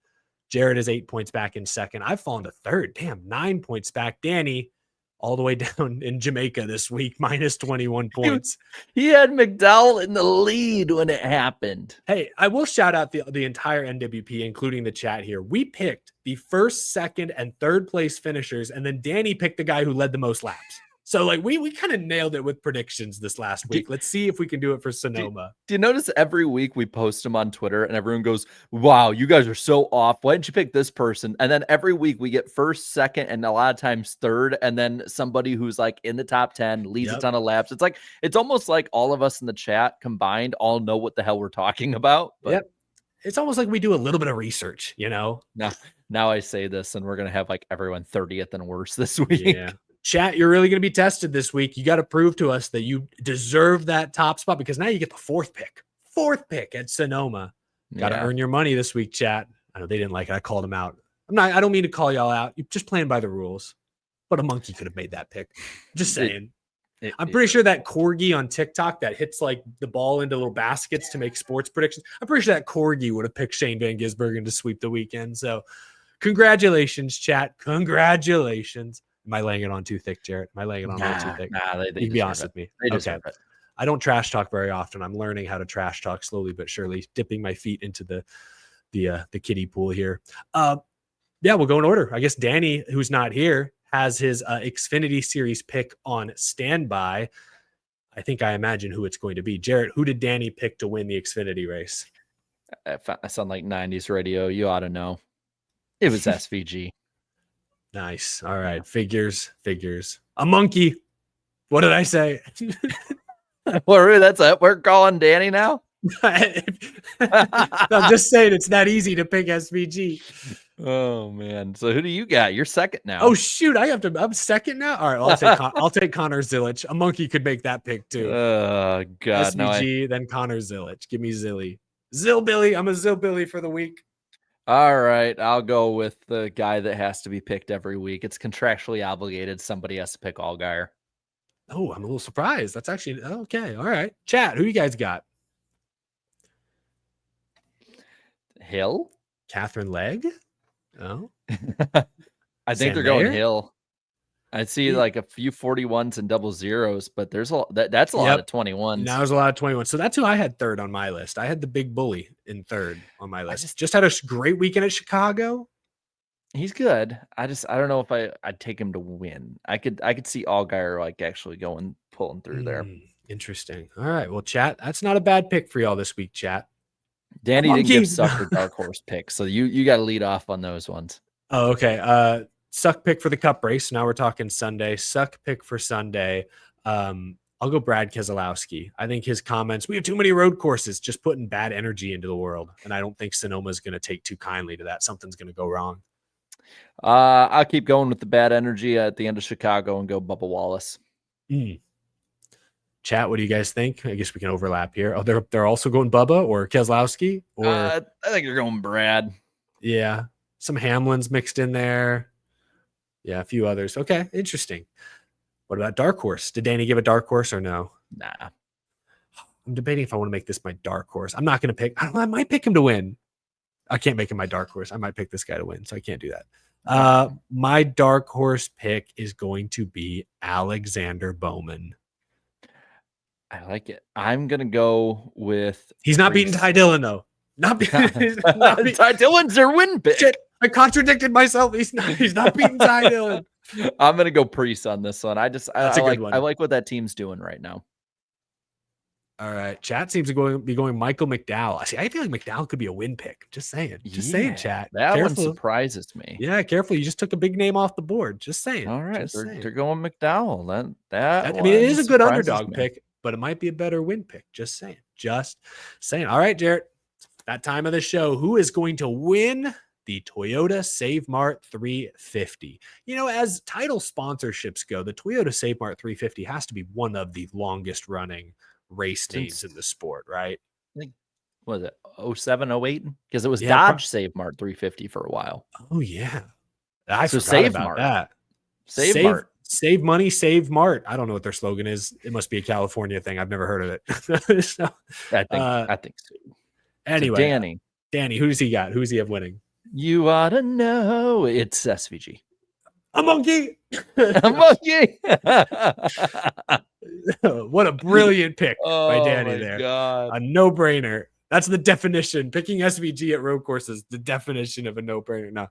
Jared is 8 points back in second. I've fallen to third. Damn, 9 points back. Danny all the way down in Jamaica this week, minus 21 points.
He had McDowell in the lead when it happened.
Hey, I will shout out the entire NWP, including the chat here. We picked the first, second, and third place finishers, and then Danny picked the guy who led the most laps. So like we kind of nailed it with predictions this last week. Let's see if we can do it for Sonoma.
Do you notice every week we post them on Twitter and everyone goes, wow, you guys are so off. Why didn't you pick this person? And then every week we get first, second, and a lot of times third. And then somebody who's like in the top 10 leads a ton of laps. It's almost like all of us in the chat combined all know what the hell we're talking about. But
yep. It's almost like we do a little bit of research, you know?
Now I say this and we're going to have like everyone 30th and worse this week.
Yeah. Chat, you're really going to be tested this week. You got to prove to us that you deserve that top spot because now you get the fourth pick at Sonoma. Got to earn your money this week, chat. I know they didn't like it. I called them out. I don't mean to call y'all out. You're just playing by the rules. But a monkey could have made that pick. Just saying. I'm pretty sure that corgi on TikTok that hits like the ball into little baskets to make sports predictions. I'm pretty sure that corgi would have picked Shane Van Gisbergen to sweep the weekend. So congratulations, chat. Congratulations. Am I laying it on too thick, Jarrett? Am I laying it on too thick?
They
you can be honest with me.
They deserve it.
I don't trash talk very often. I'm learning how to trash talk slowly but surely, dipping my feet into the kiddie pool here. Yeah, we'll go in order. I guess Danny, who's not here, has his Xfinity Series pick on standby. I imagine who it's going to be. Jarrett, who did Danny pick to win the Xfinity race?
I sound like 90s radio. You ought to know. It was SVG.
Nice. All right. Figures. A monkey. What did I say?
That's it. We're calling Danny now.
I'm just saying it's not easy to pick SVG.
Oh man. So who do you got? You're second now.
Oh shoot. I'm second now. All right. Well, I'll take Connor Zilic. A monkey could make that pick too.
Oh God.
SVG, then Connor Zilic. Give me Zilly. Zillbilly. I'm a Zillbilly for the week.
All right, I'll go with the guy that has to be picked every week. It's contractually obligated. Somebody has to pick Allgaier.
Oh, I'm a little surprised. That's actually okay. All right. Chat, who you guys got?
Hill?
Catherine Legg? Oh.
I think they're going Hill. I see like a few 41s and double zeros, but there's a lot. That's a lot of 21s.
Now there's a lot of 21s. So that's who I had third on my list. I had the big bully in third on my list. Just had a great weekend at Chicago.
He's good. I don't know if I'd take him to win. I could see Allgaier like actually pulling through there.
Interesting. All right. Well, chat, that's not a bad pick for y'all this week, chat.
Danny didn't give Sucker dark horse picks, so you got to lead off on those ones.
Oh, okay. Suck pick for the cup race. Now we're talking Sunday. Suck pick for Sunday. I'll go Brad Keselowski. I think his comments, we have too many road courses, just putting bad energy into the world. And I don't think Sonoma is going to take too kindly to that. Something's going to go wrong.
I'll keep going with the bad energy at the end of Chicago and go Bubba Wallace.
Chat, what do you guys think? I guess we can overlap here. Oh, they're also going Bubba or Keselowski? Or
I think you're going Brad.
Yeah. Some Hamlins mixed in there. Yeah, a few others. Okay, interesting. What about dark horse? Did Danny give a dark horse or no?
Nah.
I'm debating if I want to make this my dark horse. I'm not going to pick. I might pick him to win. I can't make him my dark horse. I might pick this guy to win, so I can't do that. My dark horse pick is going to be Alexander Bowman.
I like it. I'm going to go with...
He's not beating Ty Dillon, though.
Ty Dillon's their win pick.
Shit, I contradicted myself. He's not beating Ty Dillon.
I'm gonna go Priest on this one.
That's a good one.
I like what that team's doing right now.
All right, chat seems to be going Michael McDowell. I feel like McDowell could be a win pick. Just saying, chat.
That one surprises me.
Yeah, careful. You just took a big name off the board. Just saying.
All right, they're going McDowell. That
I mean, it is a good underdog pick, but it might be a better win pick. Just saying. All right, Jarrett. That time of the show, who is going to win the Toyota Save Mart 350? You know, as title sponsorships go, the Toyota Save Mart 350 has to be one of the longest running race names in the sport, right?
I think, what was it, 07, 08? Because it was Dodge Save Mart 350 for a while.
Oh, yeah. I forgot
Save
about
Mart.
that.
Save Mart.
Save money, save Mart. I don't know what their slogan is. It must be a California thing. I've never heard of it. So,
I think so.
Anyway,
so
Danny, who does he got? Who does he have winning?
You ought to know it's SVG.
A monkey.
A monkey.
What a brilliant pick by Danny there.
God.
A no-brainer. That's the definition. Picking SVG at road courses, the definition of a no-brainer. No,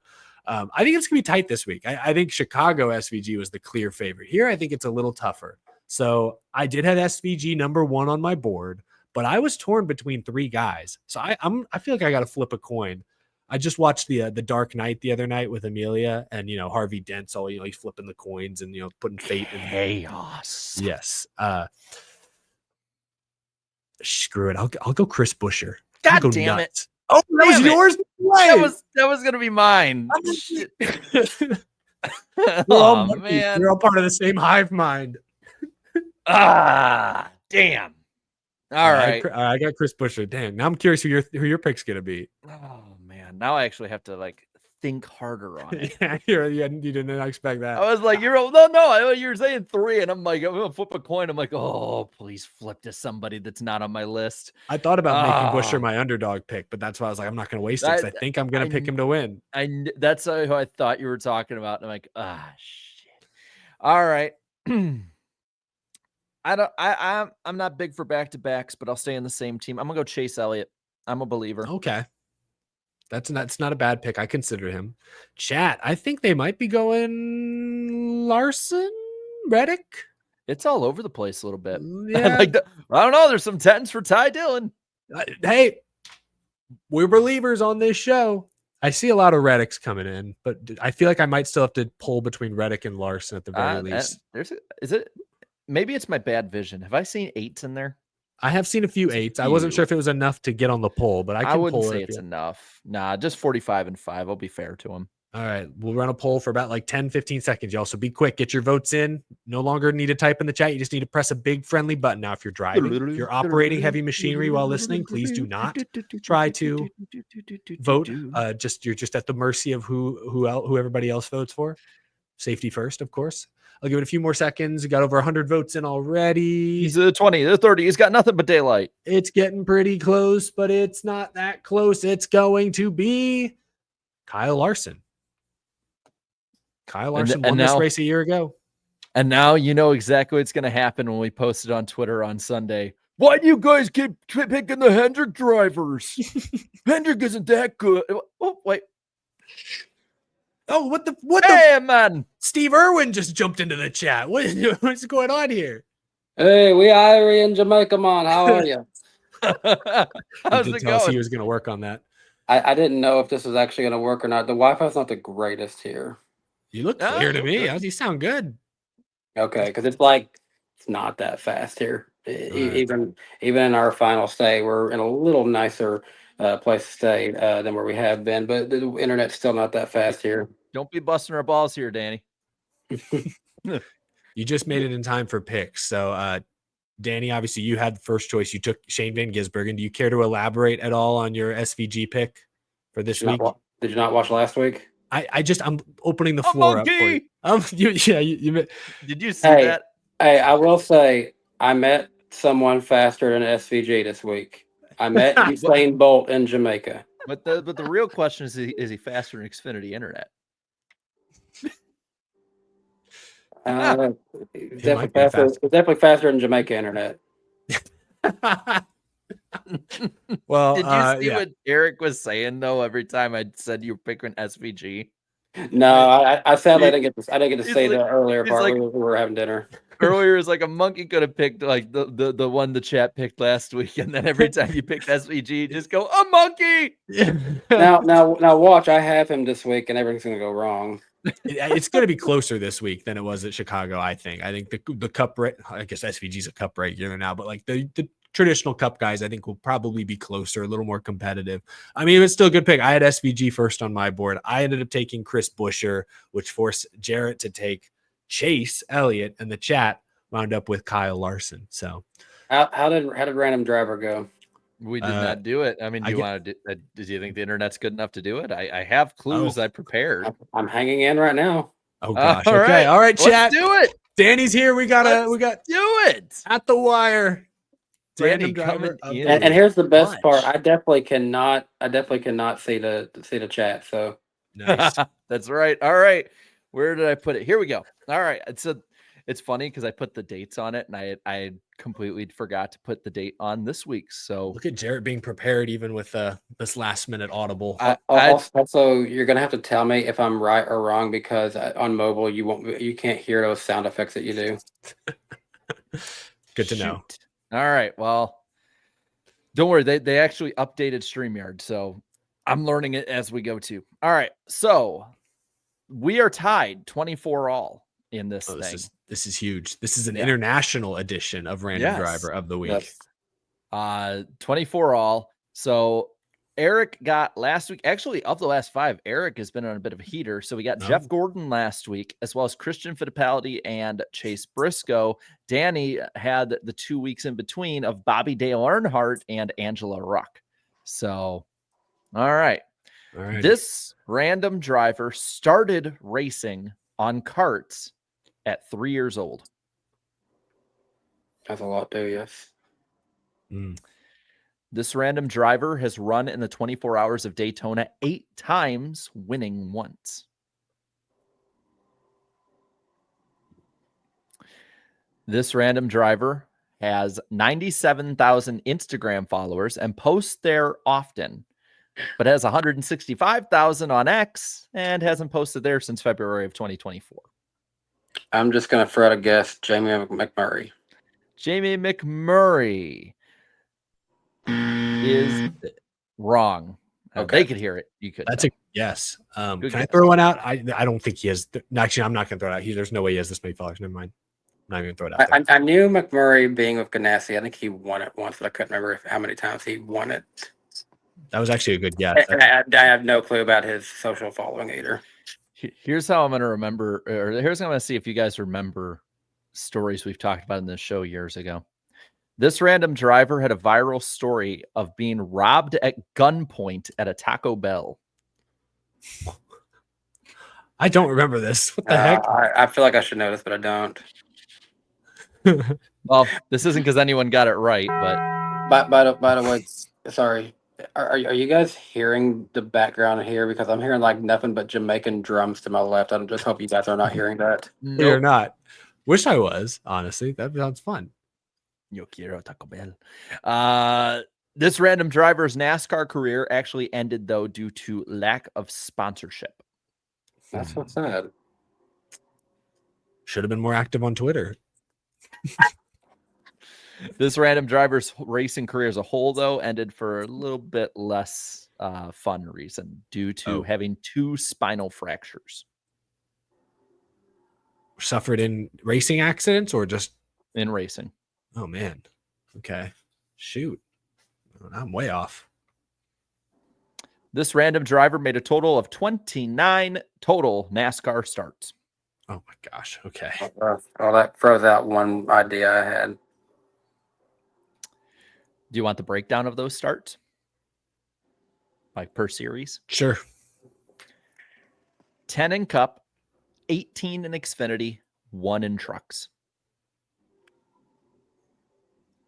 I think it's going to be tight this week. I think Chicago SVG was the clear favorite. Here, I think it's a little tougher. So I did have SVG number one on my board, but I was torn between three guys. So I feel like I got to flip a coin. I just watched the Dark Knight the other night with Amelia, and Harvey Dent's all he's flipping the coins and putting fate in
chaos.
Yes. Screw it. I'll go Chris Buescher.
God damn it!
Oh, that was yours.
That was gonna be mine. Oh man.
We're all part of the same hive mind.
Damn. All right.
I got Chris Buescher. Dang. Now I'm curious who your pick's gonna be.
Oh man. Now I actually have to like think harder on it.
Yeah, you didn't expect that.
I was like, you're saying 3, and I'm like, I'm gonna flip a coin. I'm like, oh, please flip to somebody that's not on my list.
I thought about making Buescher my underdog pick, but that's why I was like, I'm not gonna waste it because I think I'm gonna pick him to win.
That's who I thought you were talking about. And I'm like, shit. All right. I'm not big for back-to-backs, but I'll stay in the same team. I'm gonna go Chase Elliott. I'm a believer.
Okay. That's not a bad pick. I consider him. Chat, I think they might be going Larson, Reddick.
It's all over the place a little bit.
Yeah.
I don't know. There's some 10s for Ty Dillon.
Hey, we're believers on this show. I see a lot of Reddicks coming in, but I feel like I might still have to pull between Reddick and Larson at the very least.
Maybe it's my bad vision. Have I seen 8s in there?
I have seen a few 8s. I wasn't sure if it was enough to get on the poll, but I
wouldn't
pull
say it's enough. Nah, just 45 and 5. I'll be fair to him.
All right. We'll run a poll for about like 10, 15 seconds, y'all. So be quick. Get your votes in. No longer need to type in the chat. You just need to press a big friendly button. Now, if you're driving, if you're operating heavy machinery while listening, please do not try to vote. You're just at the mercy of who everybody else votes for. Safety first, of course. I'll give it a few more seconds. We got over 100 votes in already.
He's 20, 30. He's got nothing but daylight.
It's getting pretty close, but it's not that close. It's going to be Kyle Larson. Kyle Larson won this race a year ago.
And now you know exactly what's going to happen when we post it on Twitter on Sunday. Why do you guys keep picking the Hendrick drivers? Hendrick isn't that good. Oh, wait.
Oh, what the
man.
Steve Irwin just jumped into the chat. What's going on here?
Hey, we Irie in Jamaica, man. How are you?
How's it going?
He was going to work on that.
I didn't know if this was actually going to work or not. The Wi-Fi's not the greatest here.
You look clear to me. You sound good.
Okay, because it's not that fast here. Even in our final stay, we're in a little nicer place to stay than where we have been, but the internet's still not that fast here.
Don't be busting our balls here, Danny.
You just made it in time for picks. So, Danny, obviously you had the first choice. You took Shane Van Gisbergen. Do you care to elaborate at all on your SVG pick for this week?
Did you not watch last week?
I'm opening the floor up for you. You
did you see that?
Hey, I will say I met someone faster than SVG this week. I met Usain Bolt in Jamaica.
But the real question is he faster than Xfinity Internet?
Definitely faster than Jamaica Internet.
Well,
did you see what Eric was saying though? Every time I said you were picking SVG.
No, I sadly I didn't get to say the earlier part. We were having dinner.
Earlier is like a monkey could have picked like the one the chat picked last week, and then every time you picked SVG, just go a monkey.
now watch. I have him this week, and everything's gonna go wrong.
It's going to be closer this week than it was at Chicago. I think the cup rate. I guess SVG's a cup regular now, but like the traditional cup guys, I think will probably be closer, a little more competitive. I mean, it's still a good pick. I had SVG first on my board. I ended up taking Chris Buescher, which forced Jarrett to take Chase Elliott, and the chat wound up with Kyle Larson. So
how did random driver go?
We did not do it. I mean, do you think the internet's good enough to do it? I have clues I prepared.
I'm hanging in right now.
Oh gosh. All right, chat.
Let's do it.
Danny's here. We got
do it
at the wire.
Danny coming in.
And here's the best part. I definitely cannot see the chat. So
nice.
That's right. All right. Where did I put it? Here we go. All right. It's funny because I put the dates on it, and I completely forgot to put the date on this week. So
look at Jarrett being prepared, even with this last minute audible.
Also, you're gonna have to tell me if I'm right or wrong, because on mobile you can't hear those sound effects that you do.
Good to know.
All right. Well, don't worry. They actually updated StreamYard, so I'm learning it as we go too. All right. So we are tied 24 all in this thing.
This is huge. This is an international edition of Random Driver of the Week.
Yes.
24 all. So Eric got last week. Actually, of the last 5, Eric has been on a bit of a heater. So we got Jeff Gordon last week, as well as Christian Fittipaldi and Chase Briscoe. Danny had the 2 weeks in between of Bobby Dale Earnhardt and Angela Ruck. So, all right. This random driver started racing on karts at 3 years old.
That's a lot too, yes.
This random driver has run in the 24 Hours of Daytona 8 times, winning once. This random driver has 97,000 Instagram followers and posts there often, but has 165,000 on X and hasn't posted there since February of 2024.
I'm just going to throw out a guess. Jamie McMurray.
Jamie McMurray is wrong.
Okay.
They could hear it. You could.
That's a yes. Can
Good
I
guess.
throw one out? I don't think he has. Actually, I'm not going to throw it out. There's no way he has this many followers. Never mind. I'm not even going to throw it out there.
I knew McMurray being with Ganassi. I think he won it once, but I couldn't remember how many times he won it.
That was actually a good guess.
I have no clue about his social following either.
Here's how I'm going to remember, or here's how I'm going to see if you guys remember stories we've talked about in this show years ago. This random driver had a viral story of being robbed at gunpoint at a Taco Bell.
I don't remember this. What the heck?
I feel like I should know this, but I don't.
Well, this isn't because anyone got it right, but
By the way, sorry. Are you guys hearing the background here? Because I'm hearing like nothing but Jamaican drums to my left. I just hope you guys are not hearing that.
You're not. Wish I was, honestly. That sounds fun.
Yo quiero Taco Bell. This random driver's NASCAR career actually ended, though, due to lack of sponsorship.
That's what's sad.
Should have been more active on Twitter.
This random driver's racing career as a whole, though, ended for a little bit less fun reason due to having 2 spinal fractures.
Suffered in racing accidents or just
in racing?
Oh, man. Okay. Shoot. I'm way off.
This random driver made a total of 29 total NASCAR starts.
Oh, my gosh. Okay.
Oh, that throws out one idea I had.
Do you want the breakdown of those starts? Like per series?
Sure.
10 in Cup, 18 in Xfinity, 1 in Trucks.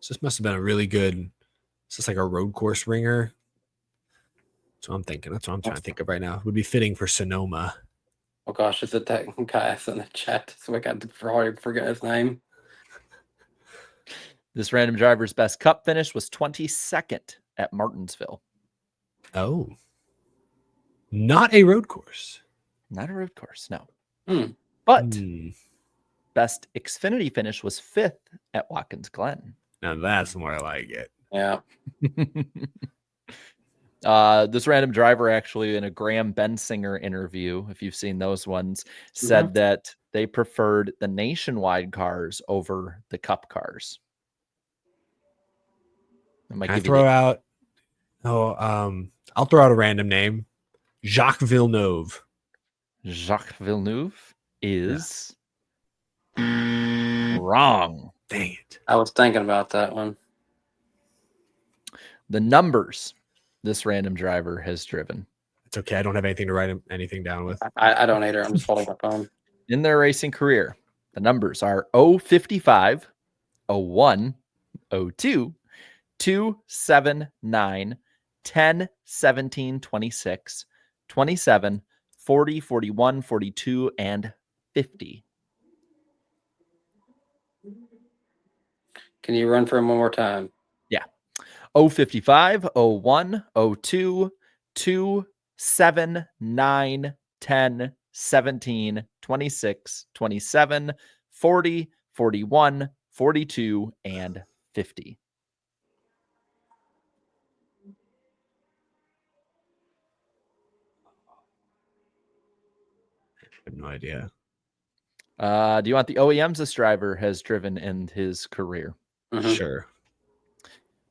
So this must have been a really good, is this like a road course ringer? That's what I'm thinking. That's what I'm trying to think of right now. It would be fitting for Sonoma.
Oh gosh, it's a technical guy in the chat, so I got to probably forget his name.
This random driver's best Cup finish was 22nd at Martinsville.
Oh. Not a road course.
Not a road course, no.
Hmm.
But best Xfinity finish was 5th at Watkins Glen.
Now that's more like it.
Yeah.
This random driver actually in a Graham Bensinger interview, if you've seen those ones, said that they preferred the Nationwide cars over the Cup cars.
I'll throw out a random name. Jacques Villeneuve.
Jacques Villeneuve is wrong.
Dang it.
I was thinking about that one.
The numbers this random driver has driven.
It's okay. I don't have anything to write anything down with.
I don't either. I'm just holding my phone.
In their racing career, the numbers are 055, 01, 02, 2, 7, 9, 10, 17, 26, 27, 40, 41, 42, and 50.
Can you run for him one more time?
Yeah. 055, 01, 02, 2, 7, 9, 10, 17, 26, 27, 40, 41, 42, and 50.
I have no idea.
Do you want the OEMs this driver has driven in his career?
Mm-hmm.
Sure.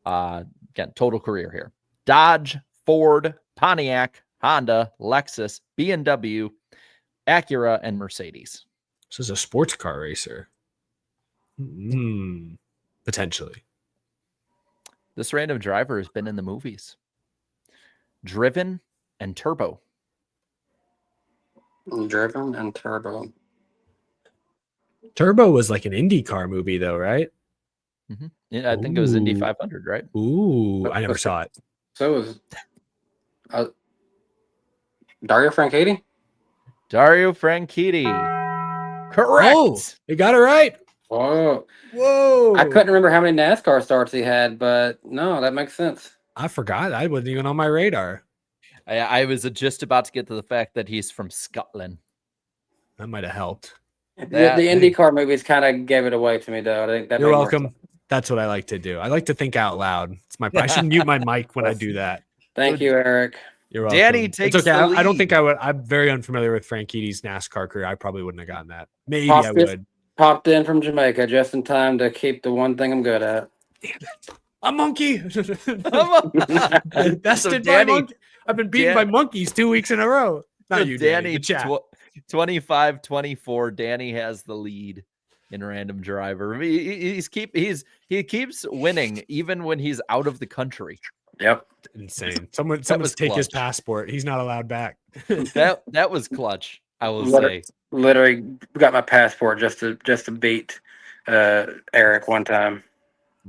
Again, total career here. Dodge, Ford, Pontiac, Honda, Lexus, BMW, Acura, and Mercedes.
This is a sports car racer. Potentially.
This random driver has been in the movies. Driven and Turbo.
Driven and Turbo.
Turbo was like an IndyCar movie, though, right?
Yeah, I think it was Indy
Ooh.
500, right?
Ooh, I never saw it.
So was Dario Franchitti.
Dario Franchitti. Correct.
Oh, you got it right.
Whoa.
Whoa.
I couldn't remember how many NASCAR starts he had, but no, that makes sense.
I forgot. I wasn't even on my radar.
I was just about to get to the fact that he's from Scotland.
That might have helped.
The
That-
IndyCar movies kind of gave it away to me, though. I think that
You're
made more
welcome.
sense.
That's what I like to do. I like to think out loud. It's my. I should mute my mic when I do that.
Thank you, Eric.
You're welcome.
Danny
It's
takes
okay.
the
I don't think
lead.
I would. I'm very unfamiliar with Frankitti's NASCAR career. I probably wouldn't have gotten that. Maybe
Popped
I
it.
would.
Popped in from Jamaica just in time to keep the one thing I'm good at.
A monkey.
So
Bested by
Danny-
monkey. I've been beaten by monkeys 2 weeks in a row. Not you, Danny.
Danny,
The chat.
25-24. Danny has the lead in random driver. He keeps winning even when he's out of the country.
Yep.
Insane. Someone take his
clutch.
passport. He's not allowed back.
That was clutch, I will
Literally-
say.
Literally got my passport just to beat Eric one time.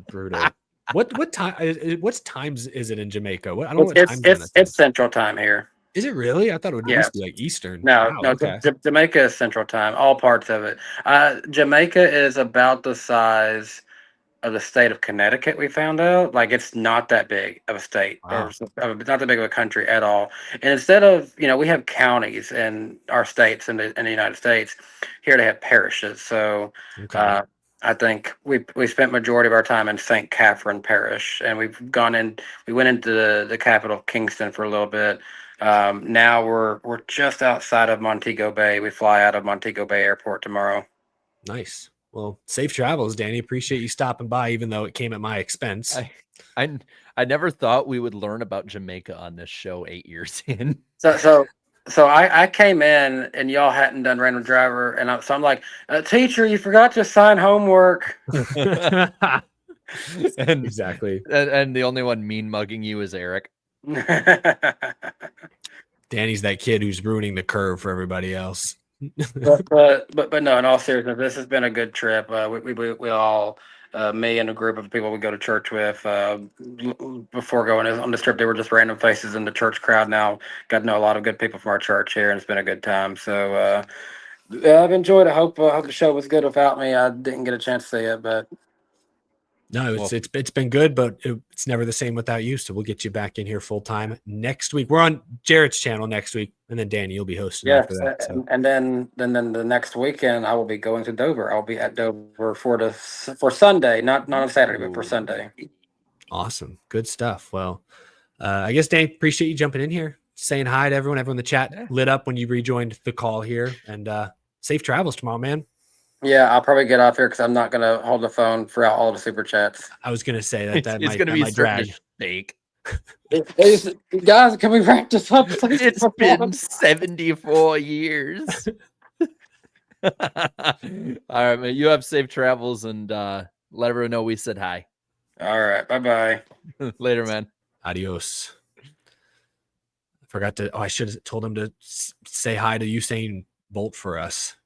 Brutal. What time? What's times is it in Jamaica? What I don't know what time zone
It's Central Time here.
Is it really? I thought it would at
Yeah.
least be like Eastern.
No,
Wow,
no,
okay.
Jamaica is Central Time. All parts of it. Jamaica is about the size of the state of Connecticut. We found out, like, it's not that big of a state,
Wow.
or it's not that big of a country at all. And instead of, we have counties in our states in the United States. Here they have parishes. So
Okay.
I think we spent majority of our time in St. Catherine Parish, and we went into the capital Kingston for a little bit. Now we're just outside of Montego Bay. We fly out of Montego Bay Airport tomorrow.
Nice. Well, safe travels, Danny. Appreciate you stopping by, even though it came at my expense.
I never thought we would learn about Jamaica on this show 8 years in.
So I came in and y'all hadn't done random driver, and I'm like, teacher, you forgot to assign homework.
and
Exactly.
and the only one mean mugging you is Eric.
Danny's that kid who's ruining the curve for everybody else.
but no, in all seriousness, this has been a good trip. We all, me and a group of people we go to church with, before going on this trip, they were just random faces in the church crowd. Now got to know a lot of good people from our church here, and it's been a good time. So I've enjoyed it. I hope the show was good without me. I didn't get a chance to see it, but
No, it's been good, but it's never the same without you. So we'll get you back in here full time next week. We're on Jarrett's channel next week, and then Danny, you'll be hosting
yes,
after that. So.
and then the next weekend I will be going to Dover. I'll be at Dover for Sunday, not on Saturday, but for Sunday.
Awesome, good stuff. Well, I guess Danny, appreciate you jumping in here, saying hi to everyone. Everyone in the chat lit up when you rejoined the call here, and safe travels tomorrow, man.
Yeah, I'll probably get off here because I'm not going to hold the phone throughout all the super chats.
I was gonna say that
It's
might,
going to
that
be
might
starting
drag.
to shake.
Guys, can we wrap this up? please?
It's been 74 years. All right, man. You have safe travels, and let everyone know we said hi.
All right, bye-bye.
Later, man.
Adios. I forgot to. Oh, I should have told him to say hi to Usain Bolt for us.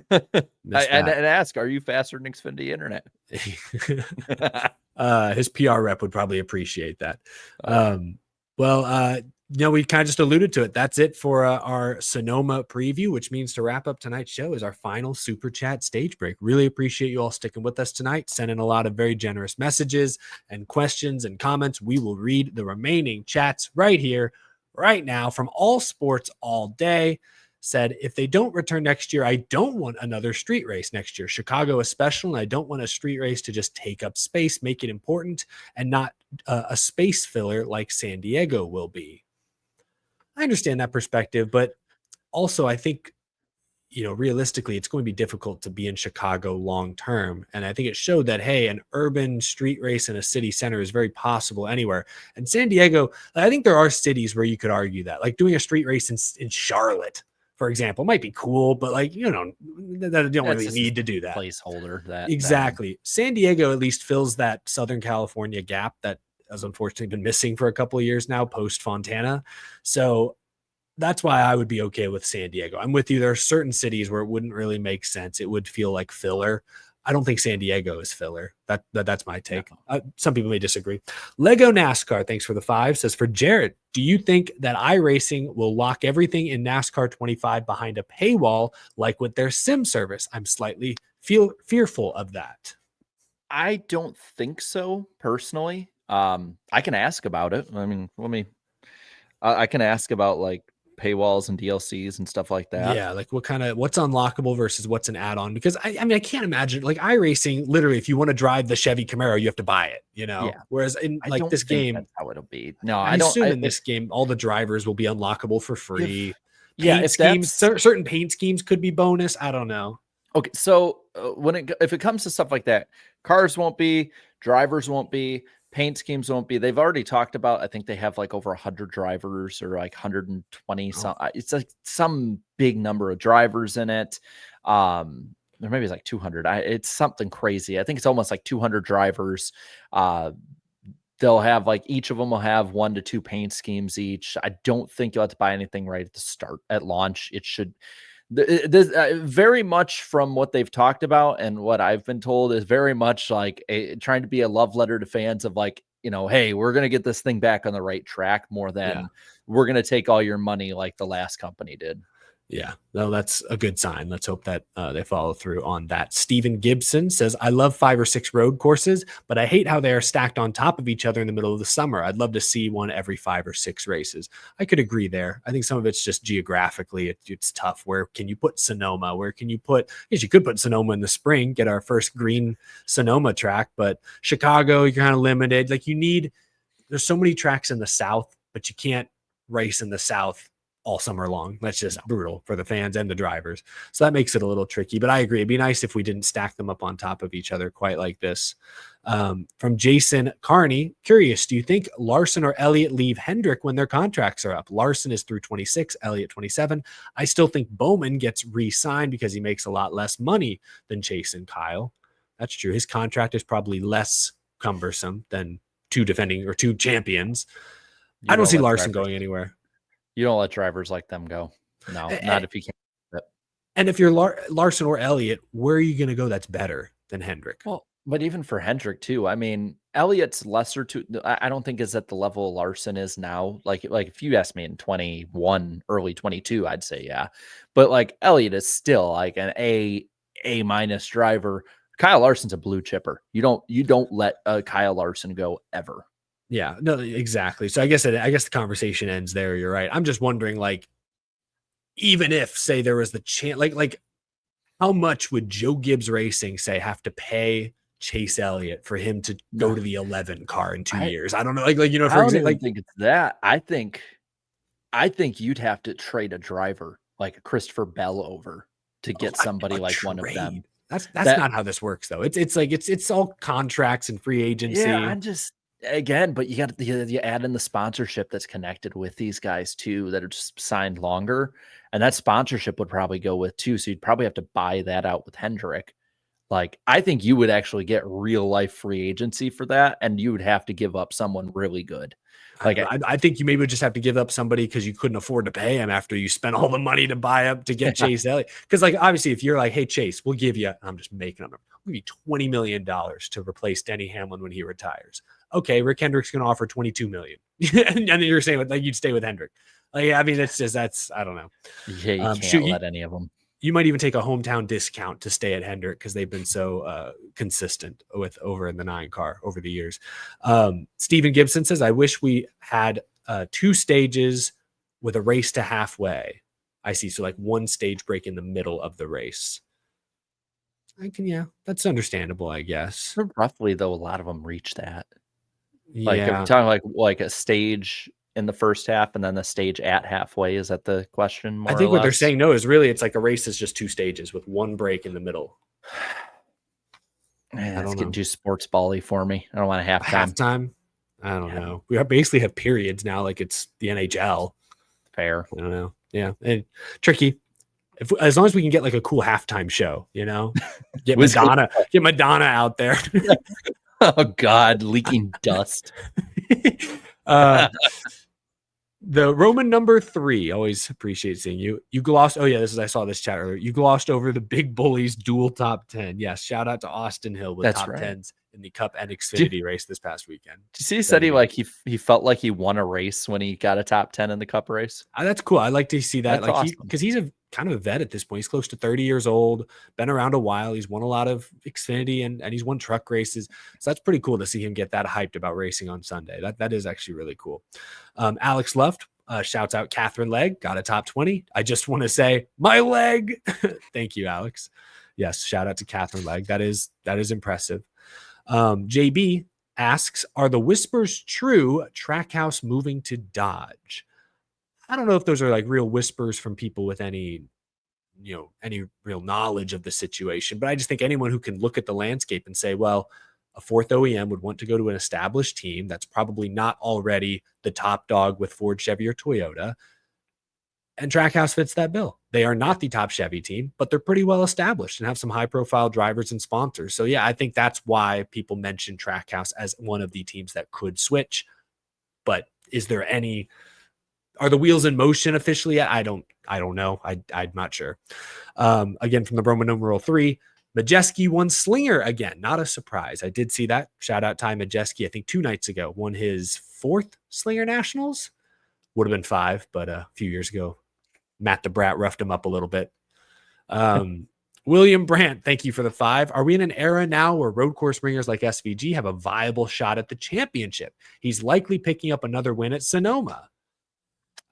And ask, are you faster than Xfinity Internet?
His PR rep would probably appreciate that. We kind of just alluded to it. That's it for our Sonoma preview, which means to wrap up tonight's show is our final super chat stage break. Really appreciate you all sticking with us tonight, sending a lot of very generous messages and questions and comments. We will read the remaining chats right here, right now, from All Sports All Day. Said, if they don't return next year, I don't want another street race next year. Chicago is special, and I don't want a street race to just take up space, make it important, and not a space filler like San Diego will be. I understand that perspective, but also I think realistically, it's going to be difficult to be in Chicago long term. And I think it showed that, hey, an urban street race in a city center is very possible anywhere. And San Diego, I think there are cities where you could argue that, like doing a street race in Charlotte, for example, might be cool, but you don't really need to do that.
Placeholder that
Exactly. San Diego at least fills that Southern California gap that has unfortunately been missing for a couple of years now post Fontana. So that's why I would be okay with San Diego. I'm with you. There are certain cities where it wouldn't really make sense. It would feel like filler. I don't think San Diego is filler. That's my take. Some people may disagree. Lego NASCAR, thanks for the 5, says, for Jared, do you think that iRacing will lock everything in NASCAR 25 behind a paywall like with their sim service? I'm slightly fearful of that.
I don't think so personally. I can ask about it. I mean, I can ask about like paywalls and DLCs and stuff like that.
Yeah, like what's unlockable versus what's an add-on, because I mean I can't imagine like iRacing, literally if you want to drive the Chevy Camaro you have to buy it,
Yeah.
Whereas in
I
like
don't
this
think
game,
that's how it'll be. No,
I assume in this game all the drivers will be unlockable for free. Paint schemes, certain paint schemes could be bonus. I don't know.
Okay, so if it comes to stuff like that, cars won't be, drivers won't be, paint schemes won't be. They've already talked about, I think they have like over 100 drivers or like 120 it's like some big number of drivers in it. There maybe it's like 200. It's something crazy. I think it's almost like 200 drivers. They'll have like each of them will have 1 to 2 paint schemes each. I don't think you'll have to buy anything right at the start at launch. It should this very much from what they've talked about and what I've been told is very much like trying to be a love letter to fans of like, hey, we're going to get this thing back on the right track more than we're going to take all your money like the last company did.
Yeah, no, that's a good sign. Let's hope that they follow through on that. Steven Gibson says, I love 5 or 6 road courses, but I hate how they are stacked on top of each other in the middle of the summer. I'd love to see one every 5 or 6 races. I could agree there. I think some of it's just geographically, it's tough. Where can you put Sonoma? Where can you put, yes, you could put Sonoma in the spring, get our first green Sonoma track, but Chicago, you're kind of limited. Like there's so many tracks in the South, but you can't race in the South all summer long. That's just brutal for the fans and the drivers. So that makes it a little tricky, but I agree. It'd be nice if we didn't stack them up on top of each other quite like this. From Jason Carney, curious, do you think Larson or Elliott leave Hendrick when their contracts are up? Larson is through 26, Elliott 27. I still think Bowman gets re-signed because he makes a lot less money than Chase and Kyle. That's true. His contract is probably less cumbersome than 2 champions. I don't see Larson going anywhere.
You don't let drivers like them go. No, not if you can't.
And if you're Larson or Elliott, where are you going to go that's better than Hendrick?
Well, but even for Hendrick too, I mean, Elliott's lesser I don't think is at the level Larson is now. Like if you asked me in 21, early 22, I'd say yeah. But like Elliott is still like an A- driver. Kyle Larson's a blue chipper. You don't let Kyle Larson go ever.
Yeah, no, exactly. So I guess the conversation ends there. You're right. I'm just wondering, like, even if, say, there was the chance, like, how much would Joe Gibbs Racing say have to pay Chase Elliott for him to go to the 11 car in 2 years? I don't know. Like, for example,
I think it's that. I think you'd have to trade a driver like Christopher Bell over to get somebody like one of them.
That's not how this works, though. It's all contracts and free agency.
Yeah, again, but you add in the sponsorship that's connected with these guys too, that are just signed longer, and that sponsorship would probably go with too. So you'd probably have to buy that out with Hendrick. Like, I think you would actually get real life free agency for that, and you would have to give up someone really good. Like,
I think you maybe would just have to give up somebody because you couldn't afford to pay him after you spent all the money to buy up to get Chase Elliott. Because, like, obviously, if you're like, hey, Chase, we'll give you, I'm just making up, we'll give you $20 million to replace Denny Hamlin when he retires. Okay, Rick Hendrick's going to offer $22 million, and then you're saying like you'd stay with Hendrick. Like, I mean, that's I don't know.
Yeah, you can't let any of them.
You might even take a hometown discount to stay at Hendrick because they've been so consistent with over in the 9 car over the years. Steven Gibson says, I wish we had 2 stages with a race to halfway. I see. So like 1 stage break in the middle of the race. That's understandable, I guess.
Roughly, though, a lot of them reach that.
Yeah.
Like, if you're talking like a stage in the first half and then the stage at halfway? Is that the question? More
I think
or
what they're
less?
saying no is really it's like a race is just 2 stages with 1 break in the middle.
Man, that's
don't
getting
know.
too sports bally for me. I don't want a halftime.
Halftime? I don't know. We basically have periods now, like it's the NHL.
Fair.
I don't know. Yeah, and tricky. As long as we can get like a cool halftime show, get
Wiz
Madonna out there.
Oh God, leaking dust.
The Roman number 3, always appreciate seeing you. You glossed. Oh yeah, I saw this chat earlier. You glossed over the Big Bullies dual top 10. Yes, shout out to Austin Hill with
That's
top
right.
10s in the Cup and Xfinity race this past weekend.
Did you see he said he felt like he won a race when he got a top 10 in the Cup race?
That's cool. I like to see that.
That's
like
awesome.
because he's a kind of a vet at this point. He's close to 30 years old, been around a while. He's won a lot of Xfinity and he's won truck races. So that's pretty cool to see him get that hyped about racing on Sunday. That is actually really cool. Alex Luft shouts out Catherine Legg, got a top 20. I just want to say my leg. Thank you, Alex. Yes, shout out to Catherine Legg. That is impressive. JB asks, are the whispers true? Trackhouse moving to Dodge. I don't know if those are like real whispers from people with any real knowledge of the situation, but I just think anyone who can look at the landscape and say, well, a 4th OEM would want to go to an established team that's probably not already the top dog with Ford, Chevy, or Toyota. And Trackhouse fits that bill. They are not the top Chevy team, but they're pretty well established and have some high-profile drivers and sponsors. So yeah, I think that's why people mention Trackhouse as one of the teams that could switch. But are the wheels in motion officially yet? I don't know. I'm not sure. Again, from the Roman numeral 3, Majeski won Slinger again. Not a surprise. I did see that. Shout out Ty Majeski, I think 2 nights ago, won his 4th Slinger Nationals. Would have been 5, but a few years ago, Matt the Brat roughed him up a little bit. William Brandt, thank you for the 5. Are we in an era now where road course ringers like SVG have a viable shot at the championship? He's likely picking up another win at Sonoma.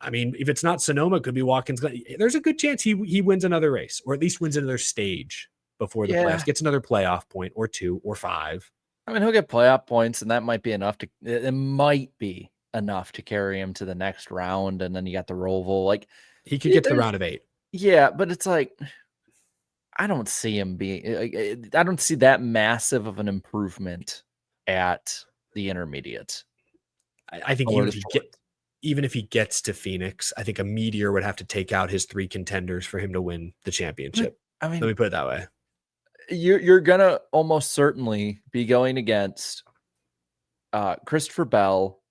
I mean, if it's not Sonoma, it could be Watkins. There's a good chance he wins another race, or at least wins another stage before the playoffs, gets another playoff point or 2 or 5.
I mean, he'll get playoff points, and that might be enough it might be enough to carry him to the next round. And then you got the Roval. Like,
he could get to the round of 8.
Yeah, but it's like, I don't see him being, I don't see that massive of an improvement at the intermediate.
I think even if he gets to Phoenix, I think a Meteor would have to take out his 3 contenders for him to win the championship.
I mean,
let me put it that way.
You're gonna almost certainly be going against Christopher Bell,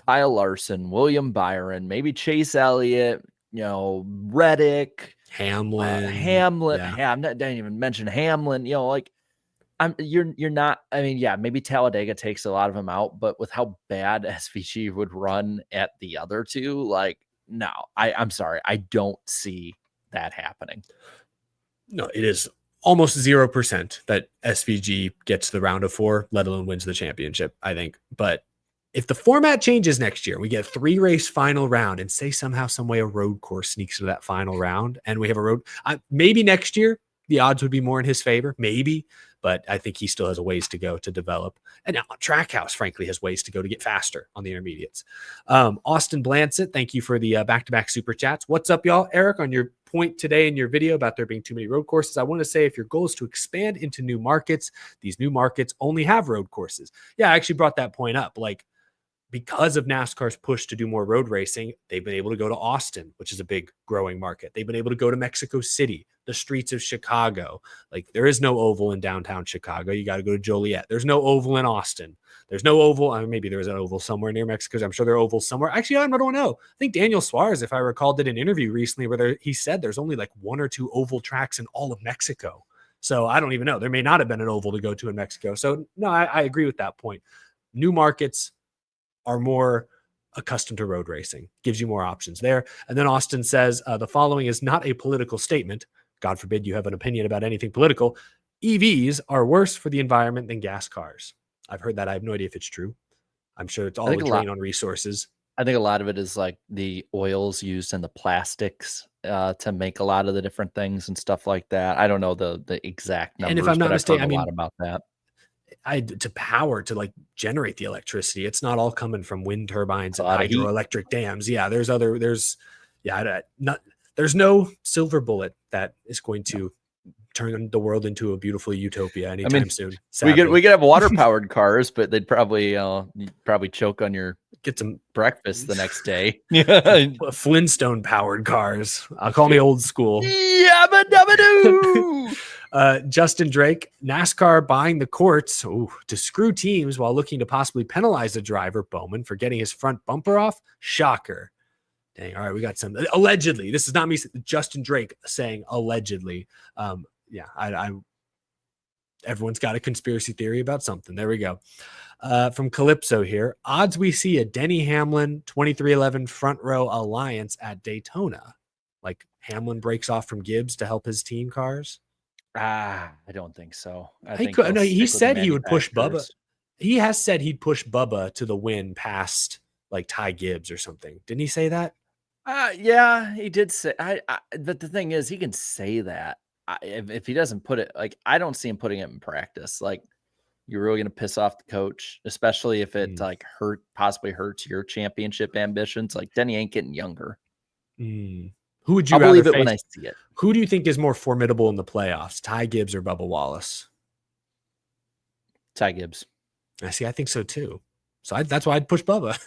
Kyle Larson, William Byron, maybe Chase Elliott, Reddick,
Hamlin.
Yeah, I didn't even mention Hamlin. You're not. I mean, yeah, maybe Talladega takes a lot of them out, but with how bad SVG would run at the other 2, like, no, I'm sorry, I don't see that happening.
No, it is almost 0% that SVG gets the round of 4, let alone wins the championship, I think. But if the format changes next year, we get a 3-race final round, and say somehow, some way a road course sneaks into that final round, and we have a road, maybe next year the odds would be more in his favor, maybe, but I think he still has a ways to go to develop. And now Trackhouse, frankly, has ways to go to get faster on the intermediates. Austin Blancett, thank you for the back-to-back super chats. What's up, y'all? Eric, on your point today in your video about there being too many road courses, I want to say if your goal is to expand into new markets, these new markets only have road courses. Yeah, I actually brought that point up. Like, because of NASCAR's push to do more road racing, they've been able to go to Austin, which is a big growing market. They've been able to go to Mexico City, the streets of Chicago. Like, there is no oval in downtown Chicago. You got to go to Joliet. There's no oval in Austin. There's no oval. I mean, maybe there's an oval somewhere near Mexico. I'm sure there are ovals somewhere. Actually, I don't know. I think Daniel Suarez, if I recall, did an interview recently where he said there's only like 1 or 2 oval tracks in all of Mexico. So I don't even know. There may not have been an oval to go to in Mexico. So no, I agree with that point. New markets are more accustomed to road racing, gives you more options there. And then Austin says, the following is not a political statement. God forbid you have an opinion about anything political. EVs are worse for the environment than gas cars. I've heard that. I have no idea if it's true. I'm sure it's all a drain on resources.
I think a lot of it is like the oils used in the plastics to make a lot of the different things and stuff like that. I don't know the exact numbers,
and if I'm not
but
mistaken,
I've heard a lot about that.
to power to like generate the electricity. It's not all coming from wind turbines and
lot of heat.
hydroelectric dams. Yeah, there's no silver bullet that is going to turn the world into a beautiful utopia anytime soon.
We
Sadly.
could have water powered cars, but they'd probably you'd probably choke on your
Get some
breakfast the next day.
Flintstone powered cars. I'll call me old school.
Yabba dabba doo.
Justin Drake, NASCAR buying the courts to screw teams while looking to possibly penalize the driver, Bowman, for getting his front bumper off. Shocker. Dang. All right. We got some allegedly. This is not me. Justin Drake saying allegedly. Everyone's got a conspiracy theory about something. There we go. From Calypso here. Odds we see a Denny Hamlin 2311 front row alliance at Daytona. Like Hamlin breaks off from Gibbs to help his team cars.
I don't think so.
He said he would push Bubba. He has said he'd push Bubba to the win past like Ty Gibbs or something. Didn't he say that?
Yeah, he did say. But the thing is, he can say that. If he doesn't put it, like, I don't see him putting it in practice. Like, you're really going to piss off the coach, especially if it possibly hurts your championship ambitions. Like, Denny ain't getting younger.
Who would you
I'll
rather
believe it
face?
when I see it.
Who do you think is more formidable in the playoffs, Ty Gibbs or Bubba Wallace?
Ty Gibbs.
I think so too. So that's why I'd push Bubba.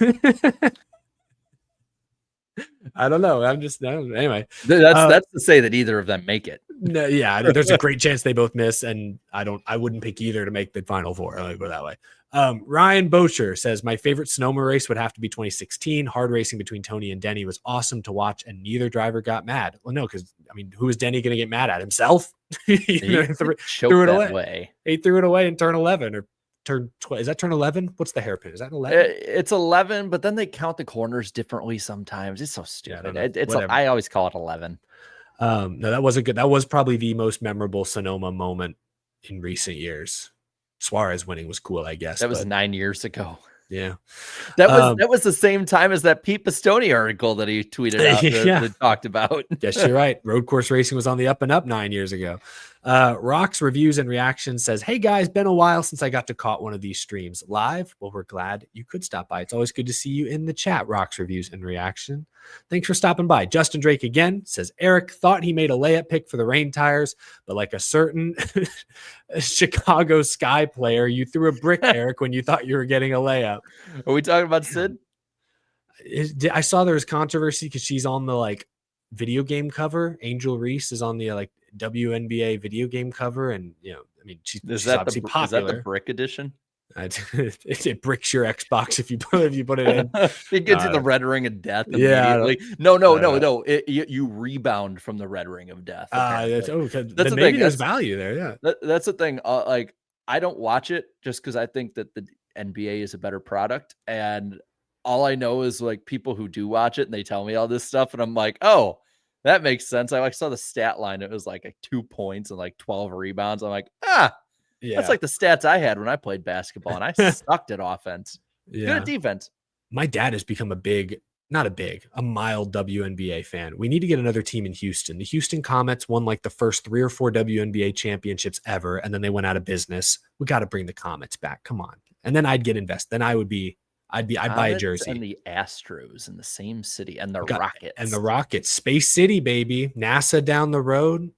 I don't know. Anyway.
That's to say that either of them make it.
No, yeah, there's a great chance they both miss, and I wouldn't pick either to make the Final Four. I'll go that way. Ryan Bocher says, my favorite Sonoma race would have to be 2016. Hard racing between Tony and Denny was awesome to watch, and neither driver got mad. Well, no, because who is Denny going to get mad at? Himself? He threw it away. He threw it away in turn 11 or turn 12. Is that turn 11? What's the hairpin? Is that 11?
It's 11, but then they count the corners differently sometimes. It's so stupid. I always call it 11.
No, that wasn't good. That was probably the most memorable Sonoma moment in recent years. Suarez winning was cool, I guess.
That was 9 years ago.
Yeah.
That was the same time as that Pete Pistone article that he tweeted out that talked about.
Yes, you're right. Road course racing was on the up and up 9 years ago. Rocks Reviews and Reactions says, hey guys, been a while since I got to caught one of these streams live. Well, we're glad you could stop by. It's always good to see you in the chat. Rocks Reviews and Reaction. Thanks for stopping by. Justin Drake again says, Eric thought he made a layup pick for the rain tires, but like a certain Chicago Sky player, you threw a brick, Eric, when you thought you were getting a layup.
Are we talking about Sid?
I saw there was controversy because she's on the video game cover. Angel Reese is on the WNBA video game cover, and she's obviously popular.
Is that the brick edition?
It bricks your Xbox if you put it in.
It gets you the red ring of death immediately. No. You rebound from the red ring of death.
That's the
thing.
Maybe there's value there. Yeah,
that's the thing. I don't watch it just because I think that the NBA is a better product, and all I know is people who do watch it and they tell me all this stuff, and I'm like, oh, that makes sense. I saw the stat line. It was 2 points and 12 rebounds. I'm like, yeah, that's the stats I had when I played basketball, and I sucked at offense. Yeah. Good at defense.
My dad has become a mild WNBA fan. We need to get another team in Houston. The Houston Comets won the first 3 or 4 WNBA championships ever, and then they went out of business. We got to bring the Comets back. Come on. And then I'd get invested. Then I'd buy a jersey.
And the Astros in the same city, and the Rockets.
And the Rockets. Space City, baby. NASA down the road.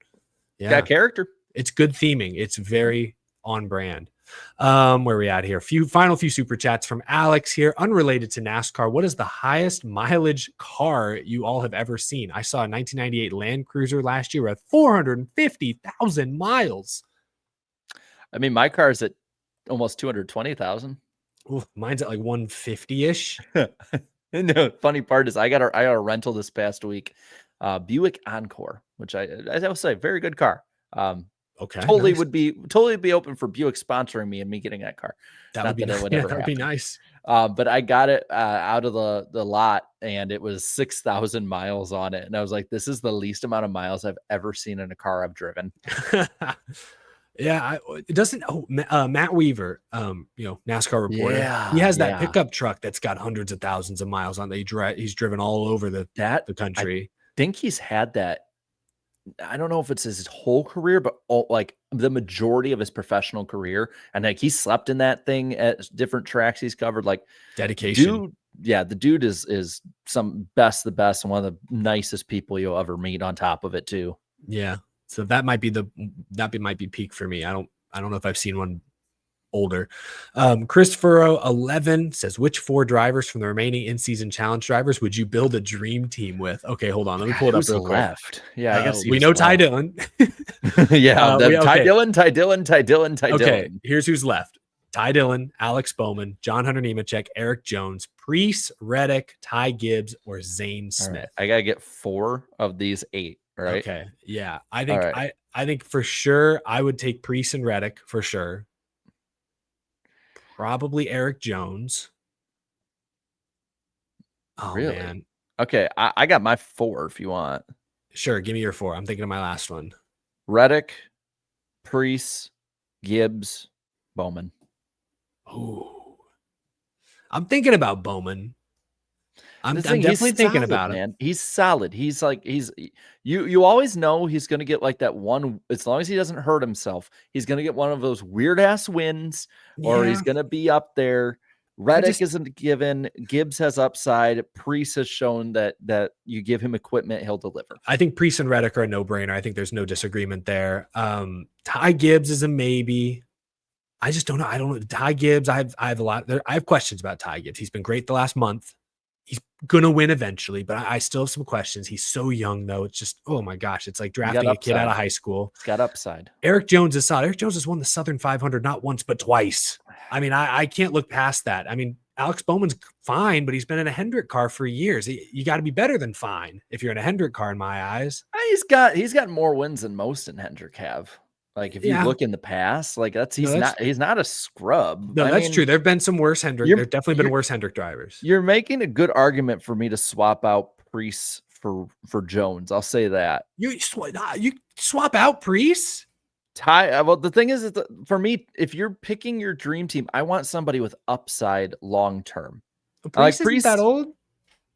Yeah.
Got character.
It's good theming. It's very on brand. Where are we at here? Final few super chats from Alex here. Unrelated to NASCAR, what is the highest mileage car you all have ever seen? I saw a 1998 Land Cruiser last year at 450,000 miles.
My car is at almost 220,000.
Mine's at 150-ish.
No, funny part is I got a rental this past week, Buick Encore, which I will say very good car.
Okay,
totally
nice.
would be open for Buick sponsoring me and me getting that car.
That would be nice.
But I got it out of the lot, and it was 6,000 miles on it, and I was like, this is the least amount of miles I've ever seen in a car I've driven.
Yeah, it doesn't. Matt Weaver, NASCAR reporter.
Yeah,
he has that pickup truck that's got hundreds of thousands of miles on it. He's driven all over the country.
I think he's had that I don't know if it's his whole career, but like the majority of his professional career. And like he slept in that thing at different tracks he's covered. Like
Dedication.
dude, yeah, the dude is the best and one of the nicest people you'll ever meet on top of it too.
Yeah. So that might be peak for me. I don't know if I've seen one older. Christopher 11 says, which 4 drivers from the remaining in-season challenge drivers would you build a dream team with? Okay, hold on. Let me pull it up real quick.
Left. Yeah, I guess
we know Ty Dillon.
Yeah, Ty Dillon.
Okay, here's who's left. Ty Dillon, Alex Bowman, John Hunter Nemechek, Eric Jones, Preece, Reddick, Ty Gibbs, or Zane Smith.
Right. I gotta get 4 of these 8. Right.
Okay. Yeah. I think I think for sure I would take Preece and Reddick for sure. Probably Eric Jones. Oh
really?
Man.
Okay, I got my 4 if you want.
Sure, give me your 4. I'm thinking of my last one.
Reddick, Preece, Gibbs, Bowman.
Oh, I'm thinking about Bowman. I'm definitely thinking about it.
Man. He's solid. He's like you always know he's gonna get like that one, as long as he doesn't hurt himself, he's gonna get one of those weird ass wins, or he's gonna be up there. Reddick isn't given. Gibbs has upside. Preece has shown that you give him equipment, he'll deliver.
I think Preece and Reddick are a no-brainer. I think there's no disagreement there. Ty Gibbs is a maybe. I just don't know. I don't know. Ty Gibbs, I have questions about Ty Gibbs. He's been great the last month. He's going to win eventually, but I still have some questions. He's so young, though. It's just, oh my gosh. It's like drafting a kid out of high school.
He's got upside.
Eric Jones is solid. Eric Jones has won the Southern 500 not once, but twice. I mean, I can't look past that. I mean, Alex Bowman's fine, but he's been in a Hendrick car for years. You got to be better than fine if you're in a Hendrick car, in my eyes.
He's got more wins than most in Hendrick have. Like if you look in the past, like he's not a scrub.
No, that's true. There've been some worse Hendrick. There've definitely been worse Hendrick drivers.
You're making a good argument for me to swap out Preece for Jones. I'll say that.
You swap out Preece?
Well, the thing is for me, if you're picking your dream team, I want somebody with upside long term.
Preece isn't that old?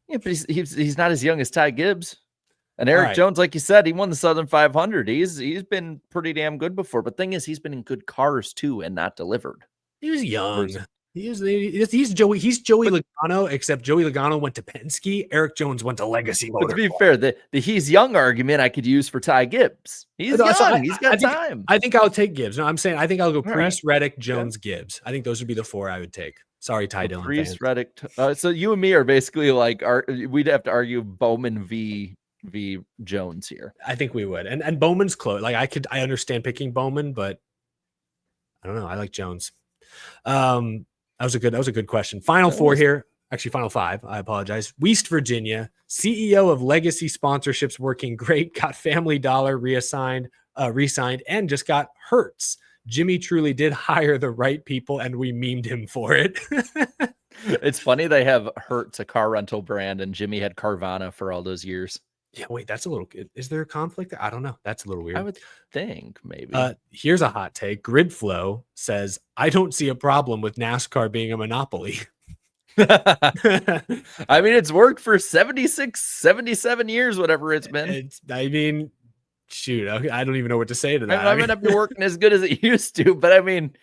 Yeah, but he's not as young as Ty Gibbs. And Eric Jones, like you said, he won the Southern 500. He's been pretty damn good before. But thing is, he's been in good cars too and not delivered.
He was young. He's Joey Logano, except Joey Logano went to Penske. Eric Jones went to Legacy Motor.
But to be fair, the he's young argument I could use for Ty Gibbs. He's young. He's got time.
I think I'll take Gibbs. No, I'm saying I think I'll go Preece, Reddick, Jones, Gibbs. I think those would be the 4 I would take. Sorry, Ty Dillon.
Preece, Reddick. So you and me are basically like we'd have to argue Bowman v Jones here.
I think we would. And Bowman's close. Like I understand picking Bowman, but I don't know. I like Jones. That was a good question. Final 4 here. Actually, final 5. I apologize. West Virginia, CEO of Legacy Sponsorships, working great. Got Family Dollar re-signed, and just got Hertz. Jimmy truly did hire the right people, and we memed him for it.
It's funny they have Hertz, a car rental brand, and Jimmy had Carvana for all those years.
Yeah, wait, that's a little. Is there a conflict there? I don't know. That's a little weird.
I would think maybe.
Here's a hot take. Gridflow says, I don't see a problem with NASCAR being a monopoly.
I mean, it's worked for 76, 77 years, whatever it's been.
Shoot, I don't even know what to say to that.
I might not be working as good as it used to, but I mean,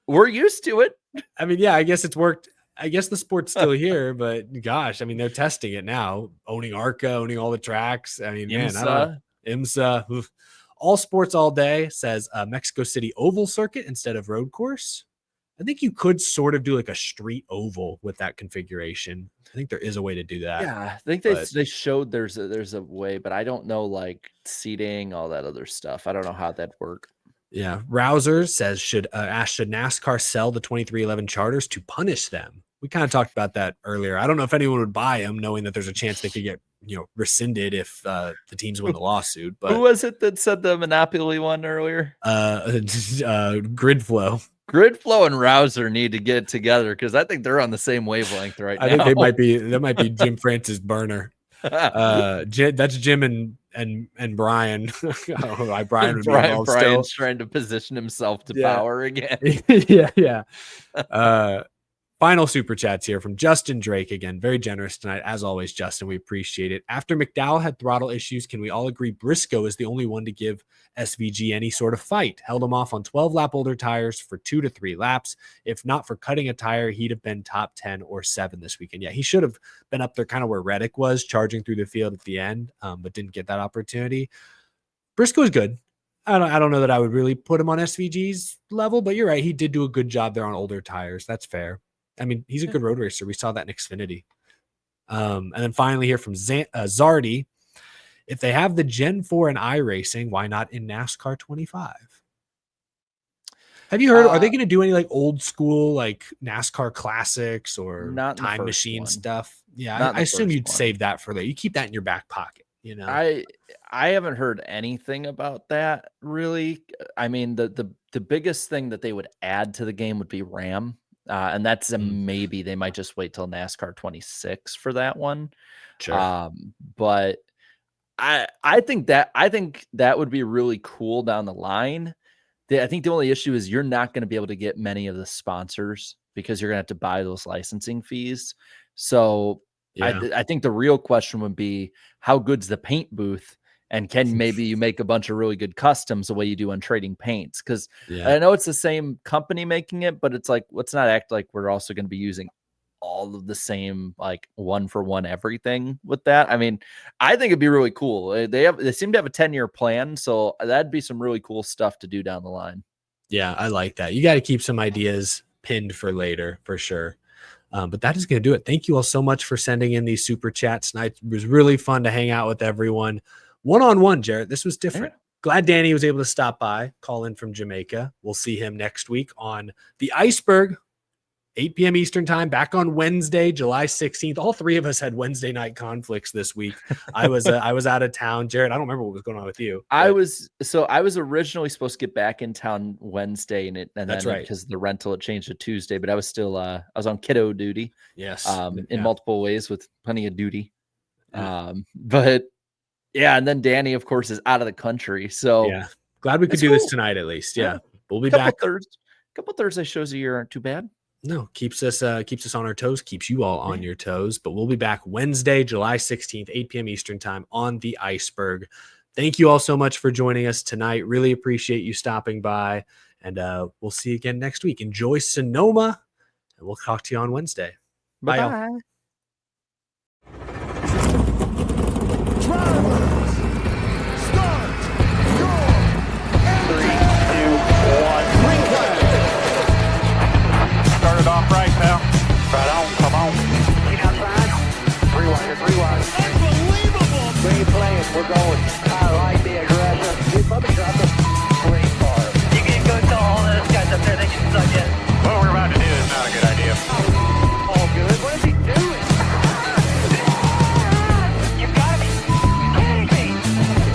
we're used to it.
I mean, yeah, I guess it's worked. I guess the sport's still here, but gosh, I mean, they're testing it now, owning ARCA, owning all the tracks. I mean, man, I don't know. IMSA, oof. All sports all day says Mexico City oval circuit instead of road course. I think you could sort of do like a street oval with that configuration. I think there is a way to do that.
Yeah, I think they showed there's a way, but I don't know like seating, all that other stuff. I don't know how that'd work.
Yeah, Rouser says should NASCAR sell the 2311 charters to punish them? We kind of talked about that earlier. I don't know if anyone would buy them, knowing that there's a chance they could get rescinded if the teams win the lawsuit. But
who was it that said the monopoly one earlier?
Gridflow.
Gridflow and Rouser need to get together because I think they're on the same wavelength right now.
I think that might be Jim Francis' burner. That's Jim and Brian. Brian's
trying to position himself to power again.
Yeah. Final super chats here from Justin Drake. Again, very generous tonight. As always, Justin, we appreciate it. After McDowell had throttle issues, can we all agree Briscoe is the only one to give SVG any sort of fight? Held him off on 12-lap older tires for 2 to 3 laps. If not for cutting a tire, he'd have been top 10 or 7 this weekend. Yeah, he should have been up there kind of where Reddick was, charging through the field at the end, but didn't get that opportunity. Briscoe is good. I don't know that I would really put him on SVG's level, but you're right. He did do a good job there on older tires. That's fair. I mean, he's a good road racer. We saw that in Xfinity. And then finally here from Zardy, if they have the Gen 4 in iRacing, why not in NASCAR 25? Have you heard, are they going to do any like old school, like NASCAR classics or time machine stuff? Yeah, I assume you'd save that for later. You keep that in your back pocket, you know?
I haven't heard anything about that really. I mean, the biggest thing that they would add to the game would be RAM. And that's maybe they might just wait till NASCAR 26 for that one.
Sure.
But I think that would be really cool down the line. I think the only issue is you're not going to be able to get many of the sponsors because you're going to have to buy those licensing fees. So yeah. I think the real question would be, how good's the paint booth? And can maybe you make a bunch of really good customs the way you do on Trading Paints? Because I know it's the same company making it, but it's like, let's not act like we're also going to be using all of the same, like 1-for-1 everything with that. I mean, I think it'd be really cool. They seem to have a 10-year plan, so that'd be some really cool stuff to do down the line.
Yeah, I like that. You got to keep some ideas pinned for later, for sure. But that is going to do it. Thank you all so much for sending in these super chats tonight. It was really fun to hang out with everyone. One-on-one, Jarrett. This was different. Yeah. Glad Danny was able to stop by, call in from Jamaica. We'll see him next week on the Iceberg, 8 p.m. Eastern time, back on Wednesday, July 16th. All three of us had Wednesday night conflicts this week. I was out of town. Jarrett, I don't remember what was going on with you.
I was originally supposed to get back in town Wednesday, and that's right, because the rental had changed to Tuesday, but I was still I was on kiddo duty.
Yes.
In multiple ways with plenty of duty. But yeah, and then Danny, of course, is out of the country. So
yeah, glad we could do this tonight at least. Yeah. We'll be back.
Couple Thursday shows a year aren't too bad.
No, keeps us on our toes, keeps you all on your toes. But we'll be back Wednesday, July 16th, 8 p.m. Eastern time on the Iceberg. Thank you all so much for joining us tonight. Really appreciate you stopping by, and we'll see you again next week. Enjoy Sonoma, and we'll talk to you on Wednesday. Bye. Y'all.
Start it off right now. Right on, come on.
Lead outside.
3 wide.
Unbelievable.
Great playing. We're going. I like the aggression. Dude, let me drop the great car. You can go tell all those guys up there they can suck it.
What we're about to do is not a good idea.
All good. What is he doing? You gotta be kidding me.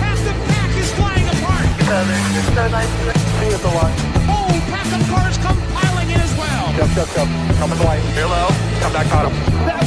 Half the pack is flying apart.
They're so nice to
See you at the line.
Oh, pack of cars come piling in as well.
Jump. Coming the way. Hello. Come back on him.
That